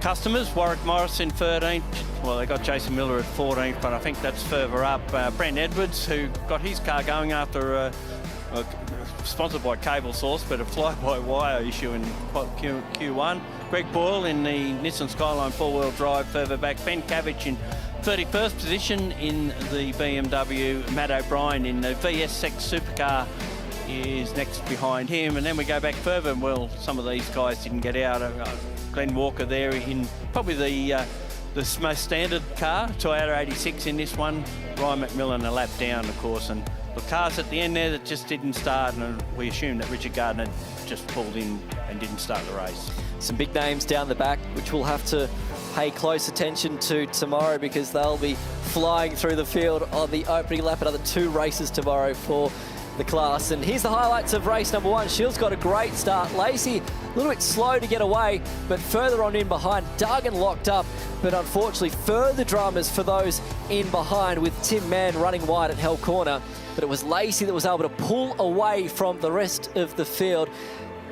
customers. Warwick Morris in 13th. Well, they got Jason Miller at 14th, but I think that's further up. Brent Edwards, who got his car going after sponsored by Cable Source, but a fly-by-wire issue in Q1. Greg Boyle in the Nissan Skyline four-wheel drive further back. Ben Cavich in 31st position in the BMW. Matt O'Brien in the VS6 supercar is next behind him. And then we go back further, and well, some of these guys didn't get out. Glenn Walker there in probably the most standard car, Toyota 86 in this one. Ryan McMillan a lap down, of course, and the cars at the end there that just didn't start, and we assumed that Richard Gardner just pulled in and didn't start the race. Some big names down the back, which we'll have to pay close attention to tomorrow because they'll be flying through the field on the opening lap. Another 2 races tomorrow for the class. And here's the highlights of race number 1. Shields got a great start. Lacey a little bit slow to get away, but further on in behind. Duggan locked up, but unfortunately further dramas for those in behind with Tim Mann running wide at Hell Corner. But it was Lacey that was able to pull away from the rest of the field.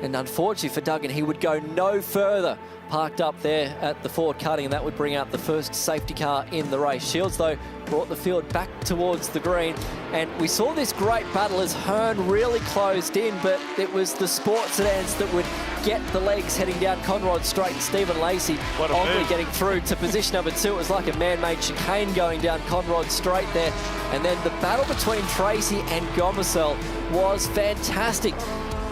And unfortunately for Duggan, he would go no further. Parked up there at the Ford cutting, and that would bring out the first safety car in the race. Shields, though, brought the field back towards the green. And we saw this great battle as Hearn really closed in, but it was the Sports Sedans that would get the legs heading down Conrod Straight. And Stephen Lacey only getting through to position number 2. It was like a man-made chicane going down Conrod Straight there. And then the battle between Tracy and Gomersall was fantastic.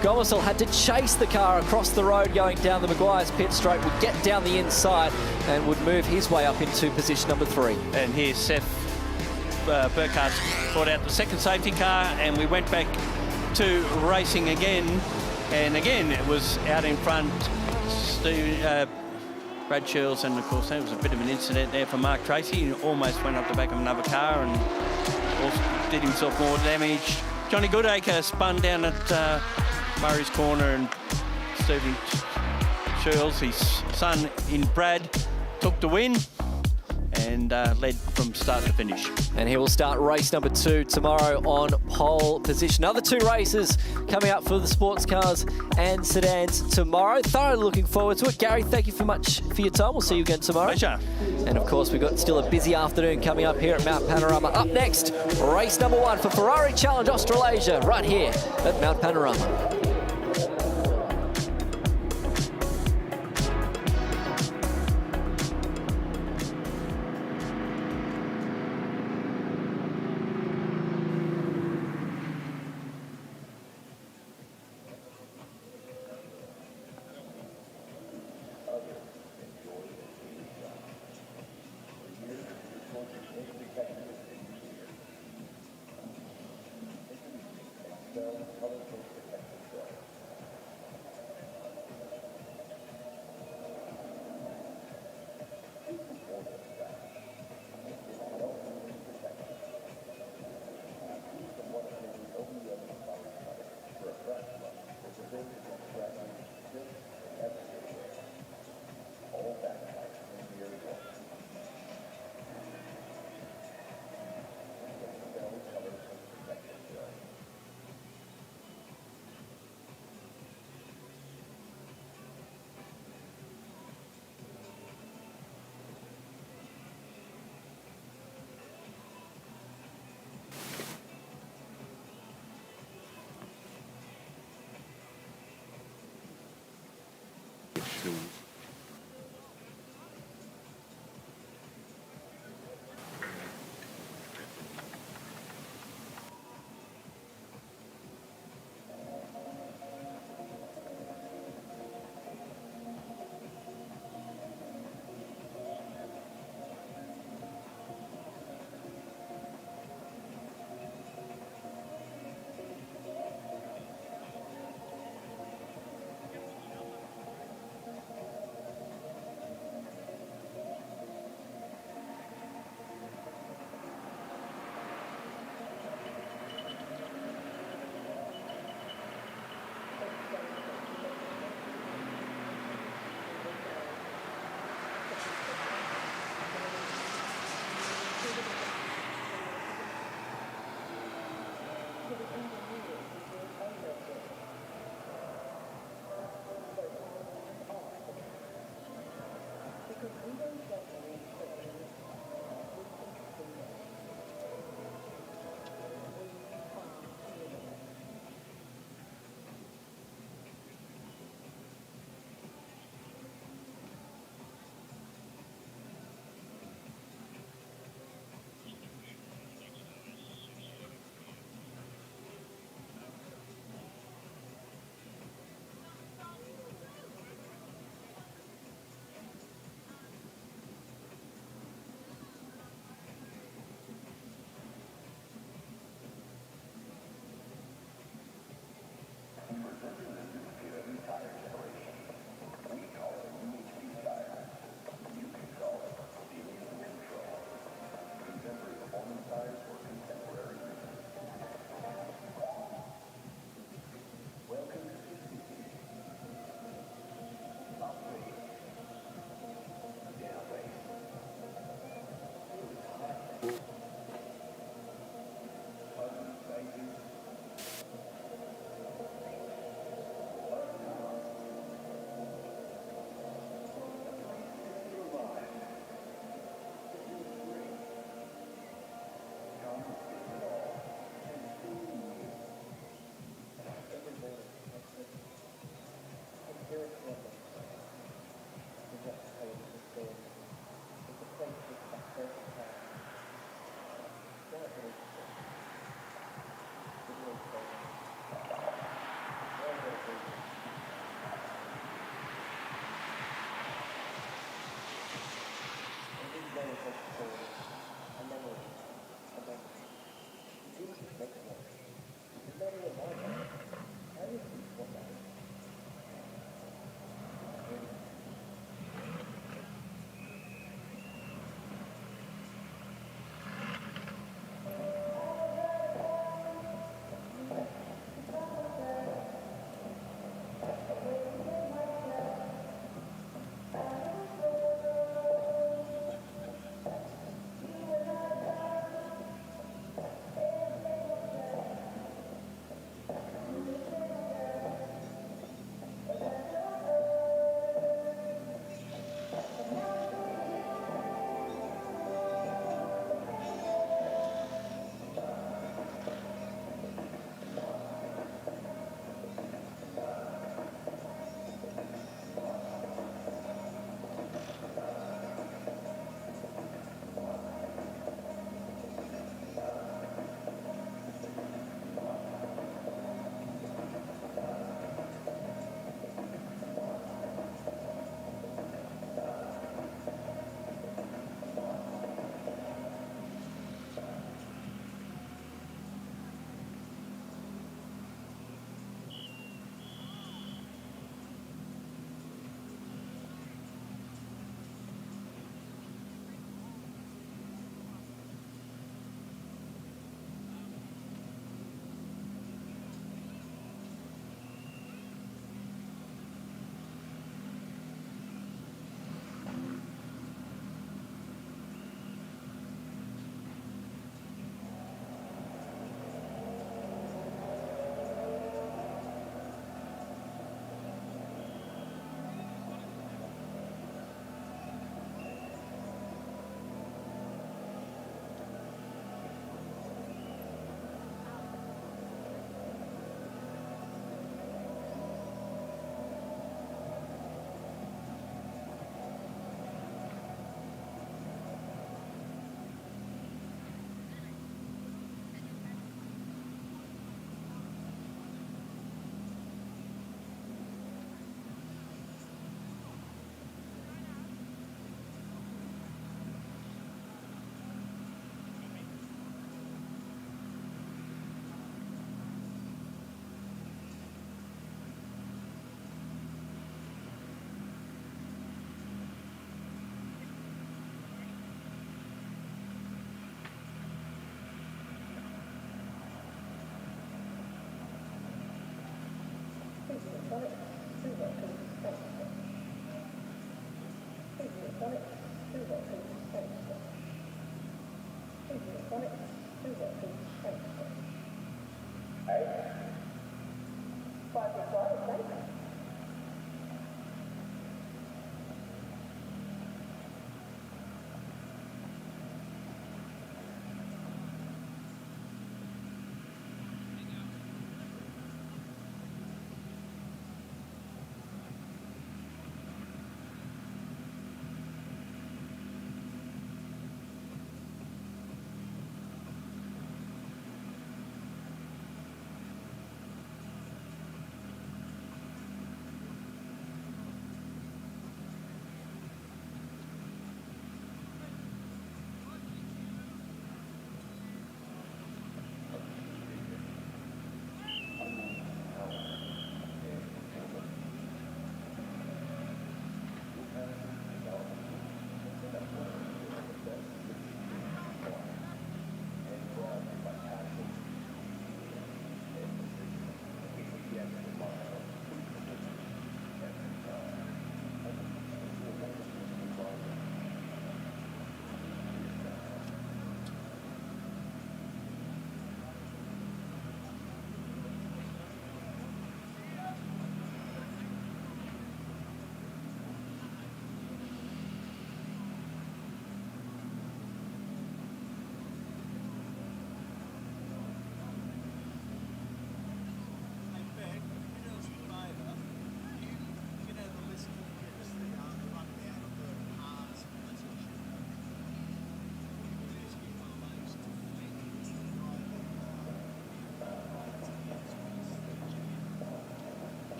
Gomersall had to chase the car across the road going down the Meguiar's pit straight, would get down the inside and would move his way up into position number 3. And here's Seth Burkhardt brought out the second safety car, and we went back to racing again. And again, it was out in front, Brad Shields, and of course there was a bit of an incident there for Mark Tracy. He almost went up the back of another car and also did himself more damage. Johnny Goodacre spun down at Murray's Corner, and Stephen Shields, his son in Brad, took the win and led from start to finish. And he will start race number 2 tomorrow on pole position. Another 2 races coming up for the sports cars and sedans tomorrow. Thoroughly looking forward to it. Gary, thank you so much for your time. We'll see you again tomorrow. Pleasure. And of course, we've got still a busy afternoon coming up here at Mount Panorama. Up next, race number 1 for Ferrari Challenge Australasia right here at Mount Panorama.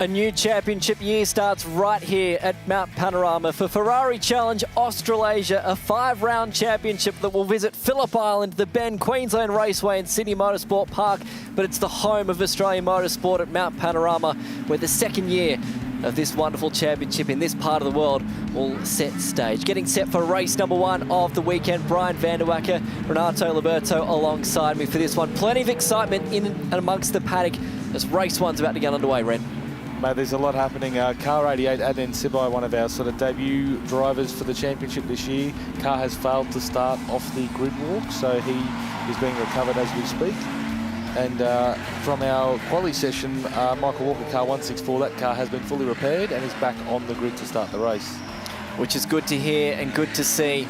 A new championship year starts right here at Mount Panorama for Ferrari Challenge Australasia, a 5-round championship that will visit Phillip Island, the Bend, Queensland Raceway and Sydney Motorsport Park. But it's the home of Australian motorsport at Mount Panorama, where the second year of this wonderful championship in this part of the world will set stage. Getting set for race number 1 of the weekend, Brian van der Wacker, Renato Liberto alongside me for this one. Plenty of excitement in and amongst the paddock as race 1's about to get underway, Ren. Mate, there's a lot happening. Car 88, Adnan Sibai, one of our sort of debut drivers for the championship this year. Car has failed to start off the grid walk, so he is being recovered as we speak. And from our quali session, Michael Walker, car 164, that car has been fully repaired and is back on the grid to start the race. Which is good to hear and good to see.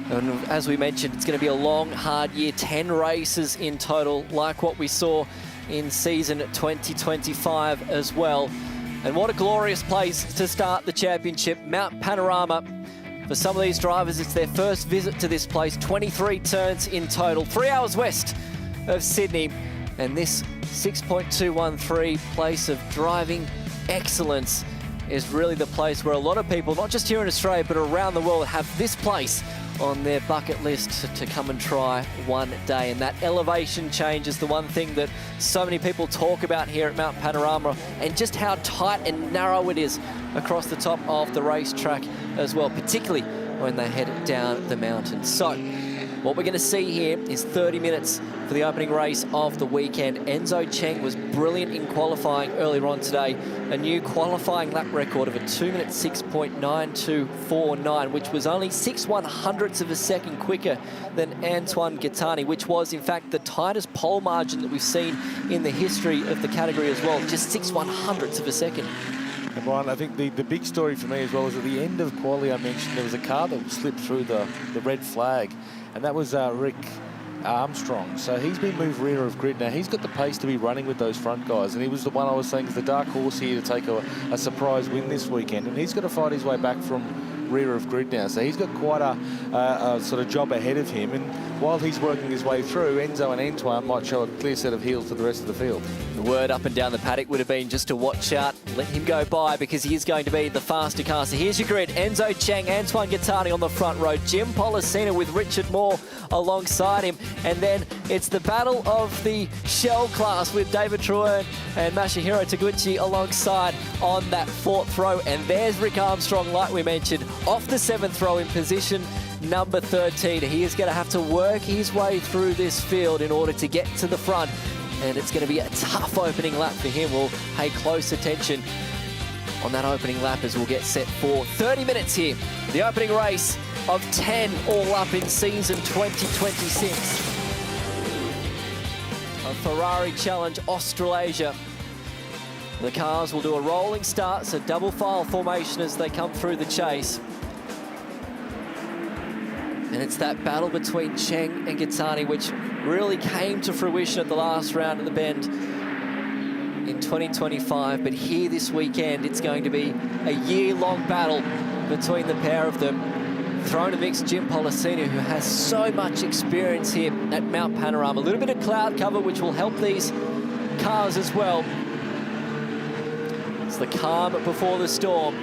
And as we mentioned, it's going to be a long, hard year, 10 races in total, like what we saw in season 2025 as well. And what a glorious place to start the championship, Mount Panorama. For some of these drivers, it's their first visit to this place, 23 turns in total, 3 hours west of Sydney. And this 6.213 place of driving excellence is really the place where a lot of people, not just here in Australia, but around the world, have this place on their bucket list to come and try one day. And that elevation change is the one thing that so many people talk about here at Mount Panorama, and just how tight and narrow it is across the top of the racetrack as well, particularly when they head down the mountain. So what we're going to see here is 30 minutes for the opening race of the weekend. Enzo Cheng was brilliant in qualifying earlier on today. A new qualifying lap record of a 2-minute 6.9249, which was only 6/100ths of a second quicker than Antoine Gattani, which was in fact the tightest pole margin that we've seen in the history of the category as well, just 6/100ths of a second. And Brian, I think the big story for me as well is at the end of quali, I mentioned there was a car that slipped through the red flag, and that was Rick Armstrong. So he's been moved rear of grid now. He's got the pace to be running with those front guys, and he was the one I was saying is the dark horse here to take a surprise win this weekend, and he's got to fight his way back from rear of grid now. So he's got quite a sort of job ahead of him, and while he's working his way through, Enzo and Antoine might show a clear set of heels to the rest of the field. The word up and down the paddock would have been just to watch out, let him go by, because he is going to be the faster car. So here's your grid: Enzo Cheng, Antoine Gattani on the front row, Jim Pollicina with Richard Moore alongside him, and then it's the battle of the shell class with David Truern and Masahiro Taguchi alongside on that 4th row. And there's Rick Armstrong, like we mentioned, off the 7th row in position number 13. He is going to have to work his way through this field in order to get to the front, and it's going to be a tough opening lap for him. We'll pay close attention on that opening lap as we'll get set for 30 minutes here. The opening race of 10 all up in season 2026 of Ferrari Challenge Australasia. The cars will do a rolling start, so double file formation as they come through the chase. And it's that battle between Cheng and Gattani which really came to fruition at the last round at the Bend in 2025. But here this weekend, it's going to be a year-long battle between the pair of them. Throw in a mix, Jim Pollicina, who has so much experience here at Mount Panorama. A little bit of cloud cover, which will help these cars as well. It's the calm before the storm.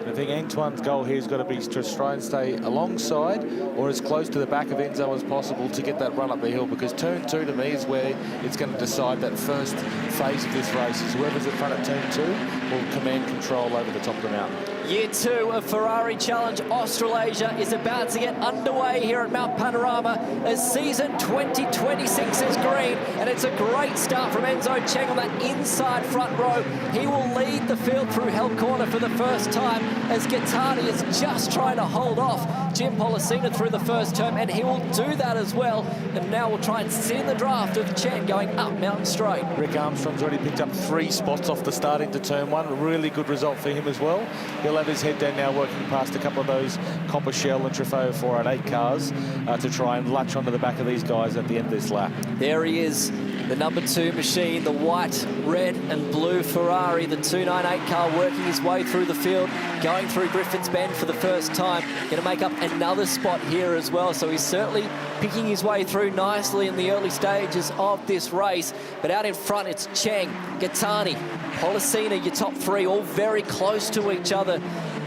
I think Antoine's goal here has got to be to try and stay alongside or as close to the back of Enzo as possible to get that run up the hill, because turn 2 to me is where it's going to decide that first phase of this race. Is whoever's in front of turn 2 will command control over the top of the mountain. Year 2 of Ferrari Challenge Australasia is about to get underway here at Mount Panorama as season 2026 is green, and it's a great start from Enzo Cheng on that inside front row. He will lead the field through Hell Corner for the first time as Gattani is just trying to hold off Jim Pollicina through the first turn, and he will do that as well. And now we'll try and sit in the draft of Cheng going up Mountain Straight. Rick Armstrong's already picked up 3 spots off the start into turn 1. A really good result for him as well. He'll have his head down now, working past a couple of those Copper Shell and Trofeo 488 cars to try and latch onto the back of these guys at the end of this lap. There he is, The number 2 machine, the white, red and blue Ferrari, the 298 car working his way through the field, going through Griffin's Bend for the first time. Going to make up another spot here as well. So he's certainly picking his way through nicely in the early stages of this race. But out in front, it's Cheng, Gattani, Pollicina, your top 3, all very close to each other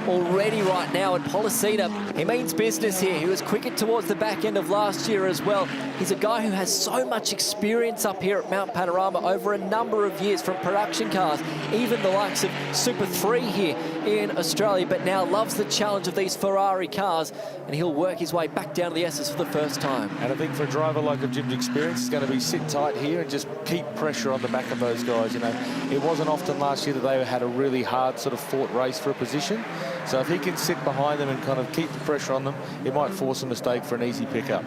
already right now. And Pollicina, he means business here. He was quicker towards the back end of last year as well. He's a guy who has so much experience up here at Mount Panorama over a number of years from production cars, even the likes of Super 3 here in Australia, but now loves the challenge of these Ferrari cars, and he'll work his way back down to the S's for the first time. And I think for a driver like of Jim's experience, it's going to be sit tight here and just keep pressure on the back of those guys. You know, it wasn't often last year that they had a really hard sort of fought race for a position. So if he can sit behind them and kind of keep the pressure on them, it might force a mistake for an easy pickup.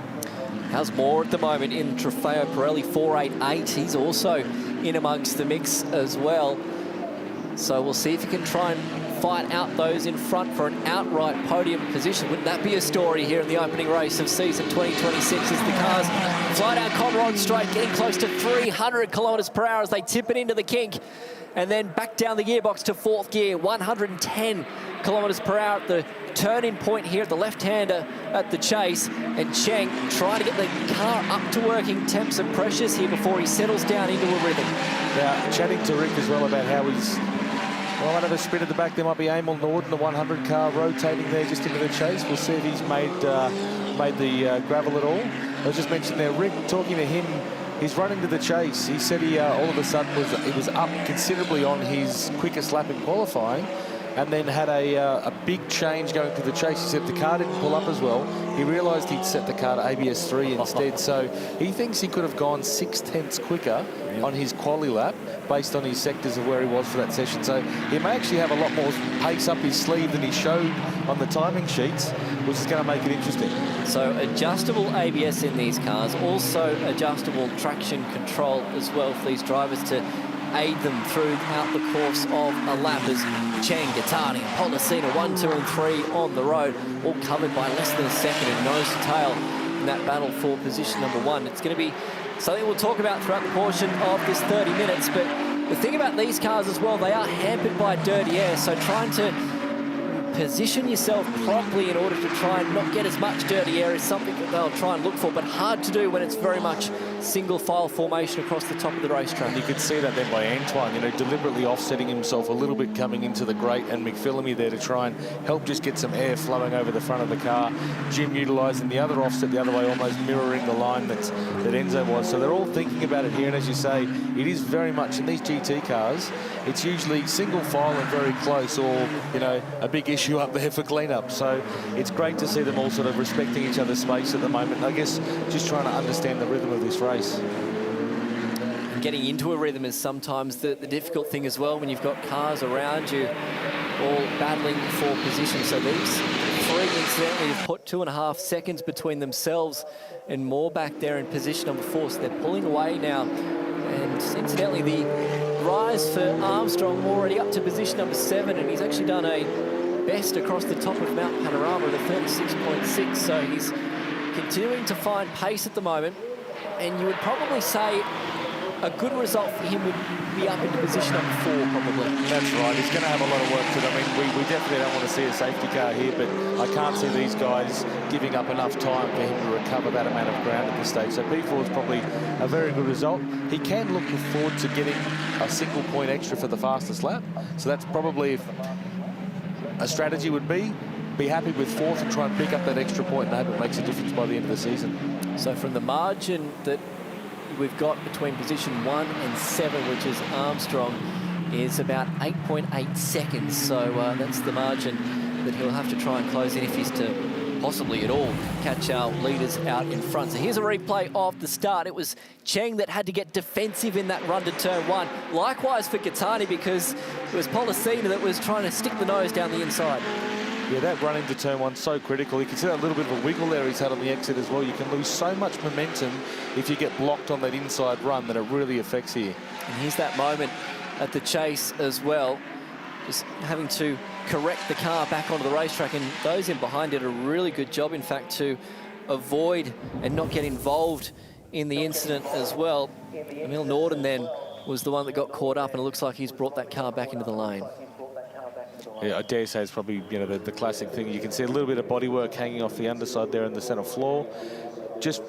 How's Moore at the moment in Trofeo Pirelli 488? He's also in amongst the mix as well. So we'll see if he can try and fight out those in front for an outright podium position. Wouldn't that be a story here in the opening race of season 2026 as the cars fly down Conrod Straight, getting close to 300 kilometres per hour as they tip it into the kink, and then back down the gearbox to 4th gear, 110 kilometres per hour at the turn-in point here at the left-hander at the chase. And Cheng trying to get the car up to working temps and pressures here before he settles down into a rhythm. Now, chatting to Rick as well about how he's... Well, another spin at the back. There might be Emil Norden, the 100 car, rotating there just into the chase. We'll see if he's made the gravel at all. I was just mentioning there, Rick, talking to him, he's running to the chase. He said he all of a sudden was up considerably on his quickest lap in qualifying, and then had a big change going to the chase. He said the car didn't pull up as well. He realised he'd set the car to ABS 3 instead. So he thinks he could have gone 6/10 quicker on his quali lap based on his sectors of where he was for that session. So he may actually have a lot more pace up his sleeve than he showed on the timing sheets, which is going to make it interesting. So adjustable ABS in these cars, also adjustable traction control as well for these drivers to aid them throughout the course of a lap, as Cheng, Gattani and Pollicina 1, 2 and 3 on the road, all covered by less than a second and nose to tail in that battle for position number 1. It's going to be something we'll talk about throughout the portion of this 30 minutes, but the thing about these cars as well, they are hampered by dirty air, so trying to position yourself properly in order to try and not get as much dirty air is something that they'll try and look for, but hard to do when it's very much single file formation across the top of the racetrack. You could see that then by Antoine, you know, deliberately offsetting himself a little bit coming into the grate, and McPhillamy there to try and help just get some air flowing over the front of the car. Jim utilising the other offset the other way, almost mirroring the line that Enzo was. So they're all thinking about it here, and as you say, it is very much in these GT cars, it's usually single file and very close, or, you know, a big issue up there for cleanup. So it's great to see them all sort of respecting each other's space at the moment. I guess just trying to understand the rhythm of this race. Getting into a rhythm is sometimes the difficult thing as well when you've got cars around you all battling for position. So these 3 incidentally have put 2.5 seconds between themselves and more back there in position number 4. So they're pulling away now. And incidentally, the rise for Armstrong already up to position number 7, and he's actually done a best across the top of Mount Panorama at a 36.6. So he's continuing to find pace at the moment. And you would probably say a good result for him would be up into position number 4, probably. That's right. He's going to have a lot of work to do. I mean, we definitely don't want to see a safety car here, but I can't see these guys giving up enough time for him to recover that amount of ground at this stage. So P4 is probably a very good result. He can look forward to getting a single point extra for the fastest lap. So that's probably a strategy would be happy with 4th and try and pick up that extra point and hope it makes a difference by the end of the season. So from the margin that we've got between position 1 and 7, which is Armstrong, is about 8.8 seconds. So that's the margin that he'll have to try and close in if he's to possibly at all catch our leaders out in front. So here's a replay of the start. It was Cheng that had to get defensive in that run to turn 1. Likewise for Gattani, because it was Pollicina that was trying to stick the nose down the inside. Yeah, that run into turn 1 so critical. You can see that little bit of a wiggle there he's had on the exit as well. You can lose so much momentum if you get blocked on that inside run that it really affects here. And here's that moment at the chase as well, just having to correct the car back onto the racetrack, and those in behind did a really good job, in fact, to avoid and not get involved in the incident as well. Emil Norden then was the one that got caught up, and it looks like he's brought that car back into the lane. Yeah, I dare say it's probably, you know, the classic thing. You can see a little bit of bodywork hanging off the underside there in the centre floor. Just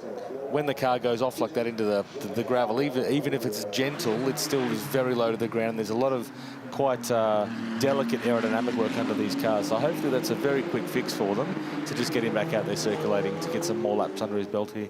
when the car goes off like that into the gravel, even if it's gentle, it still is very low to the ground. There's a lot of quite delicate aerodynamic work under these cars. So hopefully that's a very quick fix for them to just get him back out there circulating to get some more laps under his belt here.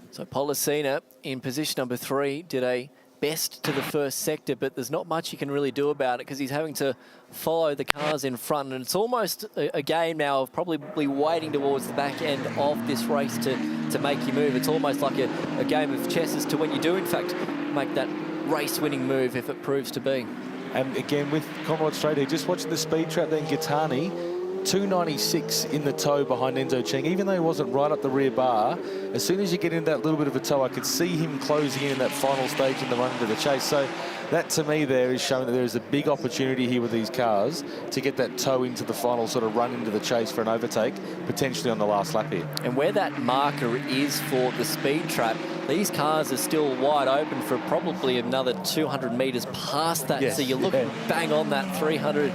So Pollicina in position number 3 did a best to the first sector, but there's not much you can really do about it because he's having to follow the cars in front, and it's almost a game now of probably waiting towards the back end of this race to make you move. It's almost like a game of chess as to when you do in fact make that race-winning move if it proves to be. And again with Conrad Straight here, just watching the speed trap then, Gaetani 296 in the tow behind Enzo Cheng, even though he wasn't right up the rear bar. As soon as you get into that little bit of a tow, I could see him closing in that final stage in the run into the chase. So that to me there is showing that there is a big opportunity here with these cars to get that tow into the final sort of run into the chase for an overtake, potentially on the last lap here. And where that marker is for the speed trap, these cars are still wide open for probably another 200 metres past that. Yes, so you're looking bang on that 300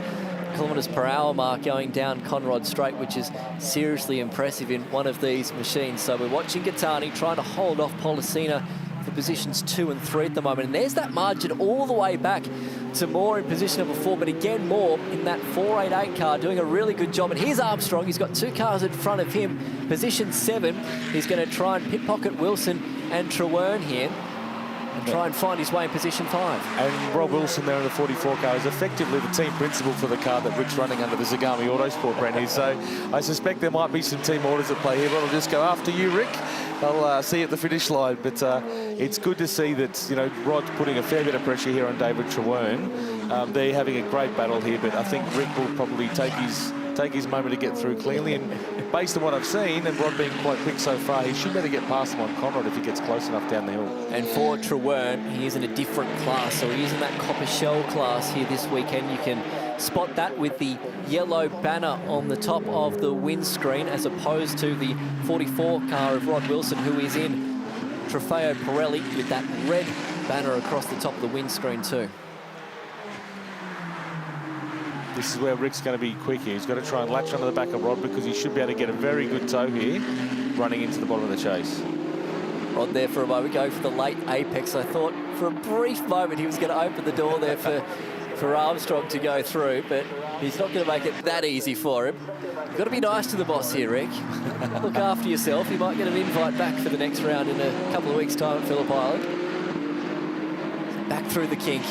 kilometres per hour mark going down Conrad Straight, which is seriously impressive in one of these machines. So we're watching Gaetani trying to hold off Pollicina for positions 2 and 3 at the moment. And there's that margin all the way back to Moore in position number 4, but again Moore in that 488 car doing a really good job. And here's Armstrong, he's got 2 cars in front of him. Position 7, he's going to try and pit pocket Wilson and Trewern here and try and find his way in position 5. And Rob Wilson there in the 44 car is effectively the team principal for the car that Rick's running under the Zagami Autosport brand here. So I suspect there might be some team orders at play here, but I'll just go after you, Rick. I'll see you at the finish line. But it's good to see that, you know, Rod's putting a fair bit of pressure here on David Trewern. They're having a great battle here, but I think Rick will probably take his moment to get through cleanly. And based on what I've seen, and Rod being quite quick so far, he should better get past him on Conrad if he gets close enough down the hill. And for Trewern, he is in a different class, so he is in that copper shell class here this weekend. You can spot that with the yellow banner on the top of the windscreen, as opposed to the 44 car of Rod Wilson, who is in Trofeo Pirelli with that red banner across the top of the windscreen too. This is where Rick's going to be quick here. He's got to try and latch onto the back of Rod because he should be able to get a very good tow here running into the bottom of the chase. Rod there for a moment, going for the late apex. I thought for a brief moment he was going to open the door there for Armstrong to go through, but he's not going to make it that easy for him. You've got to be nice to the boss here, Rick. Look after yourself. You might get an invite back for the next round in a couple of weeks' time at Phillip Island. Back through the kink,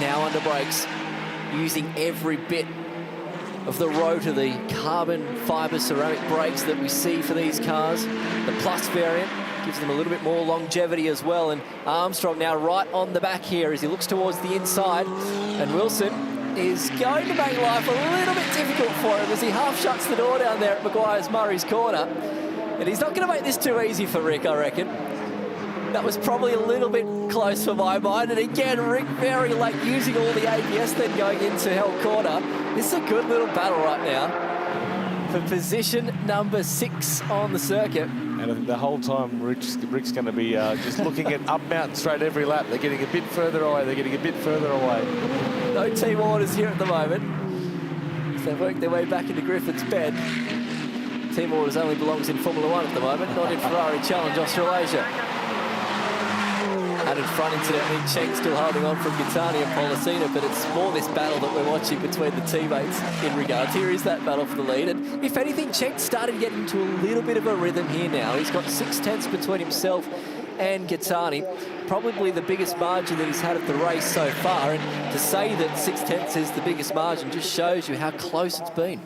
now under brakes, using every bit of the rotor, the carbon fibre ceramic brakes that we see for these cars. The Plus variant gives them a little bit more longevity as well. And Armstrong now right on the back here as he looks towards the inside. And Wilson is going to make life a little bit difficult for him as he half shuts the door down there at Meguiar's Murray's corner. And he's not going to make this too easy for Rick, I reckon. That was probably a little bit close for my mind. And again, Rick very late using all the ABS then going into Hell Corner. This is a good little battle right now for position number 6 on the circuit. And I think the whole time Rick's going to be just looking at up Mountain Straight every lap. They're getting a bit further away. They're getting a bit further away. No team orders here at the moment. So they've worked their way back into Griffin's Bend. Team orders only belongs in Formula 1 at the moment, not in Ferrari Challenge Australasia. And in front, incidentally, Cheng still holding on from Gaetani and Pollicina, but it's more this battle that we're watching between the teammates in regards. Here is that battle for the lead. And if anything, Cheng's started to get into a little bit of a rhythm here now. He's got 6/10 between himself and Gaetani. Probably the biggest margin that he's had at the race so far. And to say that 6/10 is the biggest margin just shows you how close it's been.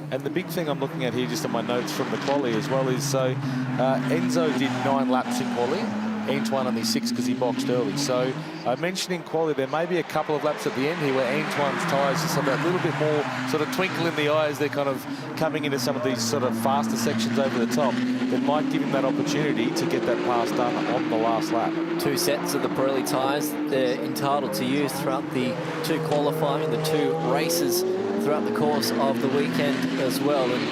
And the big thing I'm looking at here, just on my notes from the quali as well, is so Enzo did 9 laps in quali. Antoine only 6 because he boxed early. So I mentioned in quali there may be a couple of laps at the end here where Antoine's tyres just have a little bit more sort of twinkle in the eyes. They're kind of coming into some of these sort of faster sections over the top that might give him that opportunity to get that pass done on the last lap. 2 sets of the Pirelli tyres they're entitled to use throughout the 2 qualifying and the 2 races throughout the course of the weekend as well. And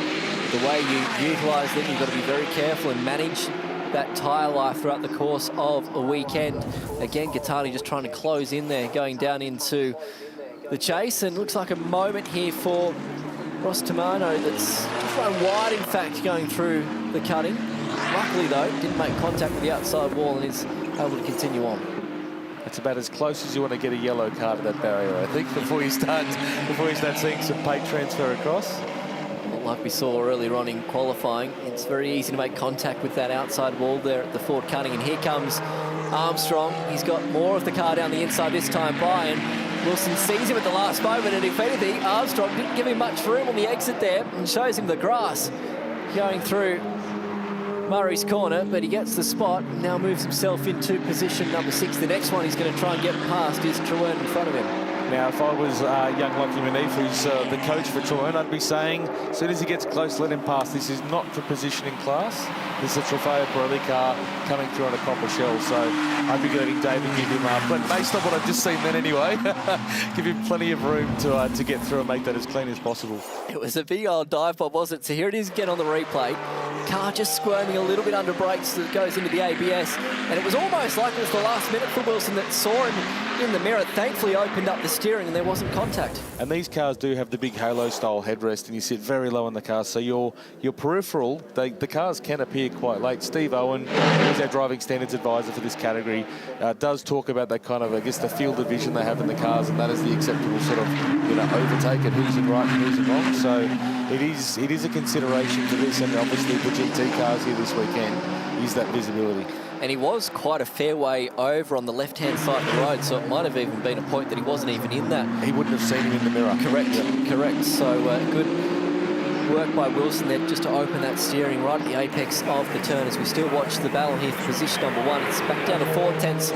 the way you utilise them, you've got to be very careful and manage that tyre life throughout the course of a weekend. Again, Gattani just trying to close in there, going down into the chase, and looks like a moment here for Ross Tamano that's just run wide, in fact, going through the cutting. Luckily, though, didn't make contact with the outside wall and is able to continue on. It's about as close as you want to get a yellow card at that barrier, I think, before you start seeing some paint transfer across. Well, like we saw earlier on in qualifying, it's very easy to make contact with that outside wall there at the Ford cutting. And here comes Armstrong. He's got more of the car down the inside this time by, and Wilson sees him at the last moment. And if anything, Armstrong didn't give him much room on the exit there and shows him the grass going through Murray's corner, but he gets the spot and now moves himself into position number 6. The next one he's going to try and get past is Truern in front of him. Now, if I was young Lockie Manif, who's the coach for Truern, I'd be saying, as soon as he gets close, let him pass. This is not for positioning class. This is a Trofeo Pirelli car coming through on a copper shell, so I'd be letting David give him up. But based on what I've just seen then anyway, give him plenty of room to get through and make that as clean as possible. It was a big old dive bomb, wasn't it? So here it is again on the replay. Car just squirming a little bit under brakes that goes into the ABS, and it was almost like it was the last minute for Wilson that saw him in the mirror. Thankfully opened up the steering and there wasn't contact. And these cars do have the big halo style headrest, and you sit very low in the car, so your peripheral, the cars can appear quite late. Steve Owen, who's our driving standards advisor for this category, does talk about that kind of, I guess, the field of vision they have in the cars, and that is the acceptable sort of, overtake and who's in right and who's in wrong. So it is a consideration for this, and obviously the GT cars here this weekend is that visibility. And he was quite a fair way over on the left-hand side of the road, so it might have even been a point that he wasn't even in that. He wouldn't have seen him in the mirror. Correct. So good work by Wilson there just to open that steering right at the apex of the turn as we still watch the battle here for position number 1. It's back down to 4/10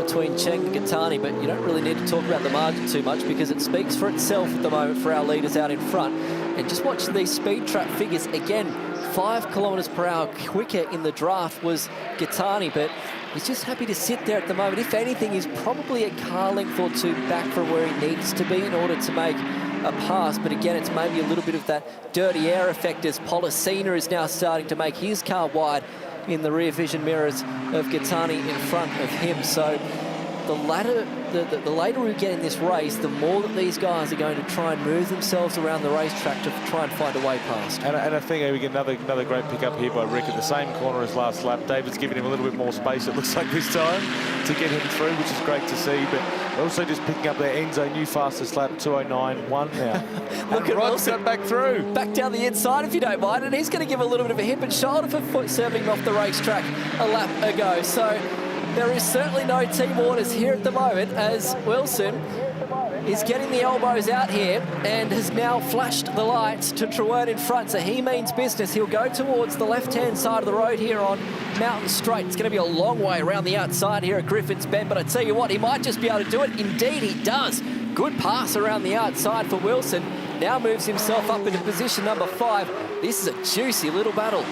between Cheng and Gattani, but you don't really need to talk about the margin too much because it speaks for itself at the moment for our leaders out in front. And just watch these speed trap figures again. 5 kilometres per hour quicker in the draft was Gattani, but he's just happy to sit there at the moment. If anything, he's probably a car length or two back from where he needs to be in order to make a pass. But again, it's maybe a little bit of that dirty air effect as Policina is now starting to make his car wide in the rear vision mirrors of Gattani in front of him. So the later we get in this race, the more that these guys are going to try and move themselves around the racetrack to try and find a way past. And I think we get another great pickup here by Rick at the same corner as last lap. David's giving him a little bit more space, it looks like this time, to get him through, which is great to see. But also just picking up there, Enzo, new fastest lap, 2:09.1 now. Look at Rod's got back through. Back down the inside, if you don't mind, and he's going to give a little bit of a hip and shoulder for foot serving him off the racetrack a lap ago. So there is certainly no team orders here at the moment as Wilson is getting the elbows out here and has now flashed the lights to Truern in front. So he means business. He'll go towards the left-hand side of the road here on Mountain Straight. It's going to be a long way around the outside here at Griffin's Bend, but I tell you what, he might just be able to do it. Indeed, he does. Good pass around the outside for Wilson. Now moves himself up into position number 5. This is a juicy little battle.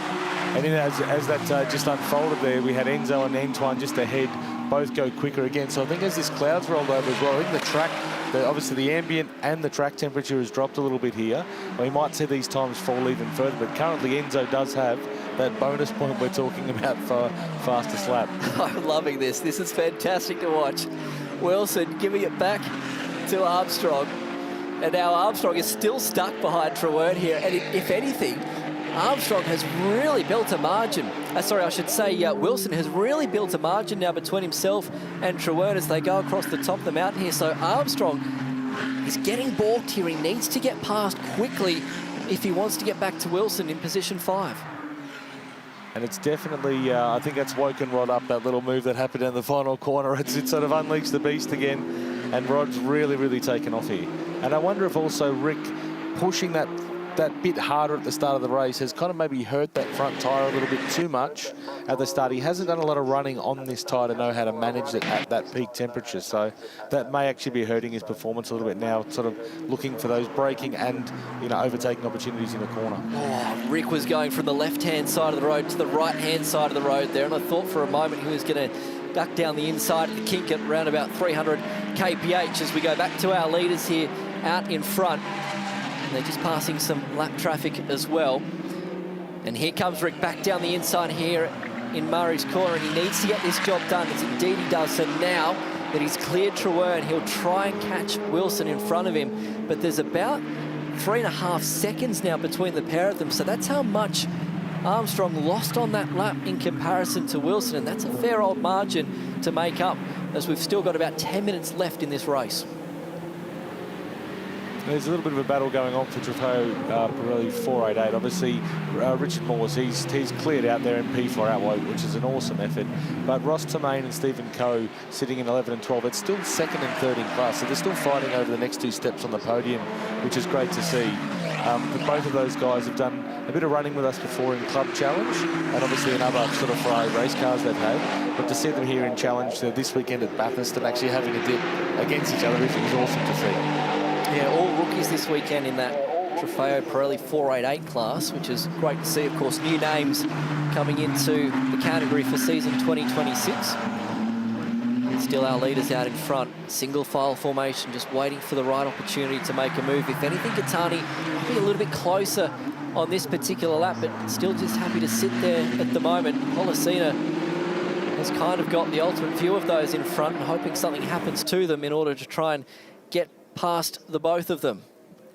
And then as that just unfolded there, we had Enzo and Antoine just ahead, both go quicker again. So I think as this cloud's rolled over as well, I think the track, obviously the ambient and the track temperature has dropped a little bit here. We might see these times fall even further, but currently Enzo does have that bonus point we're talking about for fastest lap. I'm loving this. This is fantastic to watch. Wilson giving it back to Armstrong. And now Armstrong is still stuck behind Truern here. And if anything, Armstrong has really built a margin. Wilson has really built a margin now between himself and Truern as they go across the top of the mountain here. So Armstrong is getting balked here. He needs to get past quickly if he wants to get back to Wilson in position 5. And it's definitely, I think that's woken Rod up, that little move that happened in the final corner. It sort of unleashed the beast again, and Rod's really taken off here. And I wonder if also Rick pushing that bit harder at the start of the race has kind of maybe hurt that front tyre a little bit too much at the start. He hasn't done a lot of running on this tyre to know how to manage it at that peak temperature. So that may actually be hurting his performance a little bit now, sort of looking for those braking and, overtaking opportunities in the corner. Oh, Rick was going from the left-hand side of the road to the right-hand side of the road there. And I thought for a moment he was going to duck down the inside of the kink at around about 300 kph as we go back to our leaders here out in front. They're just passing some lap traffic as well. And here comes Rick back down the inside here in Murray's corner, and he needs to get this job done, as indeed he does. So now that he's cleared Trewern, he'll try and catch Wilson in front of him. But there's about 3.5 seconds now between the pair of them. So that's how much Armstrong lost on that lap in comparison to Wilson. And that's a fair old margin to make up, as we've still got about 10 minutes left in this race. There's a little bit of a battle going on for Trofeo Pirelli 488. Obviously, Richard Morse, he's cleared out there in P4 out wide, which is an awesome effort. But Ross Tremaine and Stephen Coe sitting in 11 and 12. It's still second and third in class, so they're still fighting over the next 2 steps on the podium, which is great to see. But both of those guys have done a bit of running with us before in Club Challenge, and obviously in other sort of Ferrari race cars they've had. But to see them here in Challenge this weekend at Bathurst and actually having a dip against each other is awesome to see. Yeah, all rookies this weekend in that Trofeo Pirelli 488 class, which is great to see. Of course, new names coming into the category for season 2026. Still our leaders out in front. Single file formation, just waiting for the right opportunity to make a move. If anything, Gattani might be a little bit closer on this particular lap, but still just happy to sit there at the moment. Pollicina has kind of got the ultimate view of those in front, and hoping something happens to them in order to try and get past the both of them.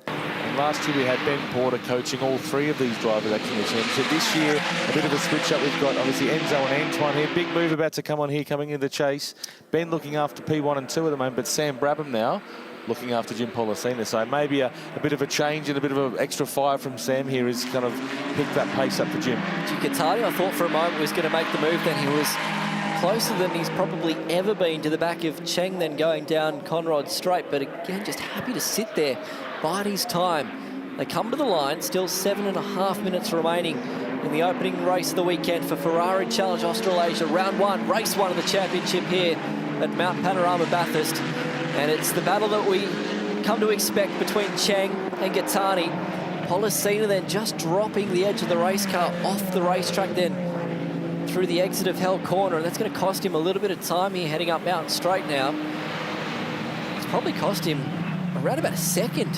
And last year we had Ben Porter coaching all 3 of these drivers actually in the championship. This year, a bit of a switch up. We've got obviously Enzo and Antoine here. Big move about to come on here, coming into the chase. Ben looking after P1 and 2 at the moment, but Sam Brabham now looking after Jim Pollicina. So maybe a bit of a change and a bit of an extra fire from Sam here has kind of picked that pace up for Jim. Gattani, I thought for a moment was going to make the move, then he was closer than he's probably ever been to the back of Cheng, then going down Conrod straight. But again, just happy to sit there, bide his time. They come to the line, still 7.5 minutes remaining in the opening race of the weekend for Ferrari Challenge Australasia. Round 1, race 1 of the championship here at Mount Panorama, Bathurst. And it's the battle that we come to expect between Cheng and Gattani. Pollicina then just dropping the edge of the race car off the racetrack, then through the exit of Hell Corner, and that's going to cost him a little bit of time here heading up Mountain Straight now. It's probably cost him around about a second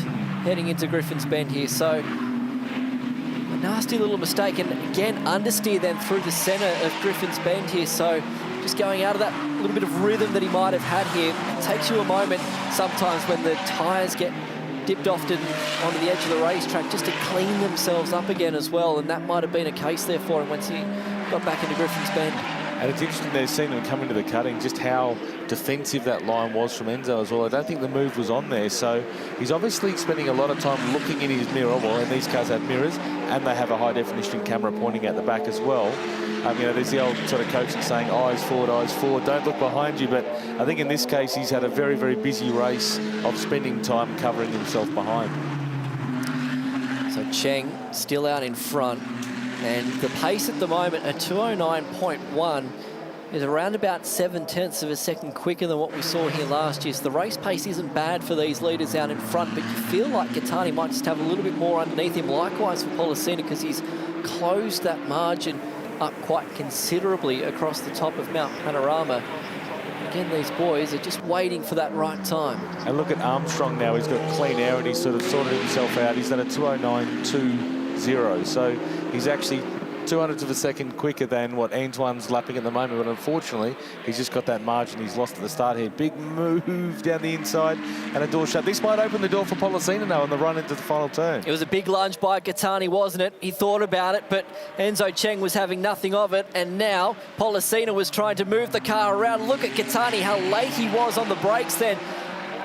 heading into Griffin's Bend here, so a nasty little mistake, and again understeer then through the centre of Griffin's Bend here, so just going out of that little bit of rhythm that he might have had here. It takes you a moment sometimes when the tyres get dipped often onto the edge of the racetrack just to clean themselves up again as well, and that might have been a case there for him once he got back into Griffin's Bend. And it's interesting there seeing them come into the cutting, just how defensive that line was from Enzo as well. I don't think the move was on there, so he's obviously spending a lot of time looking in his mirror. Well, and these cars have mirrors, and they have a high-definition camera pointing at the back as well. You know, there's the old sort of coaching saying, eyes forward, don't look behind you. But I think in this case, he's had a very, very busy race of spending time covering himself behind. So Cheng still out in front. And the pace at the moment at 209.1 is around about 7/10 of a second quicker than what we saw here last year. So the race pace isn't bad for these leaders out in front, but you feel like Gattani might just have a little bit more underneath him. Likewise for Pollicina, because he's closed that margin up quite considerably across the top of Mount Panorama. Again, these boys are just waiting for that right time. And look at Armstrong now. He's got clean air and he's sort of sorted himself out. He's done a 209.20. So he's actually 200ths of a second quicker than what Antoine's lapping at the moment, but unfortunately he's just got that margin he's lost at the start here. Big move down the inside and a door shut. This might open the door for Pollicina now on the run into the final turn. It was a big lunge by Gattani, wasn't it? He thought about it, but Enzo Cheng was having nothing of it, and now Pollicina was trying to move the car around. Look at Gattani, how late he was on the brakes then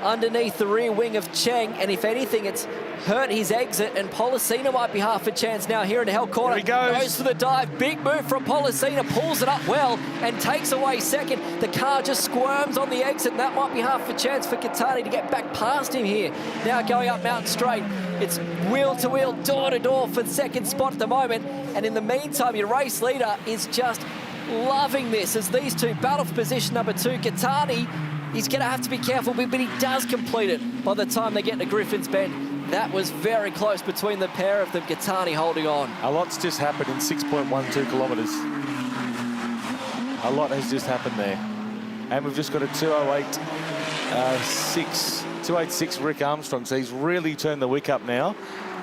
underneath the rear wing of Cheng, and if anything, it's hurt his exit, and Pollicina might be half a chance now here in the Hell Corner. Here he goes for the dive. Big move from Pollicina, pulls it up well and takes away second. The car just squirms on the exit, and that might be half a chance for Gattani to get back past him here. Now going up Mountain Straight, it's wheel to wheel, door to door for the second spot at the moment, and in the meantime, your race leader is just loving this as these two battle for position number 2. Gattani, he's going to have to be careful, but he does complete it by the time they get to Griffin's Bend. That was very close between the pair of them. Gattani holding on. A lot's just happened in 6.12 kilometres. A lot has just happened there. And we've just got a 208.6 Rick Armstrong. So he's really turned the wick up now.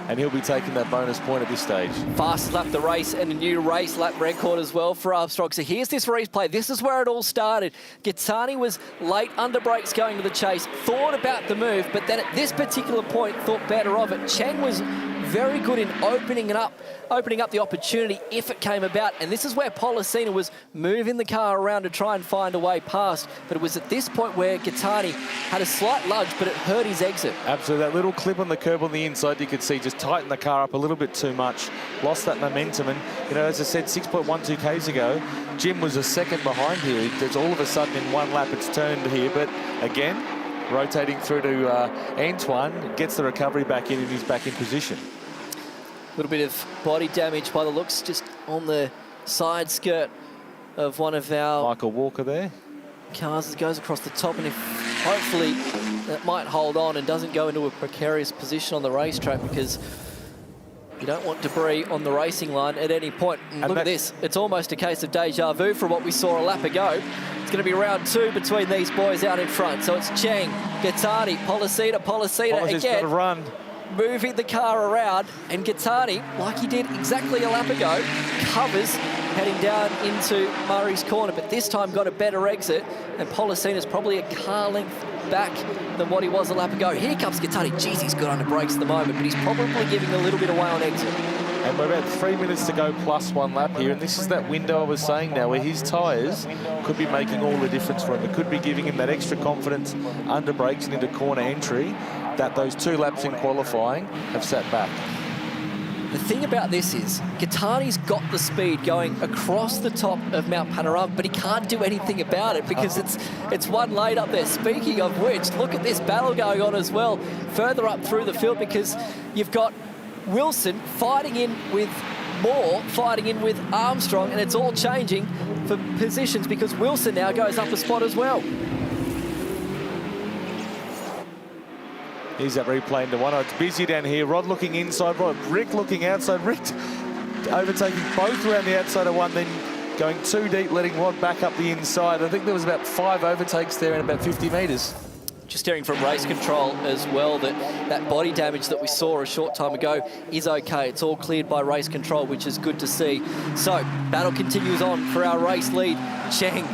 and he'll be taking that bonus point at this stage. Fastest lap of the race and a new race lap record as well for Armstrong. So here's this replay. This is where it all started. Gattani was late under brakes going to the chase, thought about the move, but then at this particular point thought better of it. Cheng was very good in opening up the opportunity if it came about. And this is where Pollicina was moving the car around to try and find a way past. But it was at this point where Gattani had a slight lunge, but it hurt his exit. Absolutely. That little clip on the curb on the inside, you could see just tightened the car up a little bit too much, lost that momentum. And, you know, as I said, 6.12 Ks ago, Jim was a second behind here. There's all of a sudden in one lap it's turned here. But again, rotating through to Antoine, gets the recovery back in and he's back in position. A little bit of body damage by the looks, just on the side skirt of one of our Michael Walker there. Cars as it goes across the top, and if hopefully that might hold on and doesn't go into a precarious position on the racetrack, because you don't want debris on the racing line at any point. And look at this, it's almost a case of deja vu from what we saw a lap ago. It's going to be round 2 between these boys out in front. So it's Cheng, Gattani, Pollicina again. Got to run. Moving the car around, and Gattani, like he did exactly a lap ago, covers heading down into Murray's corner, but this time got a better exit, and Pollicina's probably a car length back than what he was a lap ago. Here comes Gattani. Jeez, he's good under brakes at the moment, but he's probably giving a little bit away on exit. And we're about 3 minutes to go plus 1 lap here, and this is that window I was saying now where his tyres could be making all the difference for him. It could be giving him that extra confidence under brakes and into corner entry that those 2 laps in qualifying have sat back. The thing about this is Gattani's got the speed going across the top of Mount Panorama, but he can't do anything about it because it's one lane up there. Speaking of which, look at this battle going on as well further up through the field, because you've got Wilson fighting in with Moore, fighting in with Armstrong, and it's all changing for positions because Wilson now goes up a spot as well. Here's that replay into one. It's busy down here. Rod looking inside, Rick looking outside. Rick overtaking both around the outside of one, then going too deep, letting Rod back up the inside. I think there was about 5 overtakes there in about 50 metres. Just hearing from race control as well that body damage that we saw a short time ago is okay. It's all cleared by race control, which is good to see. So, battle continues on for our race lead. Cheng,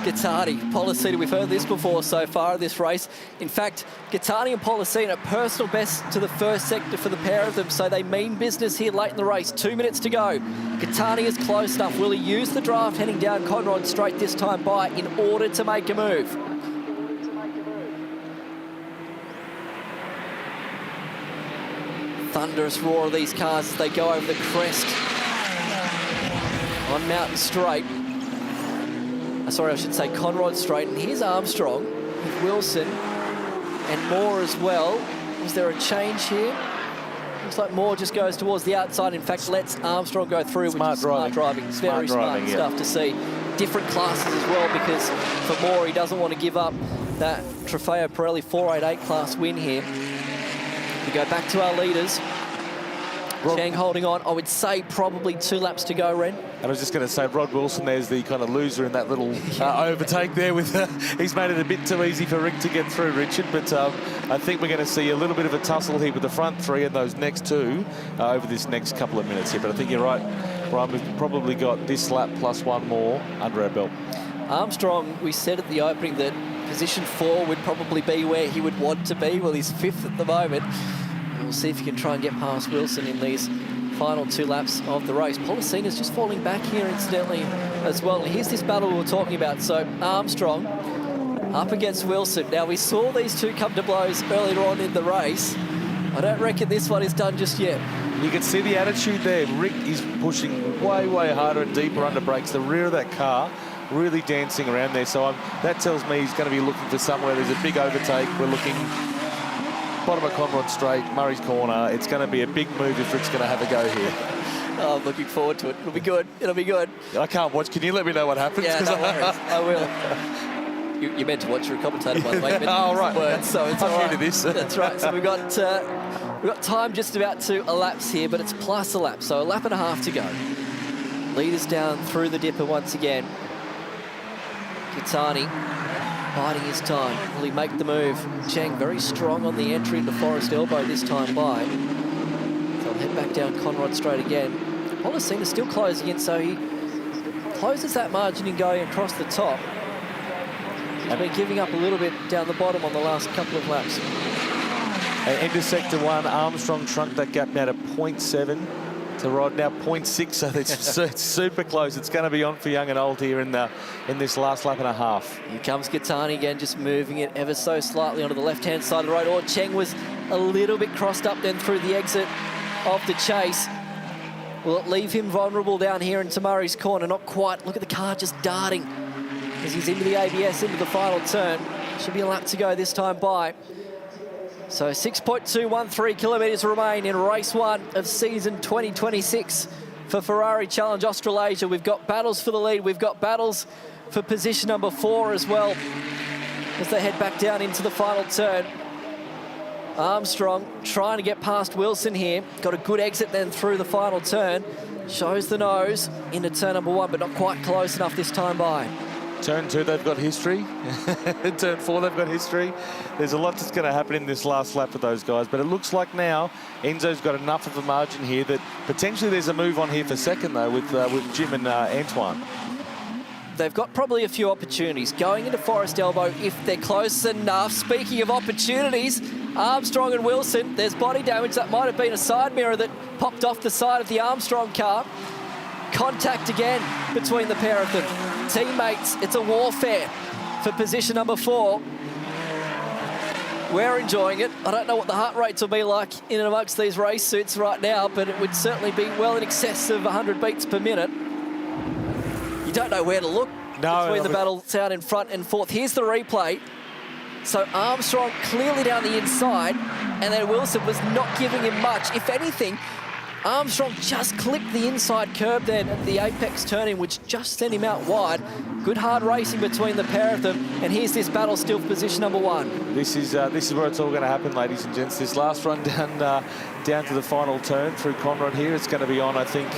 Gattani, Pollicina, we've heard this before so far in this race. In fact, Gattani and Pollicina, personal best to the first sector for the pair of them, so they mean business here late in the race. 2 minutes to go. Gattani is close enough. Will he use the draft heading down Conrod Straight this time by in order to make a move? Thunderous roar of these cars as they go over the crest on Mountain Straight. Sorry, I should say Conrod Straight. And here's Armstrong with Wilson and Moore as well. Is there a change here? Looks like Moore just goes towards the outside. In fact, lets Armstrong go through, which is smart driving. It's very smart stuff to see. Different classes as well, because for Moore, he doesn't want to give up that Trofeo Pirelli 488 class win here. We go back to our leaders. Cheng holding on. I would say probably 2 laps to go, Ren. I was just going to say, Rod Wilson, there's the kind of loser in that little overtake there. With he's made it a bit too easy for Rick to get through, Richard. But I think we're going to see a little bit of a tussle here with the front 3 and those next 2 over this next couple of minutes here. But I think you're right, Brian. We've probably got this lap plus 1 more under our belt. Armstrong, we said at the opening that position 4 would probably be where he would want to be. Well, he's 5th at the moment. We'll see if he can try and get past Wilson in these final 2 laps of the race. Pollicina's just falling back here, incidentally, as well. And here's this battle we were talking about. So Armstrong up against Wilson. Now, we saw these 2 come to blows earlier on in the race. I don't reckon this one is done just yet. You can see the attitude there. Rick is pushing way, way harder and deeper under brakes. The rear of that car really dancing around there. So that tells me he's going to be looking for somewhere. There's a big overtake. We're looking bottom of Conrod Straight, Murray's corner. It's going to be a big move if Rick's going to have a go here. Oh, I'm looking forward to it. It'll be good. It'll be good. I can't watch. Can you let me know what happens? Yeah, no worries. I will. You meant to watch your commentator, by the way. Oh, right. Words, so it's I'm new to this. That's right. So we've got time just about to elapse here, but it's plus a lap. So a lap and a half to go. Leaders down through the dipper once again. Gattani biding his time. Will he make the move? Cheng very strong on the entry into Forest Elbow this time by. head back down Conrod Straight again. Policina's still closing in, so he closes that margin in going across the top. He's been giving up a little bit down the bottom on the last couple of laps. Into sector 1, Armstrong shrunk that gap now to 0.7 to Rod, now 0.6, so it's super close. It's going to be on for young and old here in this last lap and a half. Here comes Gattani again, just moving it ever so slightly onto the left-hand side of the road. Or Cheng was a little bit crossed up then through the exit of the chase. Will it leave him vulnerable down here into Murray's corner? Not quite. Look at the car just darting as he's into the ABS, into the final turn. Should be a lap to go this time by. So 6.213 kilometres remain in race 1 of season 2026 for Ferrari Challenge Australasia. We've got battles for the lead. We've got battles for position number 4 as well as they head back down into the final turn. Armstrong trying to get past Wilson here. Got a good exit then through the final turn. Shows the nose into turn number 1, but not quite close enough this time by. Turn 2, they've got history. Turn 4, they've got history. There's a lot that's going to happen in this last lap for those guys, but it looks like now Enzo's got enough of a margin here that potentially there's a move on here for second, though, with Jim and Antoine. They've got probably a few opportunities going into Forest Elbow if they're close enough. Speaking of opportunities, Armstrong and Wilson, there's body damage. That might have been a side mirror that popped off the side of the Armstrong car. Contact again between the pair of them. Teammates, it's a warfare for position number 4. We're enjoying it. I don't know what the heart rates will be like in and amongst these race suits right now, but it would certainly be well in excess of 100 beats per minute. You don't know where to look between the battles out in front and fourth. Here's the replay. So Armstrong clearly down the inside, and then Wilson was not giving him much. If anything, Armstrong just clipped the inside curb then at the apex turning, which just sent him out wide. Good hard racing between the pair of them, and here's this battle still for position number 1. This is where it's all going to happen, ladies and gents. This last run down to the final turn through Conrod here, it's going to be on, I think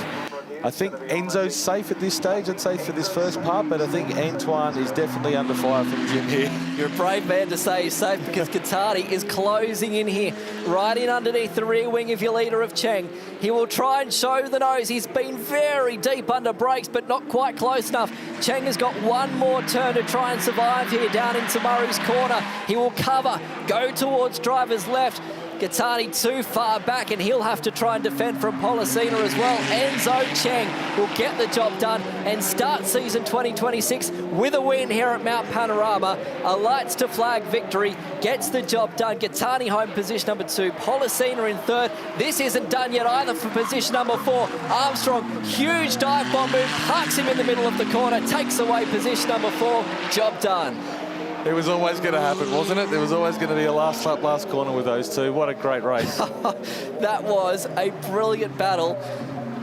Enzo's safe at this stage, I'd say, for this first part, but I think Antoine is definitely under fire from Jim here. You're a brave man to say he's safe because Gattani is closing in here, right in underneath the rear wing of your leader of Cheng. He will try and show the nose. He's been very deep under brakes, but not quite close enough. Cheng has got one more turn to try and survive here down into Murray's corner. He will cover, go towards driver's left. Gattani too far back, and he'll have to try and defend from Policina as well. Enzo Cheng will get the job done and start season 2026 with a win here at Mount Panorama. A lights to flag victory, gets the job done. Gattani home position number 2, Policina in 3rd. This isn't done yet either for position number 4. Armstrong, huge dive bomb move, parks him in the middle of the corner, takes away position number 4, job done. It was always going to happen, wasn't it? There was always going to be a last lap, last corner with those two. What a great race. That was a brilliant battle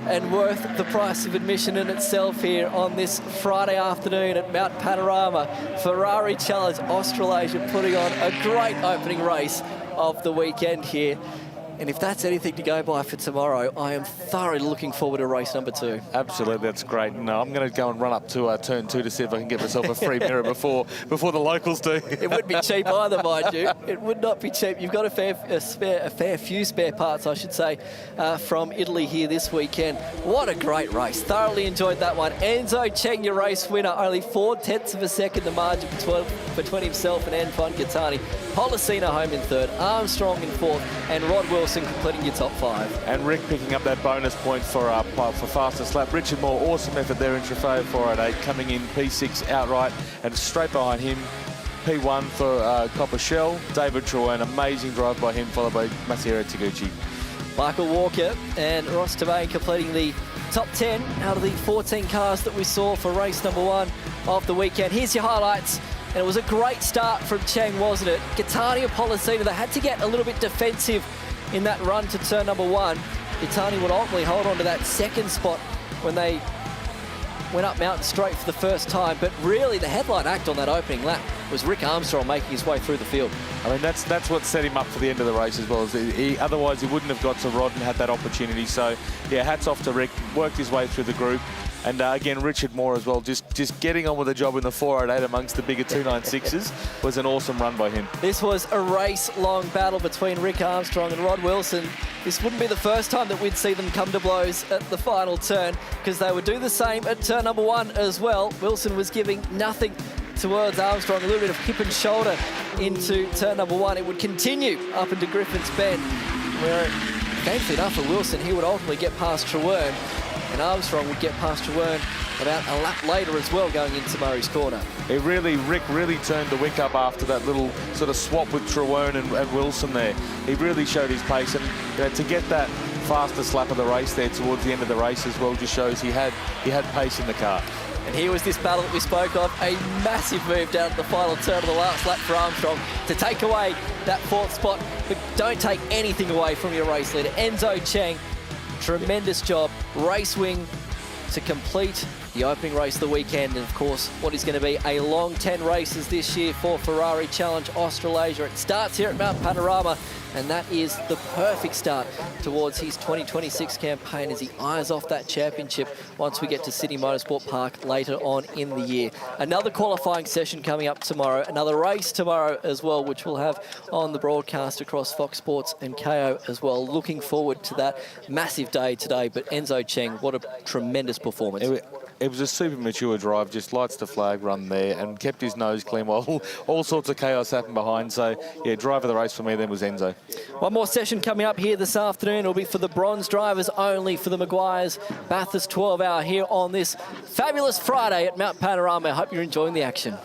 and worth the price of admission in itself here on this Friday afternoon at Mount Panorama. Ferrari Challenge Australasia putting on a great opening race of the weekend here. And if that's anything to go by for tomorrow, I am thoroughly looking forward to race number 2. Absolutely, that's great. No, I'm going to go and run up to turn 2 to see if I can get myself a free mirror before the locals do. It wouldn't be cheap either, mind you. It would not be cheap. You've got a fair few spare parts, I should say, from Italy here this weekend. What a great race. Thoroughly enjoyed that one. Enzo Cheng, your race winner. Only 0.4 of a second the margin between himself and Antoine Gattani. Policina home in 3rd, Armstrong in 4th, and Rod Wilson completing your top 5. And Rick picking up that bonus point for fastest lap. Richard Moore, awesome effort there in Trofeo 488, coming in P6 outright, and straight behind him, P1 for Copper Shell. David Troy, an amazing drive by him, followed by Masahiro Taguchi. Michael Walker and Ross Tabane completing the top 10 out of the 14 cars that we saw for race number 1 of the weekend. Here's your highlights. And it was a great start from Cheng, wasn't it? Gattani and Policina, they had to get a little bit defensive in that run to turn number 1. Gattani would ultimately hold on to that second spot when they went up Mountain Straight for the first time. But really, the headline act on that opening lap was Rick Armstrong making his way through the field. I mean, that's what set him up for the end of the race as well. Otherwise, he wouldn't have got to Rod and had that opportunity. So, yeah, hats off to Rick. Worked his way through the group. And again, Richard Moore as well, just getting on with the job in the 488 amongst the bigger 296s was an awesome run by him. This was a race-long battle between Rick Armstrong and Rod Wilson. This wouldn't be the first time that we'd see them come to blows at the final turn, because they would do the same at turn number 1 as well. Wilson was giving nothing towards Armstrong, a little bit of hip and shoulder into turn number 1. It would continue up into Griffin's Bend, where, thankfully enough for Wilson, he would ultimately get past Trewern, and Armstrong would get past Trewern about a lap later as well, going into Murray's Corner. Rick really turned the wick up after that little sort of swap with Trewern and Wilson there. He really showed his pace, and to get that fastest lap of the race there towards the end of the race as well just shows he had pace in the car. And here was this battle that we spoke of, a massive move down at the final turn of the last lap for Armstrong to take away that 4th spot, but don't take anything away from your race leader. Enzo Cheng, tremendous job, race wing to complete the opening race of the weekend, and of course what is going to be a long 10 races this year for Ferrari Challenge Australasia. It starts here at Mount Panorama, and that is the perfect start towards his 2026 campaign as he eyes off that championship once we get to Sydney Motorsport Park later on in the year. Another qualifying session coming up tomorrow, another race tomorrow as well, which we'll have on the broadcast across Fox Sports and KO as well. Looking forward to that massive day today, but Enzo Cheng, what a tremendous performance. It was a super mature drive, just lights the flag run there and kept his nose clean while all sorts of chaos happened behind. So, yeah, driver of the race for me then was Enzo. One more session coming up here this afternoon. It'll be for the bronze drivers only for the Meguiars. Bathurst 12 hour here on this fabulous Friday at Mount Panorama. I hope you're enjoying the action.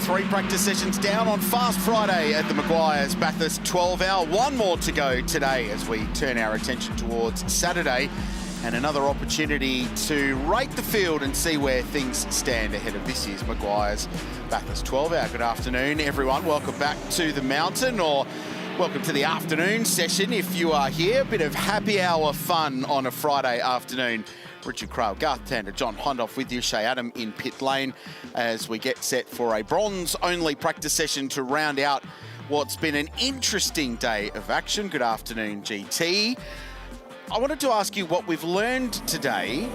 3 practice sessions down on Fast Friday at the Meguiar's Bathurst 12 hour. One more to go today as we turn our attention towards Saturday and another opportunity to rate the field and see where things stand ahead of this year's Meguiar's Bathurst 12 hour. Good afternoon, everyone. Welcome back to the mountain, or welcome to the afternoon session if you are here. A bit of happy hour fun on a Friday afternoon. Richard Craill, Garth, Tander, John Hindhaugh with you, Shay Adam in pit lane as we get set for a bronze-only practice session to round out what's been an interesting day of action. Good afternoon, GT. I wanted to ask you what we've learned today.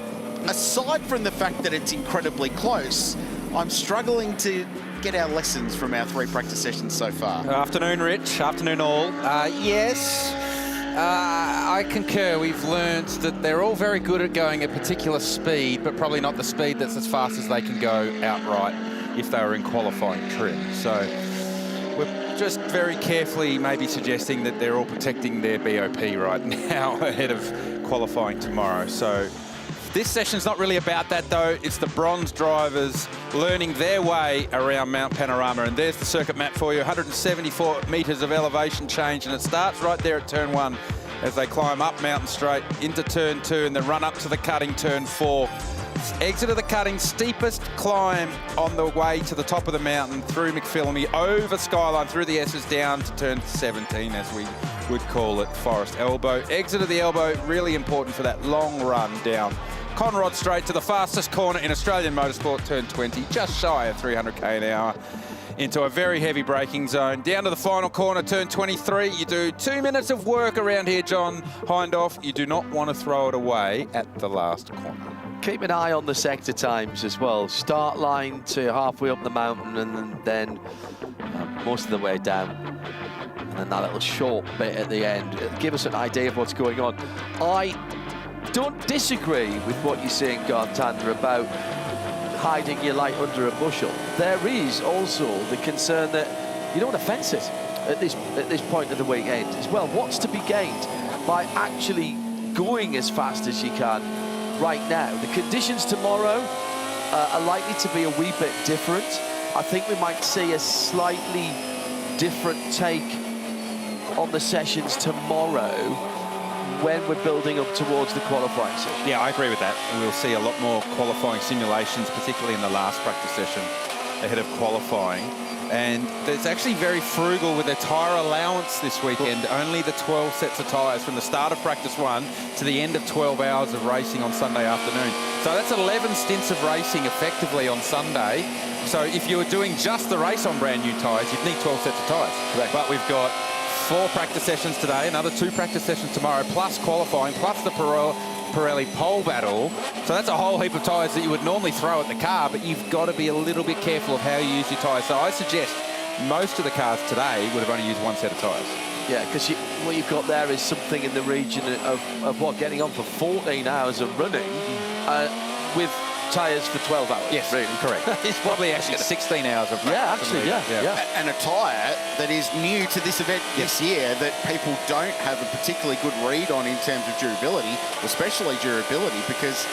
Aside from the fact that it's incredibly close, I'm struggling to get our lessons from our 3 practice sessions so far. Afternoon, Rich. Afternoon, all. Yes. I concur. We've learned that they're all very good at going at particular speed, but probably not the speed that's as fast as they can go outright if they were in qualifying trim. So we're just very carefully maybe suggesting that they're all protecting their BOP right now ahead of qualifying tomorrow. So this session's not really about that, though. It's the bronze drivers learning their way around Mount Panorama. And there's the circuit map for you, 174 metres of elevation change. And it starts right there at turn 1 as they climb up Mountain Straight into turn 2 and then run up to the cutting turn 4. Exit of the cutting, steepest climb on the way to the top of the mountain through McPhillamy, over Skyline, through the S's down to turn 17, as we would call it, Forest Elbow. Exit of the elbow, really important for that long run down Conrod Straight to the fastest corner in Australian motorsport, turn 20, just shy of 300k an hour, into a very heavy braking zone. Down to the final corner, turn 23. You do 2 minutes of work around here, John Hindhaugh. You do not want to throw it away at the last corner. Keep an eye on the sector times as well. Start line to halfway up the mountain and then most of the way down. And then that little short bit at the end. It'll give us an idea of what's going on. I don't disagree with what you're saying, Garth, Tander, about hiding your light under a bushel. There is also the concern that you don't want to fence it at this point of the weekend as well. What's to be gained by actually going as fast as you can right now? The conditions tomorrow are likely to be a wee bit different. I think we might see a slightly different take on the sessions tomorrow when we're building up towards the qualifying session. Yeah, I agree with that. We'll see a lot more qualifying simulations, particularly in the last practice session ahead of qualifying. And it's actually very frugal with their tyre allowance this weekend. Only the 12 sets of tyres from the start of practice 1 to the end of 12 hours of racing on Sunday afternoon. So that's 11 stints of racing effectively on Sunday. So if you were doing just the race on brand new tyres, you'd need 12 sets of tyres. Correct. But we've got 4 practice sessions today, another 2 practice sessions tomorrow, plus qualifying, plus the Pirelli pole battle. So that's a whole heap of tyres that you would normally throw at the car, but you've got to be a little bit careful of how you use your tyres. So I suggest most of the cars today would have only used 1 set of tyres. Yeah, because what you've got there is something in the region of what, getting on for 14 hours of running with tyres for 12 hours. Yes, really, correct. It's probably actually 16 hours of practice. Yeah, actually, yeah. And a tyre that is new to this event this year that people don't have a particularly good read on in terms of durability, especially durability, because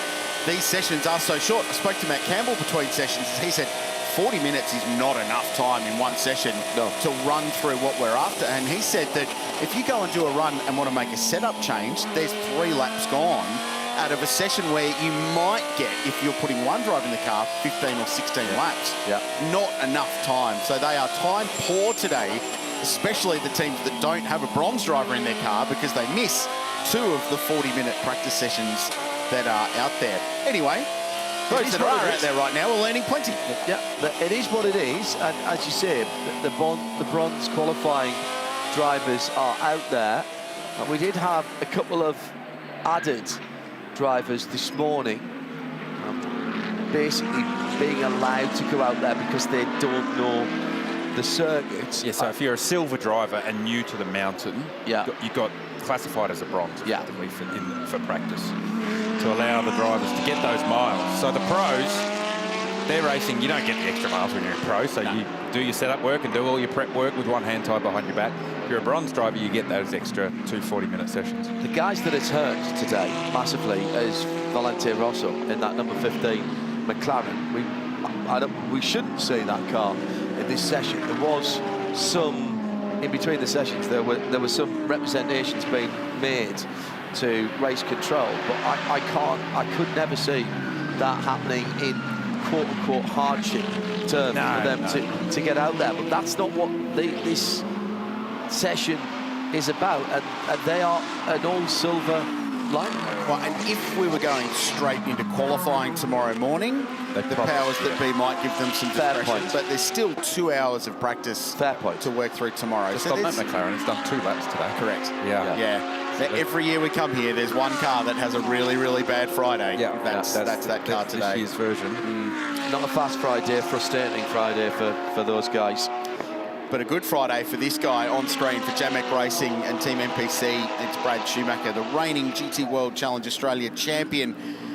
these sessions are so short. I spoke to Matt Campbell between sessions. He said 40 minutes is not enough time in one session to run through what we're after. And he said that if you go and do a run and want to make a setup change, there's 3 laps gone out of a session where you might get, if you're putting one driver in the car, 15 or 16 laps. Yeah. Not enough time. So they are time poor today, especially the teams that don't have a bronze driver in their car, because they miss 2 of the 40-minute practice sessions that are out there. Anyway, those that are out there right now are learning plenty. Yeah, it is what it is. And as you say, the bronze qualifying drivers are out there. And we did have a couple of added drivers this morning basically being allowed to go out there because they don't know the circuits. Yeah, so if you're a silver driver and new to the mountain, you got classified as a bronze effectively for practice to allow the drivers to get those miles. So the pros, they're racing, you don't get the extra miles when you're a pro, so you do your setup work and do all your prep work with one hand tied behind your back. If you're a bronze driver, you get those extra 2 40-minute sessions. The guys that it's hurt today massively is Valente Rosso in that number 15 McLaren. We shouldn't see that car in this session. There was some, in between the sessions, there were some representations being made to race control, but I could never see that happening in quote-unquote hardship terms for them to get out there. But that's not what this session is about, and they are an all-silver line. Well, and if we were going straight into qualifying tomorrow morning, the powers that be might give them some discretion, but there's still 2 hours of practice to work through tomorrow. Just on that McLaren, it's done 2 laps today. Correct. Yeah. Every year we come here, there's one car that has a really, really bad Friday. Yeah, that's that car today. This year's version. Not a fast Friday, frustrating Friday for those guys. But a good Friday for this guy on screen for Jamek Racing and Team MPC. It's Brad Schumacher, the reigning GT World Challenge Australia champion,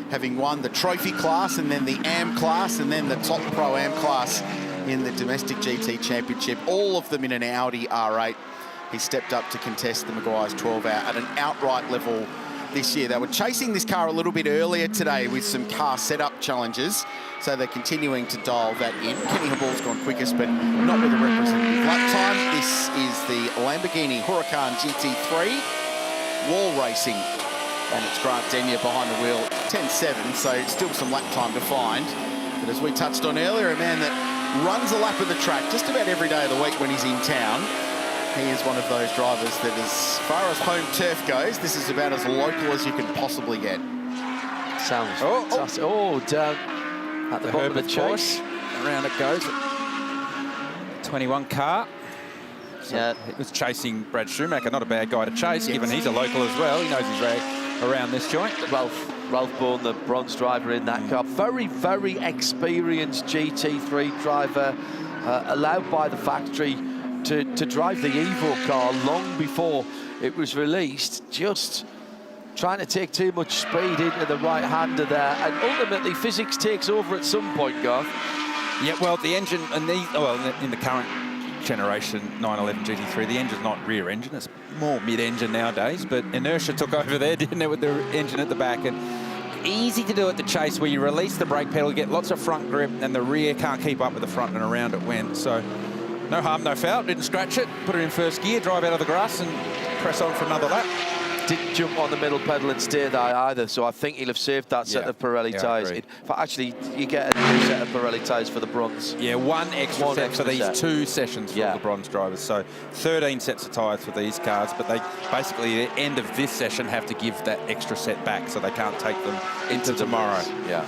having won the trophy class and then the AM class and then the top Pro-Am class in the domestic GT championship, all of them in an Audi R8. He stepped up to contest the Meguiar's 12 hour at an outright level this year. They were chasing this car a little bit earlier today with some car setup challenges, so they're continuing to dial that in. Kenny Habbal's gone quickest, but not with a representative lap time. This is the Lamborghini Huracan GT3 wall racing, and it's Grant Denyer behind the wheel, 10.7, so still some lap time to find. But as we touched on earlier, a man that runs a lap of the track just about every day of the week when he's in town. He is one of those drivers that, as far as home turf goes, this is about as local as you can possibly get. Sounds fantastic. Oh, down at the bottom of the chase. Around it goes. 21 car. So yeah, it was chasing Brad Schumacher, not a bad guy to chase, given he's a local as well. He knows his way around this joint. Ralph Bourne, the bronze driver in that car. Very, very experienced GT3 driver, allowed by the factory to drive the Evo car long before it was released, just trying to take too much speed into the right-hander there, and ultimately physics takes over at some point, Garth. Yeah, well, the engine, and in the current generation 911 GT3, the engine's not rear engine, it's more mid-engine nowadays, but inertia took over there, didn't it, with the engine at the back, and easy to do at the chase where you release the brake pedal, get lots of front grip, and the rear can't keep up with the front, and around it went. So no harm, no foul, didn't scratch it, put it in first gear, drive out of the grass and press on for another lap. Didn't jump on the middle pedal and stay there either, so I think he'll have saved that set of Pirelli tyres. But actually, you get a new set of Pirelli tyres for the bronze. Yeah, one extra set for these 2 sessions for the bronze drivers. So 13 sets of tyres for these cars, but they basically, at the end of this session, have to give that extra set back, so they can't take them into tomorrow. Yeah,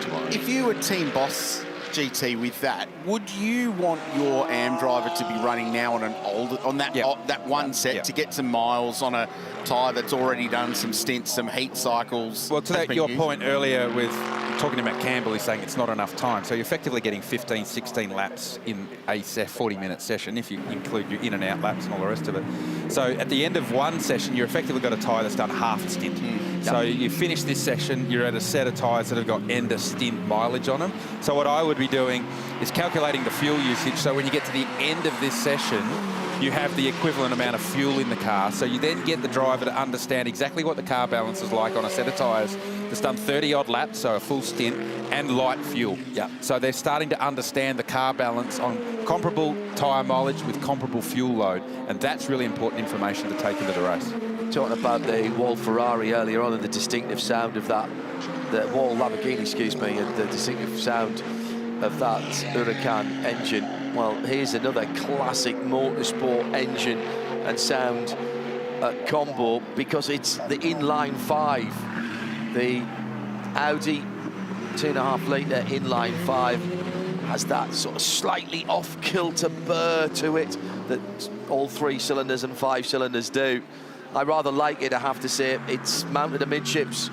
tomorrow. If you were Team Boss GT with that, would you want your AM driver to be running now on that one set to get some miles on a tyre that's already done some stints, some heat cycles? Well, to your point earlier with talking about Campbell, he's saying it's not enough time. So you're effectively getting 15, 16 laps in a 40-minute session, if you include your in and out laps and all the rest of it. So at the end of one session, you're effectively got a tyre that's done half a stint. So you finish this session, you're at a set of tyres that have got end of stint mileage on them. So what I would be doing is calculating the fuel usage. So when you get to the end of this session, you have the equivalent amount of fuel in the car. So you then get the driver to understand exactly what the car balance is like on a set of tyres that's done 30-odd laps, so a full stint, and light fuel. So they're starting to understand the car balance on comparable tyre mileage with comparable fuel load, and that's really important information to take into the race. Talking about the Wall Ferrari earlier on and the distinctive sound of that, the Wall Lamborghini, excuse me, and the distinctive sound of that Huracan engine. Well, here's another classic motorsport engine and sound combo, because it's the inline 5. The Audi 2.5 litre inline 5 has that sort of slightly off-kilter burr to it that all 3 cylinders and 5 cylinders do. I rather like it, I have to say. It's mounted amidships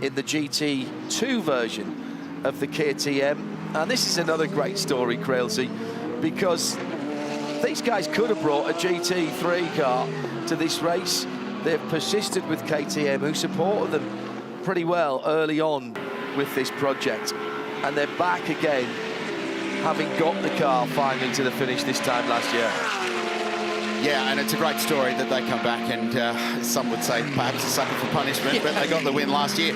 in the GT2 version of the KTM. And this is another great story, Craill, because these guys could have brought a GT3 car to this race. They've persisted with KTM, who supported them pretty well early on with this project. And they're back again, having got the car finally to the finish this time last year. Yeah, and it's a great story that they come back and some would say perhaps a sucker for punishment, but they got the win last year.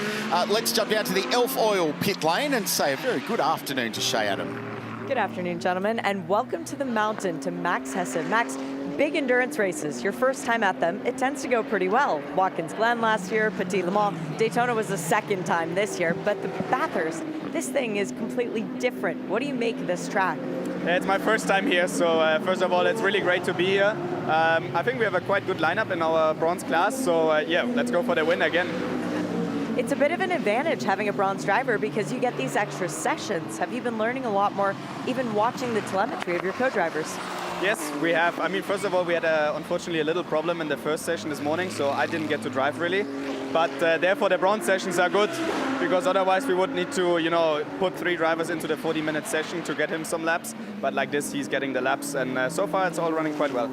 Let's jump down to the Elf Oil pit lane and say a very good afternoon to Shea Adam. Good afternoon, gentlemen, and welcome to the mountain to Max Hesse. Max, big endurance races, your first time at them, it tends to go pretty well. Watkins Glen last year, Petit Le Mans, Daytona was the second time this year, but the Bathurst, this thing is completely different. What do you make of this track? It's my first time here, so first of all, it's really great to be here. I think we have a quite good lineup in our bronze class, so yeah, let's go for the win again. It's a bit of an advantage having a bronze driver because you get these extra sessions. Have you been learning a lot more, even watching the telemetry of your co-drivers? Yes, we have. I mean, first of all, we had unfortunately a little problem in the first session this morning, so I didn't get to drive really. But therefore, the bronze sessions are good because otherwise we would need to, you know, put 3 drivers into the 40-minute session to get him some laps. But like this, he's getting the laps, and so far it's all running quite well.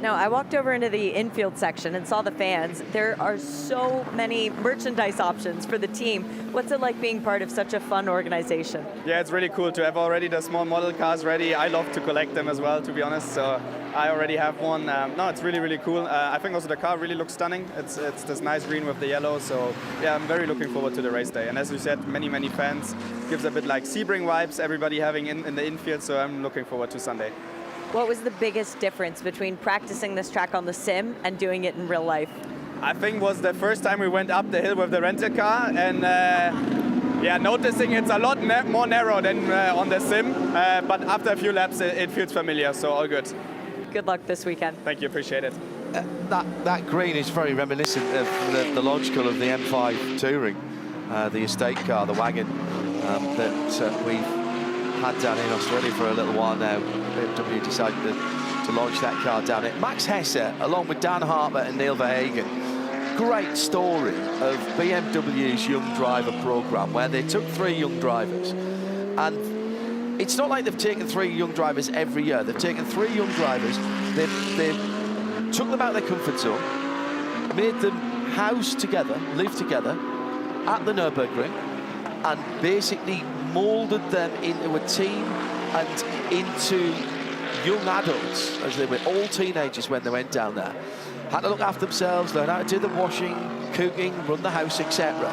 Now, I walked over into the infield section and saw the fans. There are so many merchandise options for the team. What's it like being part of such a fun organization? Yeah, it's really cool to have already the small model cars ready. I love to collect them as well, to be honest. So I already have one. No, it's really, really cool. I think also the car really looks stunning. It's this nice green with the yellow. So yeah, I'm very looking forward to the race day. And as you said, many, many fans. Gives a bit like Sebring vibes, everybody having in the infield. So I'm looking forward to Sunday. What was the biggest difference between practicing this track on the sim and doing it in real life? I think was the first time we went up the hill with the rental car, and yeah, noticing it's a lot more narrow than on the sim, but after a few laps it feels familiar, so all good. Good luck this weekend. Thank you, appreciate it. That green is very reminiscent of the launch colour of the M5 Touring, the estate car, the wagon that we've had down in Australia for a little while now. BMW decided to launch that car down it. Max Hesse, along with Dan Harper and Neil Verhagen, great story of BMW's young driver program, where they took 3 young drivers, and it's not like they've taken 3 young drivers every year. They've taken 3 young drivers, they've took them out of their comfort zone, made them house together, live together at the Nürburgring, and basically moulded them into a team and into young adults, as they were all teenagers when they went down there. Had to look after themselves, learn how to do the washing, cooking, run the house, etc.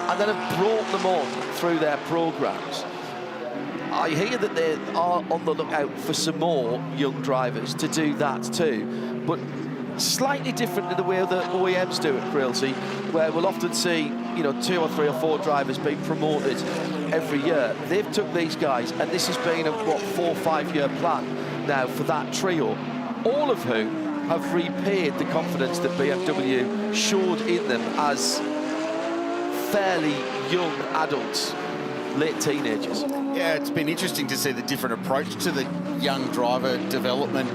And then have brought them on through their programs. I hear that they are on the lookout for some more young drivers to do that too, but slightly different to the way that OEMs do it, Craill, where we'll often see, you know, 2 or 3 or 4 drivers being promoted every year. They've took these guys, and this has been a, what, 4 or 5 year plan now for that trio, all of whom have repaid the confidence that BMW showed in them as fairly young adults, late teenagers. Yeah, it's been interesting to see the different approach to the young driver development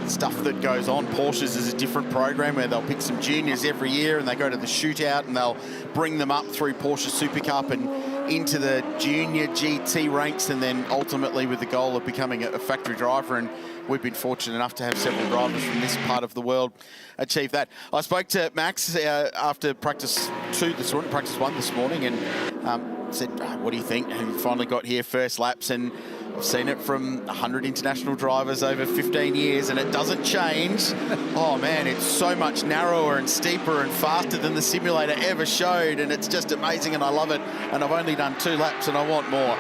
stuff that goes on. Porsche's is a different program where they'll pick some juniors every year and they go to the shootout and they'll bring them up through Porsche Super Cup and into the junior GT ranks, and then ultimately with the goal of becoming a factory driver. And we've been fortunate enough to have several drivers from this part of the world achieve that. I spoke to Max after practice 1 this morning, and said, what do you think? And we finally got here first laps, and I've seen it from 100 international drivers over 15 years, and it doesn't change. Oh man, it's so much narrower and steeper and faster than the simulator ever showed, and it's just amazing, and I love it. And I've only done 2 laps and I want more.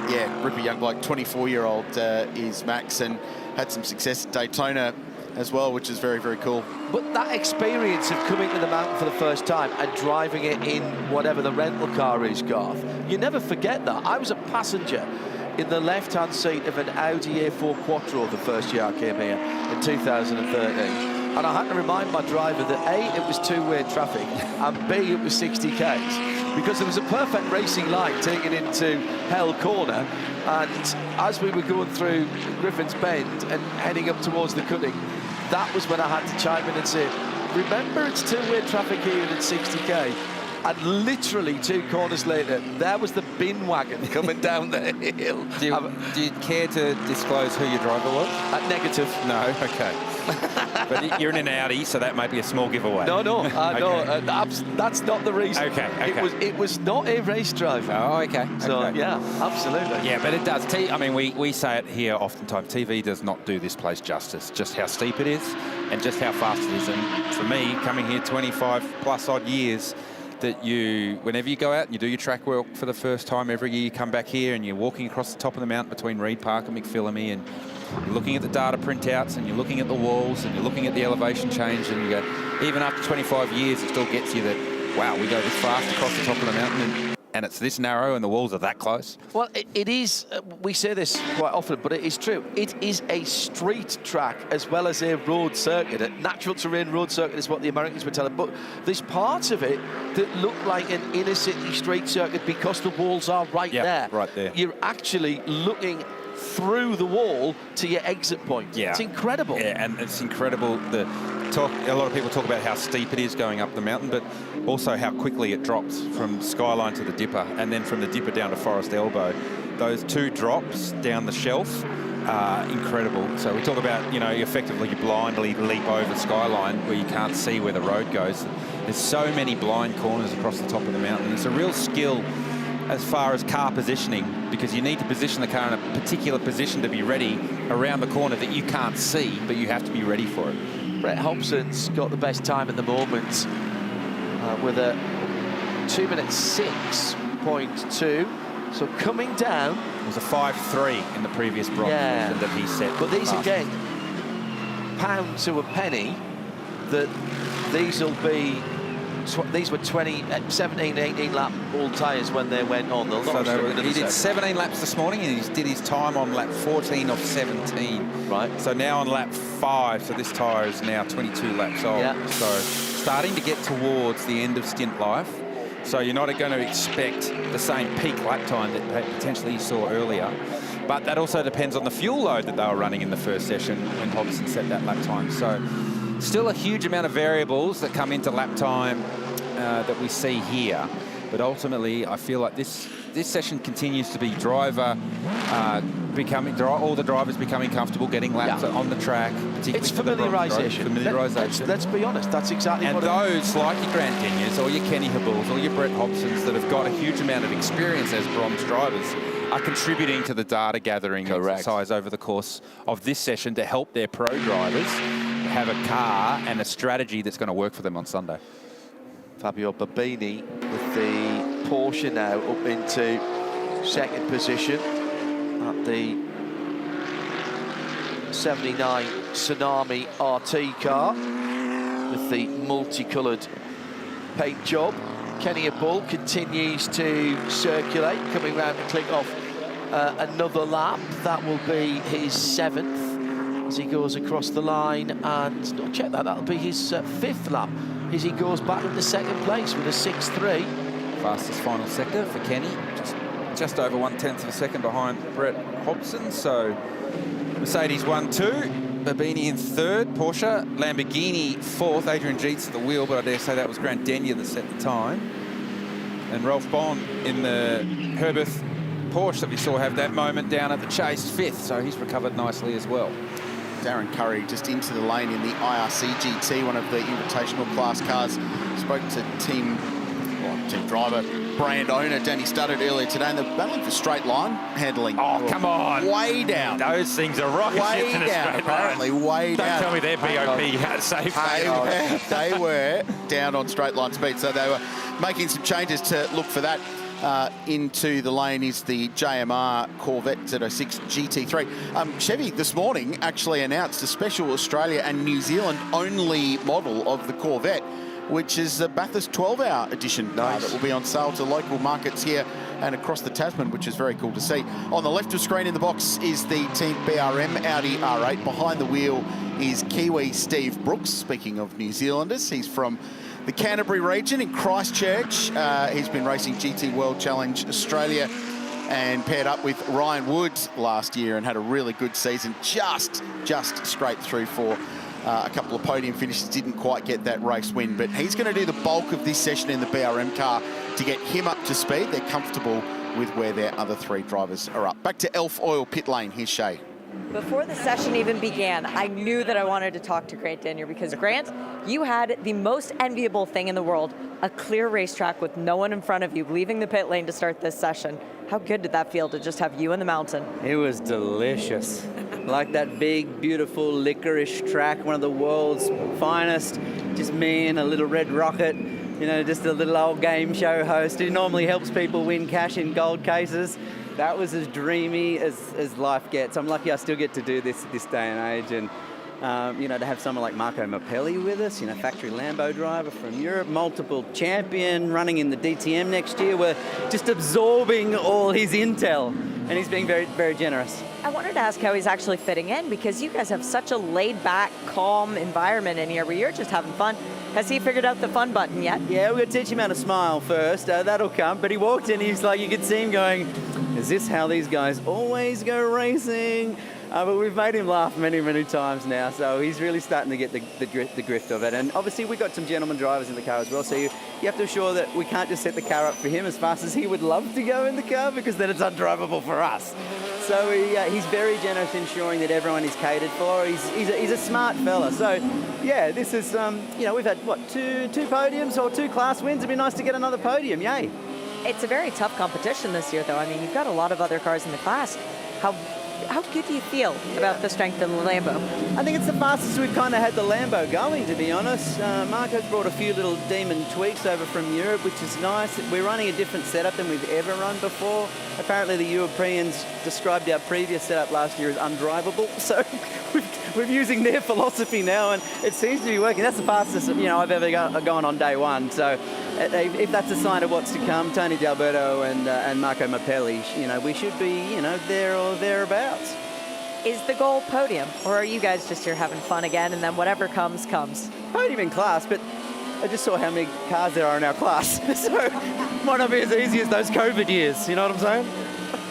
Yeah, ripper young bloke, 24-year-old is Max, and had some success at Daytona as well, which is very, very cool. But that experience of coming to the mountain for the first time and driving it in whatever the rental car is, Garth, you never forget that. I was a passenger in the left-hand seat of an Audi A4 Quattro the first year I came here in 2013. And I had to remind my driver that A, it was 2-way traffic, and B, it was 60 Ks. Because there was a perfect racing line taken into Hell Corner, and as we were going through Griffin's Bend and heading up towards the cutting, that was when I had to chime in and say, remember it's 2-way traffic here and it's 60k. And literally 2 corners later, there was the bin wagon coming down the hill. Do you care to disclose who your driver was? Negative. No, okay. But you're in an Audi, so that might be a small giveaway. No, okay. That's not the reason. Okay. It was not a race driver. Oh, okay. So, yeah, absolutely. Yeah, but it does. I mean, we say it here oftentimes, TV does not do this place justice, just how steep it is and just how fast it is. And for me, coming here 25 plus odd years, that whenever you go out and you do your track work for the first time every year, you come back here and you're walking across the top of the mountain between Reed Park and McPhillamy, and you're looking at the data printouts and you're looking at the walls and you're looking at the elevation change, and you go, even after 25 years, it still gets you that, wow, we go this fast across the top of the mountain and it's this narrow and the walls are that close. Well, it is, we say this quite often, but it is true. It is a street track as well as a road circuit. A natural terrain road circuit is what the Americans were telling. But there's parts of it that look like an inner city street circuit because the walls are right there. Right there. You're actually looking through the wall to your exit point. Yeah. It's incredible. Yeah, and it's incredible. A lot of people talk about how steep it is going up the mountain, but also how quickly it drops from Skyline to the Dipper, and then from the Dipper down to Forest Elbow. Those 2 drops down the shelf are incredible. So we talk about, you effectively you blindly leap over Skyline where you can't see where the road goes. There's so many blind corners across the top of the mountain. It's a real skill as far as car positioning, because you need to position the car in a particular position to be ready around the corner that you can't see, but you have to be ready for it. Brett Hobson's got the best time at the moment with a 2 minute 6.2. So coming down. It was a 5.3 in the previous bronze version that he set. But these again, pound to a penny, that these will be. These were 17, 18 lap all tyres when they went on. He did 17 laps this morning, and he did his time on lap 14 of 17. Right. So now on lap 5, so this tyre is now 22 laps old. Yeah. So starting to get towards the end of stint life. So you're not going to expect the same peak lap time that potentially you saw earlier. But that also depends on the fuel load that they were running in the first session when Hobson set that lap time. So still a huge amount of variables that come into lap time that we see here, but ultimately I feel like this session continues to be all the drivers becoming comfortable getting laps on the track. It's familiarisation. Let's be honest, that's exactly what it is. And those like your Grant Denyears or your Kenny Habulls or your Brett Hobsons that have got a huge amount of experience as bronze drivers are contributing to the data gathering exercise over the course of this session to help their pro drivers have a car and a strategy that's going to work for them on Sunday. Fabio Babini with the Porsche now up into second position at the 79 Tsunami RT car with the multicoloured paint job. Kenny Bull continues to circulate, coming round to click off another lap. That will be his 7th as he goes across the line, and no, check that'll be his 5th lap as he goes back into second place with a 6.3. Fastest final sector for Kenny, just over 1/10 of a second behind Brett Hobson. So Mercedes 1-2, Babini in 3rd, Porsche, Lamborghini 4th, Adrian Jeets at the wheel, but I dare say that was Grant Denyer that set the time. And Ralph Bond in the Herberth Porsche that we saw have that moment down at the chase 5th, so he's recovered nicely as well. Darren Curry just into the lane in the IRC GT, one of the Invitational class cars. Spoke to team driver, brand owner Danny Studdard earlier today, and they're battling for straight line handling. Oh, come on. Way down. Those things are rocket ships in a straight apparently, line. Way down. Don't tell me they're BOP safe. They were down on straight line speed, so they were making some changes to look for that. Into the lane is the JMR Corvette Z06 GT3. Chevy this morning actually announced a special Australia and New Zealand only model of the Corvette, which is a Bathurst 12-hour edition that will be on sale to local markets here and across the Tasman, which is very cool to see. On the left of screen in the box is the Team BRM Audi R8. Behind the wheel is Kiwi Steve Brooks. Speaking of New Zealanders, he's from the Canterbury region in Christchurch. He's been racing GT World Challenge Australia and paired up with Ryan Wood last year and had a really good season. Just scraped through for a couple of podium finishes, didn't quite get that race win, but he's going to do the bulk of this session in the BRM car to get him up to speed. They're comfortable with where their other 3 drivers are up. Back to Elf Oil pit lane. Here's Shay. Before the session even began, I knew that I wanted to talk to Grant Denyer because, Grant, you had the most enviable thing in the world, a clear racetrack with no one in front of you, leaving the pit lane to start this session. How good did that feel to just have you in the mountain? It was delicious. Like that big, beautiful licorice track, one of the world's finest. Just me and a little red rocket You know, just a little old game show host who normally helps people win cash in gold cases. That was as dreamy as life gets. I'm lucky I still get to do this day and age, and you know, to have someone like Marco Mappelli with us, you know, factory Lambo driver from Europe, multiple champion, running in the DTM next year. We're just absorbing all his intel, and he's being very, very generous. I wanted to ask how he's actually fitting in, because you guys have such a laid-back, calm environment in here where you're just having fun. Has he figured out the fun button yet? Yeah, we're going to teach him how to smile first. That'll come. But he walked in, he's like, you could see him going, is this how these guys always go racing? But we've made him laugh many, many times now, so he's really starting to get the grift of it. And obviously we've got some gentleman drivers in the car as well, so you have to assure that we can't just set the car up for him as fast as he would love to go in the car, because then it's undrivable for us. So he's very generous, ensuring that everyone is catered for. He's a smart fella. So yeah, this is, you know, we've had, what, two podiums or 2 class wins. It'd be nice to get another podium, yay. It's a very tough competition this year, though. I mean, you've got a lot of other cars in the class. How good do you feel about the strength of the Lambo? I think it's the fastest we've kind of had the Lambo going, to be honest. Marco's brought a few little demon tweaks over from Europe, which is nice. We're running a different setup than we've ever run before. Apparently the Europeans described our previous setup last year as undrivable, so we're using their philosophy now, and it seems to be working. That's the fastest, you know, I've ever gone on day one. So if that's a sign of what's to come, Tony D'Alberto and Marco Mappelli, you know, we should be, you know, there or thereabouts. Is the goal podium, or are you guys just here having fun again, and then whatever comes, comes? Podium in class, but I just saw how many cars there are in our class, so might not be as easy as those COVID years, you know what I'm saying?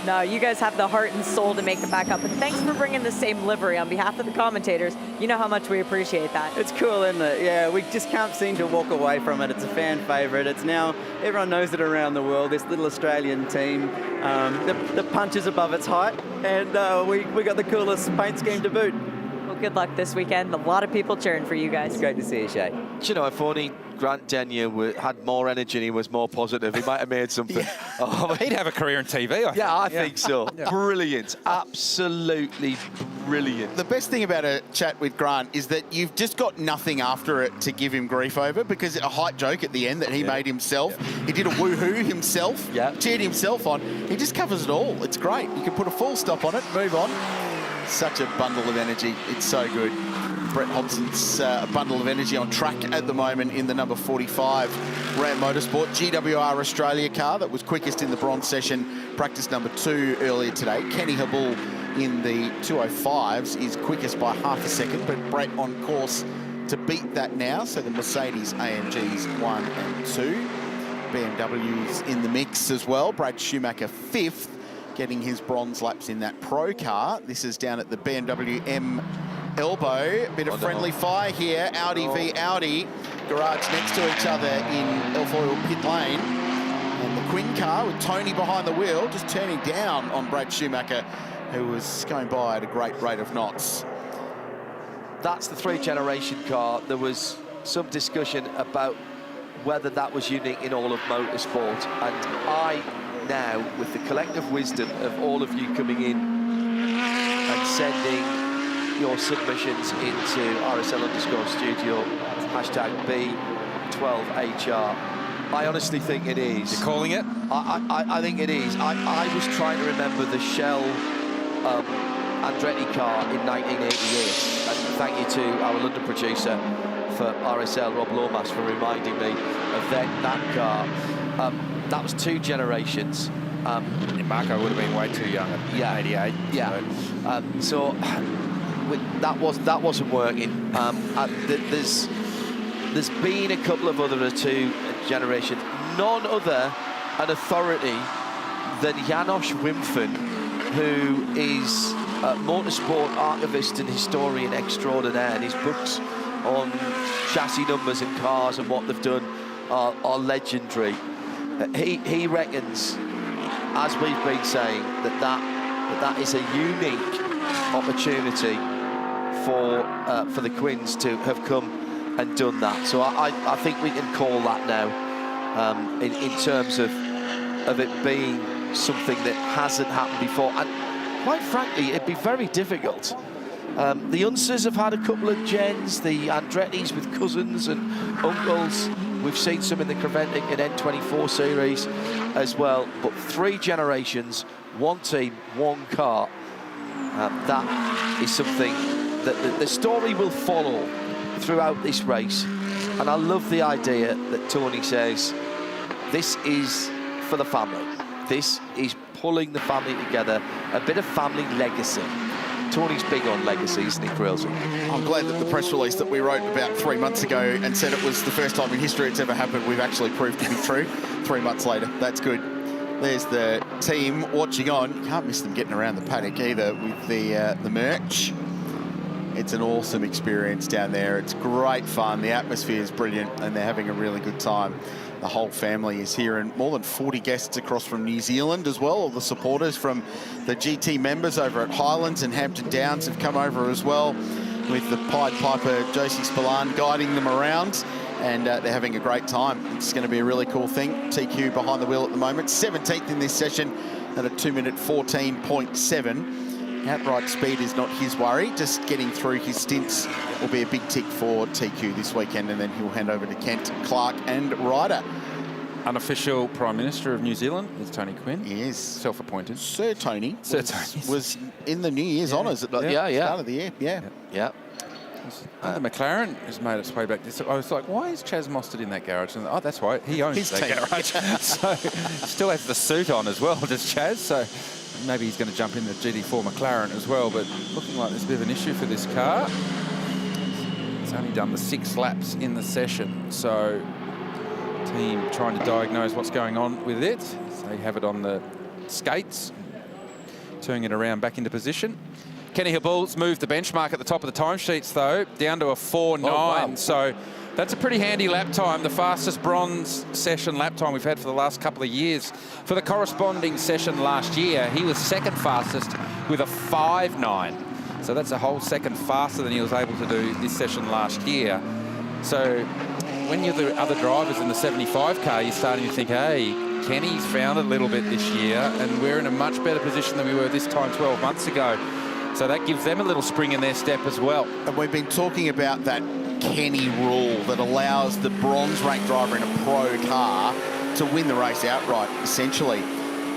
No, you guys have the heart and soul to make it back up, and thanks for bringing the same livery on behalf of the commentators. You know how much we appreciate that. It's cool, isn't it? Yeah, we just can't seem to walk away from it. It's a fan favourite. It's now, everyone knows it around the world, this little Australian team. The punch is above its height, and we got the coolest paint scheme to boot. Well, good luck this weekend. A lot of people cheering for you guys. It's great to see you, Shay. Do you know, if only Grant Denyer had more energy and he was more positive, he might have made something. Oh, he'd have a career in TV, I think so. Yeah. Brilliant. Absolutely brilliant. The best thing about a chat with Grant is that you've just got nothing after it to give him grief over, because a height joke at the end that he made himself, he did a woohoo himself, cheered himself on. He just covers it all. It's great. You can put a full stop on it, move on. Such a bundle of energy. It's so good. Brett Hobson's bundle of energy on track at the moment in the number 45 Ram Motorsport GWR Australia car that was quickest in the bronze session, practice number 2 earlier today. Kenny Habul in the 205s is quickest by half a second, but Brett on course to beat that now. So the Mercedes AMGs 1 and 2. BMW's in the mix as well. Brad Schumacher 5th, getting his bronze laps in that pro car. This is down at the BMW M elbow. Bit of friendly fire here. Audi v Audi. Garage next to each other in Elfoyle pit lane. And the Quinn car with Tony behind the wheel, just turning down on Brad Schumacher, who was going by at a great rate of knots. That's the 3-generation car. There was some discussion about whether that was unique in all of motorsport. And I now, with the collective wisdom of all of you coming in and sending your submissions into RSL_studio, #B12HR, I honestly think it is. You're calling it? I think it is. I was trying to remember the Shell Andretti car in 1988. And thank you to our London producer for RSL, Rob Lomas, for reminding me of that car. That was 2 generations. Marco would have been way too young in 88. Yeah. So that wasn't working. There's been a couple of other 2 generations. None other an authority than Janos Wimfan, who is a motorsport archivist and historian extraordinaire, and his books on chassis numbers and cars and what they've done are legendary. He reckons, as we've been saying, that is a unique opportunity for the Quinns to have come and done that. So I think we can call that now in terms of it being something that hasn't happened before. And quite frankly, it'd be very difficult. The Unsers have had a couple of gens, the Andrettis with cousins and uncles. We've seen some in the Creventic and N24 series as well, but 3 generations, 1 team, 1 car. That is something that the story will follow throughout this race. And I love the idea that Tony says, this is for the family. This is pulling the family together, a bit of family legacy. Tony's big on legacy, isn't he, Craill? I'm glad that the press release that we wrote about 3 months ago and said it was the first time in history it's ever happened, we've actually proved to be true 3 months later. That's good. There's the team watching on. You can't miss them getting around the paddock either with the merch. It's an awesome experience down there. It's great fun. The atmosphere is brilliant and they're having a really good time. The whole family is here, and more than 40 guests across from New Zealand as well. All the supporters from the GT members over at Highlands and Hampton Downs have come over as well, with the Pied Piper Josie Spillane guiding them around, and they're having a great time. It's going to be a really cool thing. TQ behind the wheel at the moment, 17th in this session at a 2-minute 14.7. Outright speed is not his worry. Just getting through his stints will be a big tick for TQ this weekend, and then he'll hand over to Kent, Clark and Ryder. Unofficial Prime Minister of New Zealand is Tony Quinn. He is. Self-appointed. Sir Tony. Sir Tony. Was in the New Year's honours at the start of the year. Yeah. The McLaren has made its way back. I was like, why is Chaz Mostert in that garage? And, oh, that's right, he owns that garage. So still has the suit on as well, does Chaz? So maybe he's going to jump in the GT4 McLaren as well, but looking like there's a bit of an issue for this car. It's only done the 6 laps in the session, so team trying to diagnose what's going on with it. So they have it on the skates, turning it around back into position. Kenny Habul's moved the benchmark at the top of the timesheets, though, down to a 4.9. Oh, wow. So that's a pretty handy lap time, the fastest bronze session lap time we've had for the last couple of years. For the corresponding session last year, he was second fastest with a 5.9. So that's a whole second faster than he was able to do this session last year. So when you're the other drivers in the 75 car, you're starting to think, hey, Kenny's found it a little bit this year, and we're in a much better position than we were this time 12 months ago. So that gives them a little spring in their step as well. And we've been talking about that Kenny rule that allows the bronze rank driver in a pro car to win the race outright, essentially.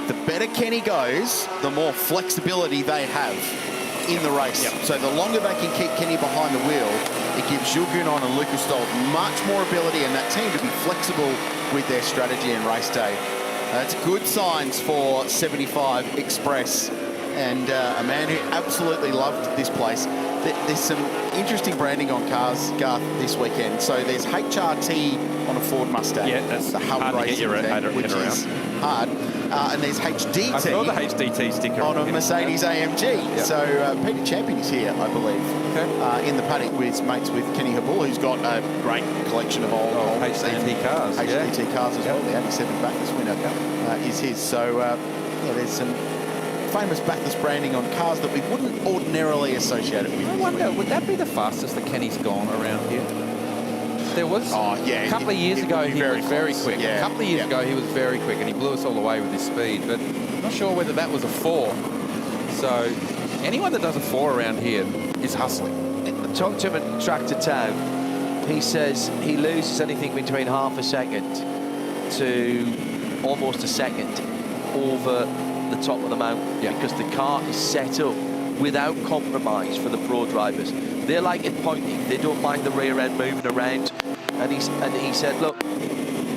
The better Kenny goes, the more flexibility they have in the race. Yep. So the longer they can keep Kenny behind the wheel, it gives Jules Gounon and Lucas Stoll much more ability and that team to be flexible with their strategy and race day. That's good signs for 75 Express. And a man who absolutely loved this place. There's some interesting branding on cars, Garth, this weekend. So there's HRT on a Ford Mustang. Yeah, that's the hub hard to get your head which is hard. And there's HDT. I saw the HDT sticker on a Mercedes AMG. Yep. So Peter Champion is here, I believe, in the paddock with mates with Kenny Habul, who's got a great collection of old HDT cars. HDT cars as well. The 87 Bathurst winner is his. So yeah, there's some famous Bathurst branding on cars that we wouldn't ordinarily associate it with. I wonder, would that be the fastest that Kenny's gone around here? There was. Oh, yeah. A couple of years ago, he was very quick. Yeah. A couple of years ago, he was very quick, and he blew us all away with his speed. But I'm not sure whether that was a 4. So anyone that does a 4 around here is hustling. I talked to him at Tractor Town. He says he loses anything between half a second to almost a second over the top of the mountain because the car is set up without compromise for the pro drivers. They're like it pointing, they don't mind the rear end moving around. And he said, look,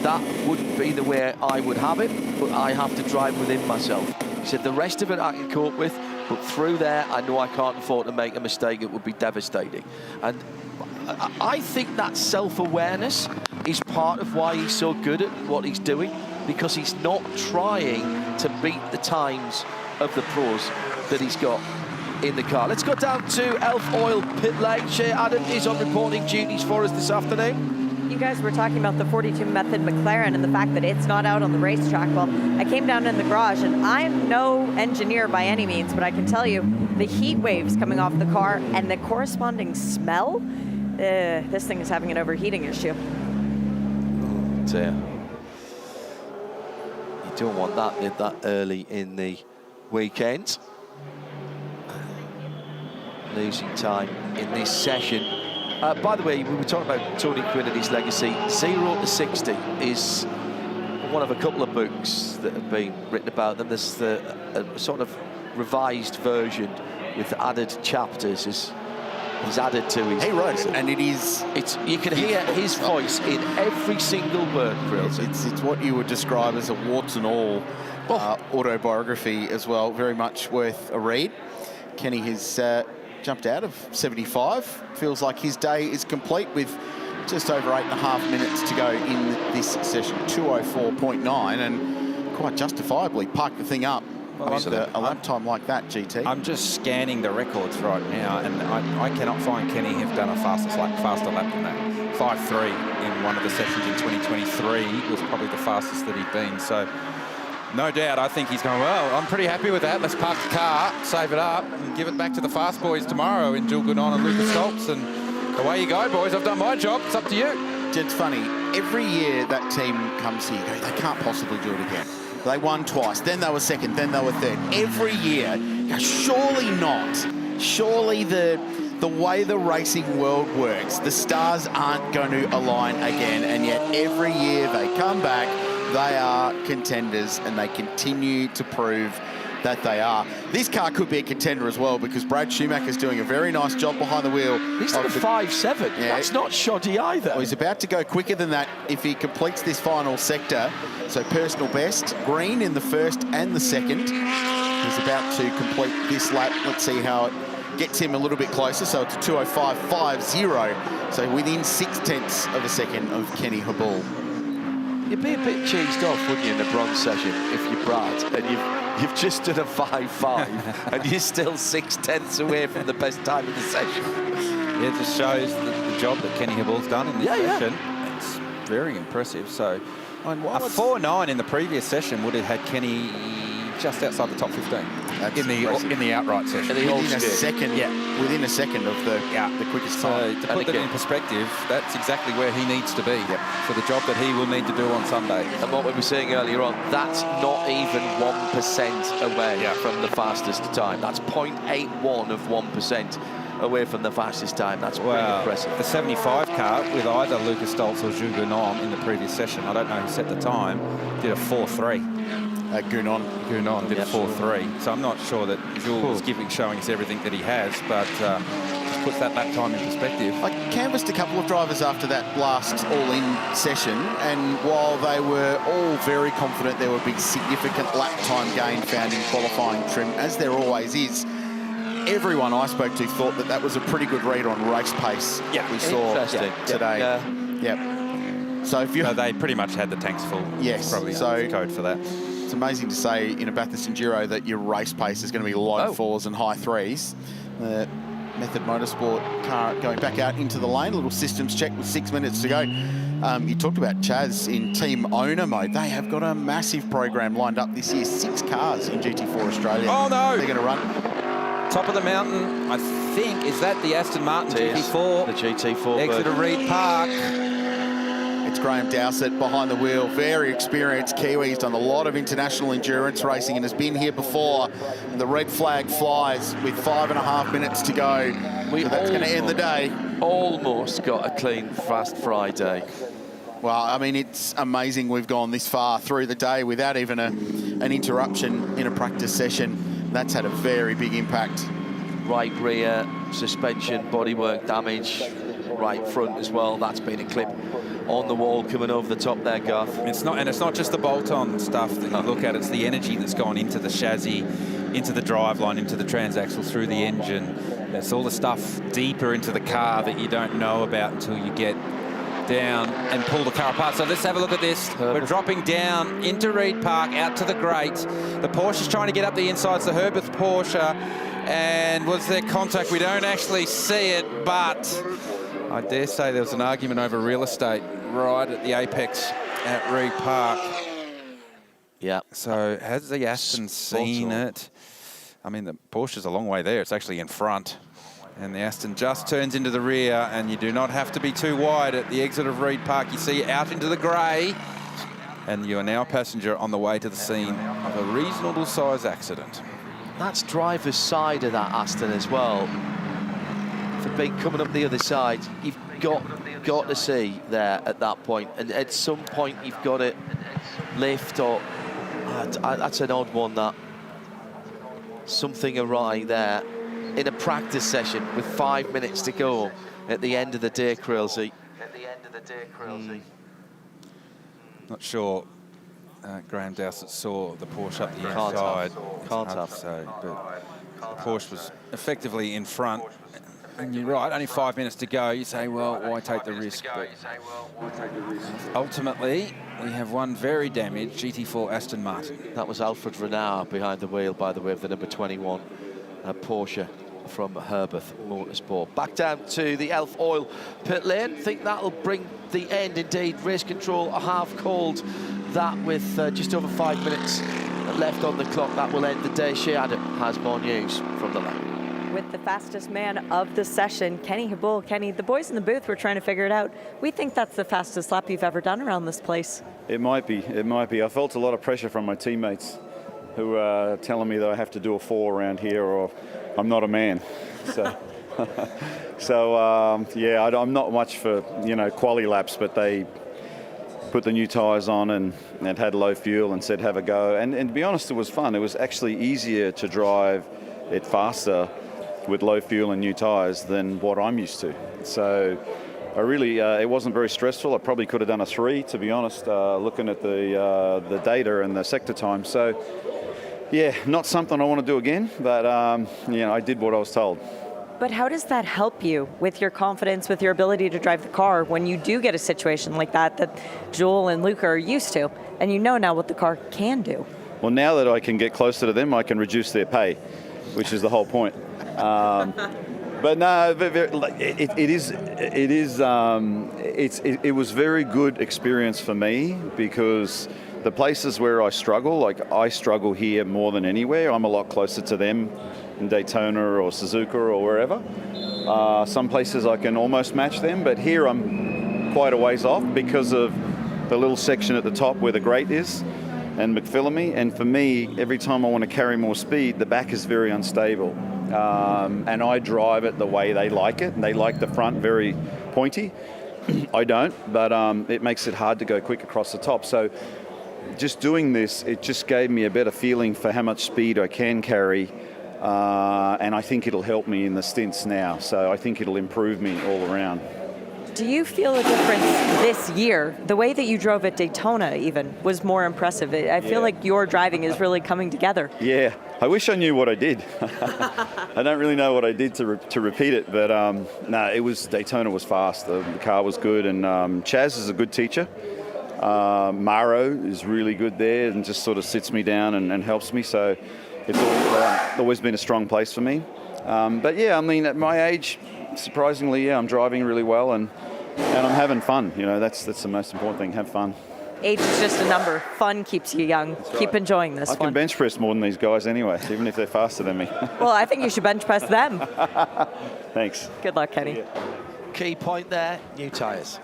that wouldn't be the way I would have it, but I have to drive within myself. He said the rest of it I can cope with, but through there I know I can't afford to make a mistake. It would be devastating. And I think that self-awareness is part of why he's so good at what he's doing, because he's not trying to beat the times of the pros that he's got in the car. Let's go down to Elf Oil Pit Lane. Shea Adam is on reporting duties for us this afternoon. You guys were talking about the 42 Method McLaren and the fact that it's not out on the racetrack. Well, I came down in the garage, and I'm no engineer by any means, but I can tell you the heat waves coming off the car and the corresponding smell, this thing is having an overheating issue. Oh dear. You don't want that early in the weekend. Losing time in this session By the way, we were talking about Tony Quinn and his legacy. 0 to 60 is one of a couple of books that have been written about them. There's a sort of revised version with added chapters. He's added to his... He wrote it, and it is... You can hear his voice in every single word, Craill. It's what you would describe as a warts and all autobiography as well. Very much worth a read. Kenny has jumped out of 75. Feels like his day is complete with just over 8.5 minutes to go in this session. 2:04.9, and quite justifiably parked the thing up. With a lap time like that, GT. I'm just scanning the records right now, and I cannot find Kenny have done a faster lap than that. 5.3 in one of the sessions in 2023 was probably the fastest that he'd been. So, no doubt, I think he's going, well, I'm pretty happy with that. Let's park the car, save it up, and give it back to the fast boys tomorrow in Jules Gounon and Lucas Stoltz. And away you go, boys. I've done my job. It's up to you. It's funny. Every year that team comes here, they can't possibly do it again. They won twice, then they were second, then they were third. Every year, surely not. Surely the way the racing world works, the stars aren't going to align again, and yet every year they come back, they are contenders, and they continue to prove that they are. This car could be a contender as well, because Brad Schumacher's doing a very nice job behind the wheel. He's done a 5.7. Yeah. That's not shoddy either. Well, he's about to go quicker than that if he completes this final sector. So personal best, green in the first and the second. He's about to complete this lap. Let's see how it gets him a little bit closer. So it's a 2:05.50. So within 0.6 of a second of Kenny Habul. You'd be a bit cheesed off, wouldn't you, in the bronze session if you're Brad and you've just done a 5.5 and you're still 0.6 away from the best time of the session. Yeah, it just shows the job that Kenny Habul's done in this session. It's very impressive. So a 4.9 in the previous session would have had Kenny just outside the top 15 in the outright session. Within a second, within a second of the quickest time. So to put that in perspective, that's exactly where he needs to be for the job that he will need to do on Sunday. And what we were saying earlier on, that's not even 1% away from the fastest time. That's 0.81 of 1% away from the fastest time. That's pretty impressive. The 75 car with either Lucas Stoltz or Jules Gounon in the previous session, I don't know who set the time, did a 4.3. Gounon did a 4.3. So I'm not sure that Jules is showing us everything that he has, but just puts that lap time in perspective. I canvassed a couple of drivers after that last all-in session, and while they were all very confident there would be significant lap time gain found in qualifying trim, as there always is, everyone I spoke to thought that was a pretty good read on race pace that we saw today. So if you they pretty much had the tanks full. Yes. Probably so code for that. It's amazing to say in a Bathurst Enduro that your race pace is going to be low fours and high threes. The Method Motorsport car going back out into the lane. A little systems check with 6 minutes to go. You talked about Chaz in team owner mode. They have got a massive program lined up this year. 6 cars in GT4 Australia. Oh no! They're going to run. Top of the mountain, I think, is that the Aston Martin GT4? The GT4. Exit of Reed Park. It's Graham Dowsett behind the wheel, very experienced Kiwi. He's done a lot of international endurance racing and has been here before. And the red flag flies with 5.5 minutes to go. So that's going to end the day. Almost got a clean, fast Friday. Well, I mean, it's amazing we've gone this far through the day without even an interruption in a practice session. That's had a very big impact. Right rear, suspension, bodywork damage. Right front as well. That's been a clip on the wall coming over the top there, Garth. It's not just the bolt-on stuff that you look at. It's the energy that's gone into the chassis, into the driveline, into the transaxle, through the engine. It's all the stuff deeper into the car that you don't know about until you get down and pull the car apart. So let's have a look at this. We're dropping down into Reed Park, out to the grate. The Porsche's trying to get up the insides, the Herbert Porsche. And was there contact? We don't actually see it, but I dare say there was an argument over real estate right at the apex at Reed Park. Yeah. So has the Aston seen it? I mean, the Porsche's a long way there. It's actually in front. And the Aston just turns into the rear, and you do not have to be too wide at the exit of Reed Park. You see out into the grey, and you are now a passenger on the way to the scene of a reasonable size accident. That's driver's side of that Aston as well. For you've been coming up the other side, you've got to see there at that point, and at some point you've got to lift, or that's an odd one, that something awry there in a practice session with 5 minutes to go at the end of the day, Craill. Not sure Graham Dowsett saw the Porsche up the inside. Can't have. So, but the Porsche was effectively in front. And you're right, only 5 minutes to go. You say, well, why take the risk? But ultimately, we have one very damaged GT4 Aston Martin. That was Alfred Renard behind the wheel, by the way, of the number 21 Porsche from Hindhaugh Motorsport. Back down to the Elf Oil pit lane. Think that'll bring the end. Indeed, race control have called that with just over 5 minutes left on the clock. That will end the day. Shea Adam has more news from the lap. With the fastest man of the session, Kenny Habul. Kenny, the boys in the booth were trying to figure it out. We think that's the fastest lap you've ever done around this place. It might be, it might be. I felt a lot of pressure from my teammates who are telling me that I have to do a 4 around here or I'm not a man. So, yeah, I'm not much for, you know, quali laps, but they put the new tyres on and had low fuel and said have a go. And to be honest, it was fun. It was actually easier to drive it faster with low fuel and new tyres than what I'm used to. So I really, it wasn't very stressful. I probably could have done a 3, to be honest, looking at the data and the sector time. So yeah, not something I want to do again, but you know, I did what I was told. But how does that help you with your confidence, with your ability to drive the car when you do get a situation like that Joel and Luca are used to, and you know now what the car can do? Well, now that I can get closer to them, I can reduce their pay, which is the whole point. But no, it was very good experience for me, because the places where I struggle, like I struggle here more than anywhere. I'm a lot closer to them in Daytona or Suzuka or wherever. Some places I can almost match them, but here I'm quite a ways off because of the little section at the top where the grate is and McPhillamy. And for me, every time I want to carry more speed, the back is very unstable. And I drive it the way they like it. And they like the front very pointy. I don't, but it makes it hard to go quick across the top. So just doing this, it just gave me a better feeling for how much speed I can carry. And I think it'll help me in the stints now. So I think it'll improve me all around. Do you feel a difference this year? The way that you drove at Daytona even was more impressive. I feel like your driving is really coming together. Yeah, I wish I knew what I did. I don't really know what I did to repeat it, but no, Daytona was fast. The car was good, and Chaz is a good teacher. Maro is really good there and just sort of sits me down and helps me. So it's always been a strong place for me. But yeah, I mean, at my age, surprisingly, yeah, I'm driving really well and I'm having fun. You know, that's the most important thing. Have fun. Age is just a number. Fun keeps you young. That's Keep right. enjoying this I can bench press more than these guys anyway, even if they're faster than me. Well, I think you should bench press them. Thanks. Good luck, Kenny. Key point there, new tyres.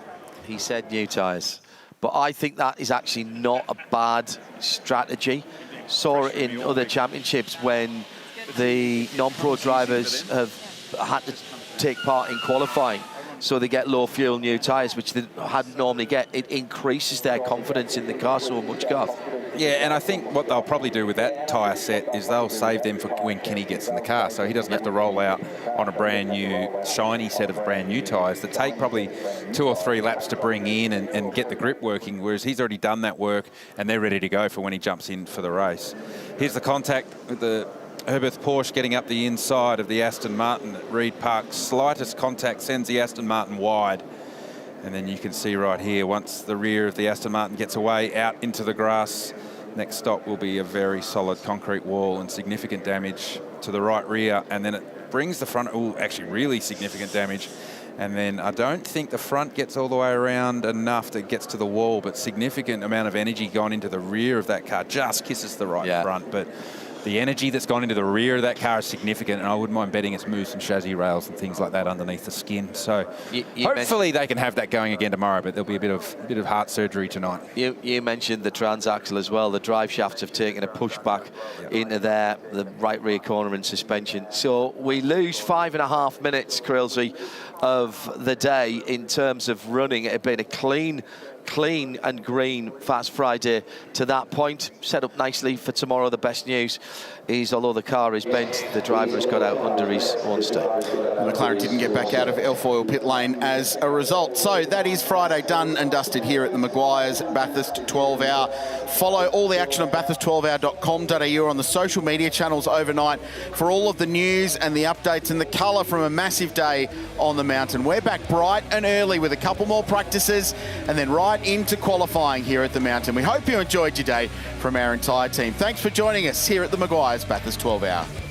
He said new tyres. But I think that is actually not a bad strategy. Saw it in other championships when the non-pro drivers have had to take part in qualifying, so they get low fuel new tyres, which they hadn't normally get. It increases their confidence in the car so much, Garth. Yeah, and I think what they'll probably do with that tyre set is they'll save them for when Kenny gets in the car, so he doesn't have to roll out on a brand new, shiny set of brand new tyres that take probably 2 or 3 laps to bring in and get the grip working, whereas he's already done that work and they're ready to go for when he jumps in for the race. Here's the contact with the Hindhaugh Porsche getting up the inside of the Aston Martin at Reed Park. Slightest contact sends the Aston Martin wide. And then you can see right here, once the rear of the Aston Martin gets away out into the grass, next stop will be a very solid concrete wall and significant damage to the right rear. And then it brings the front, actually really significant damage. And then I don't think the front gets all the way around enough that it gets to the wall, but significant amount of energy gone into the rear of that car, just kisses the right front. But the energy that's gone into the rear of that car is significant, and I wouldn't mind betting it's moved some chassis rails and things like that underneath the skin. So hopefully they can have that going again tomorrow, but there'll be a bit of heart surgery tonight. You mentioned the transaxle as well. The drive shafts have taken a pushback into the right rear corner and suspension. So we lose 5.5 minutes, Craill, of the day in terms of running. It had been a clean and green Fast Friday to that point, set up nicely for tomorrow. The best news is, although the car is bent, the driver has got out under his own steam. The McLaren didn't get back out of Elfoyle pit lane as a result. So that is Friday done and dusted here at the Meguiar's Bathurst 12 Hour. Follow all the action on bathurst12hour.com.au or on the social media channels overnight for all of the news and the updates and the colour from a massive day on the mountain. We're back bright and early with a couple more practices and then right into qualifying here at the mountain. We hope you enjoyed your day from our entire team. Thanks for joining us here at the Meguiar's Bathurst 12 Hour.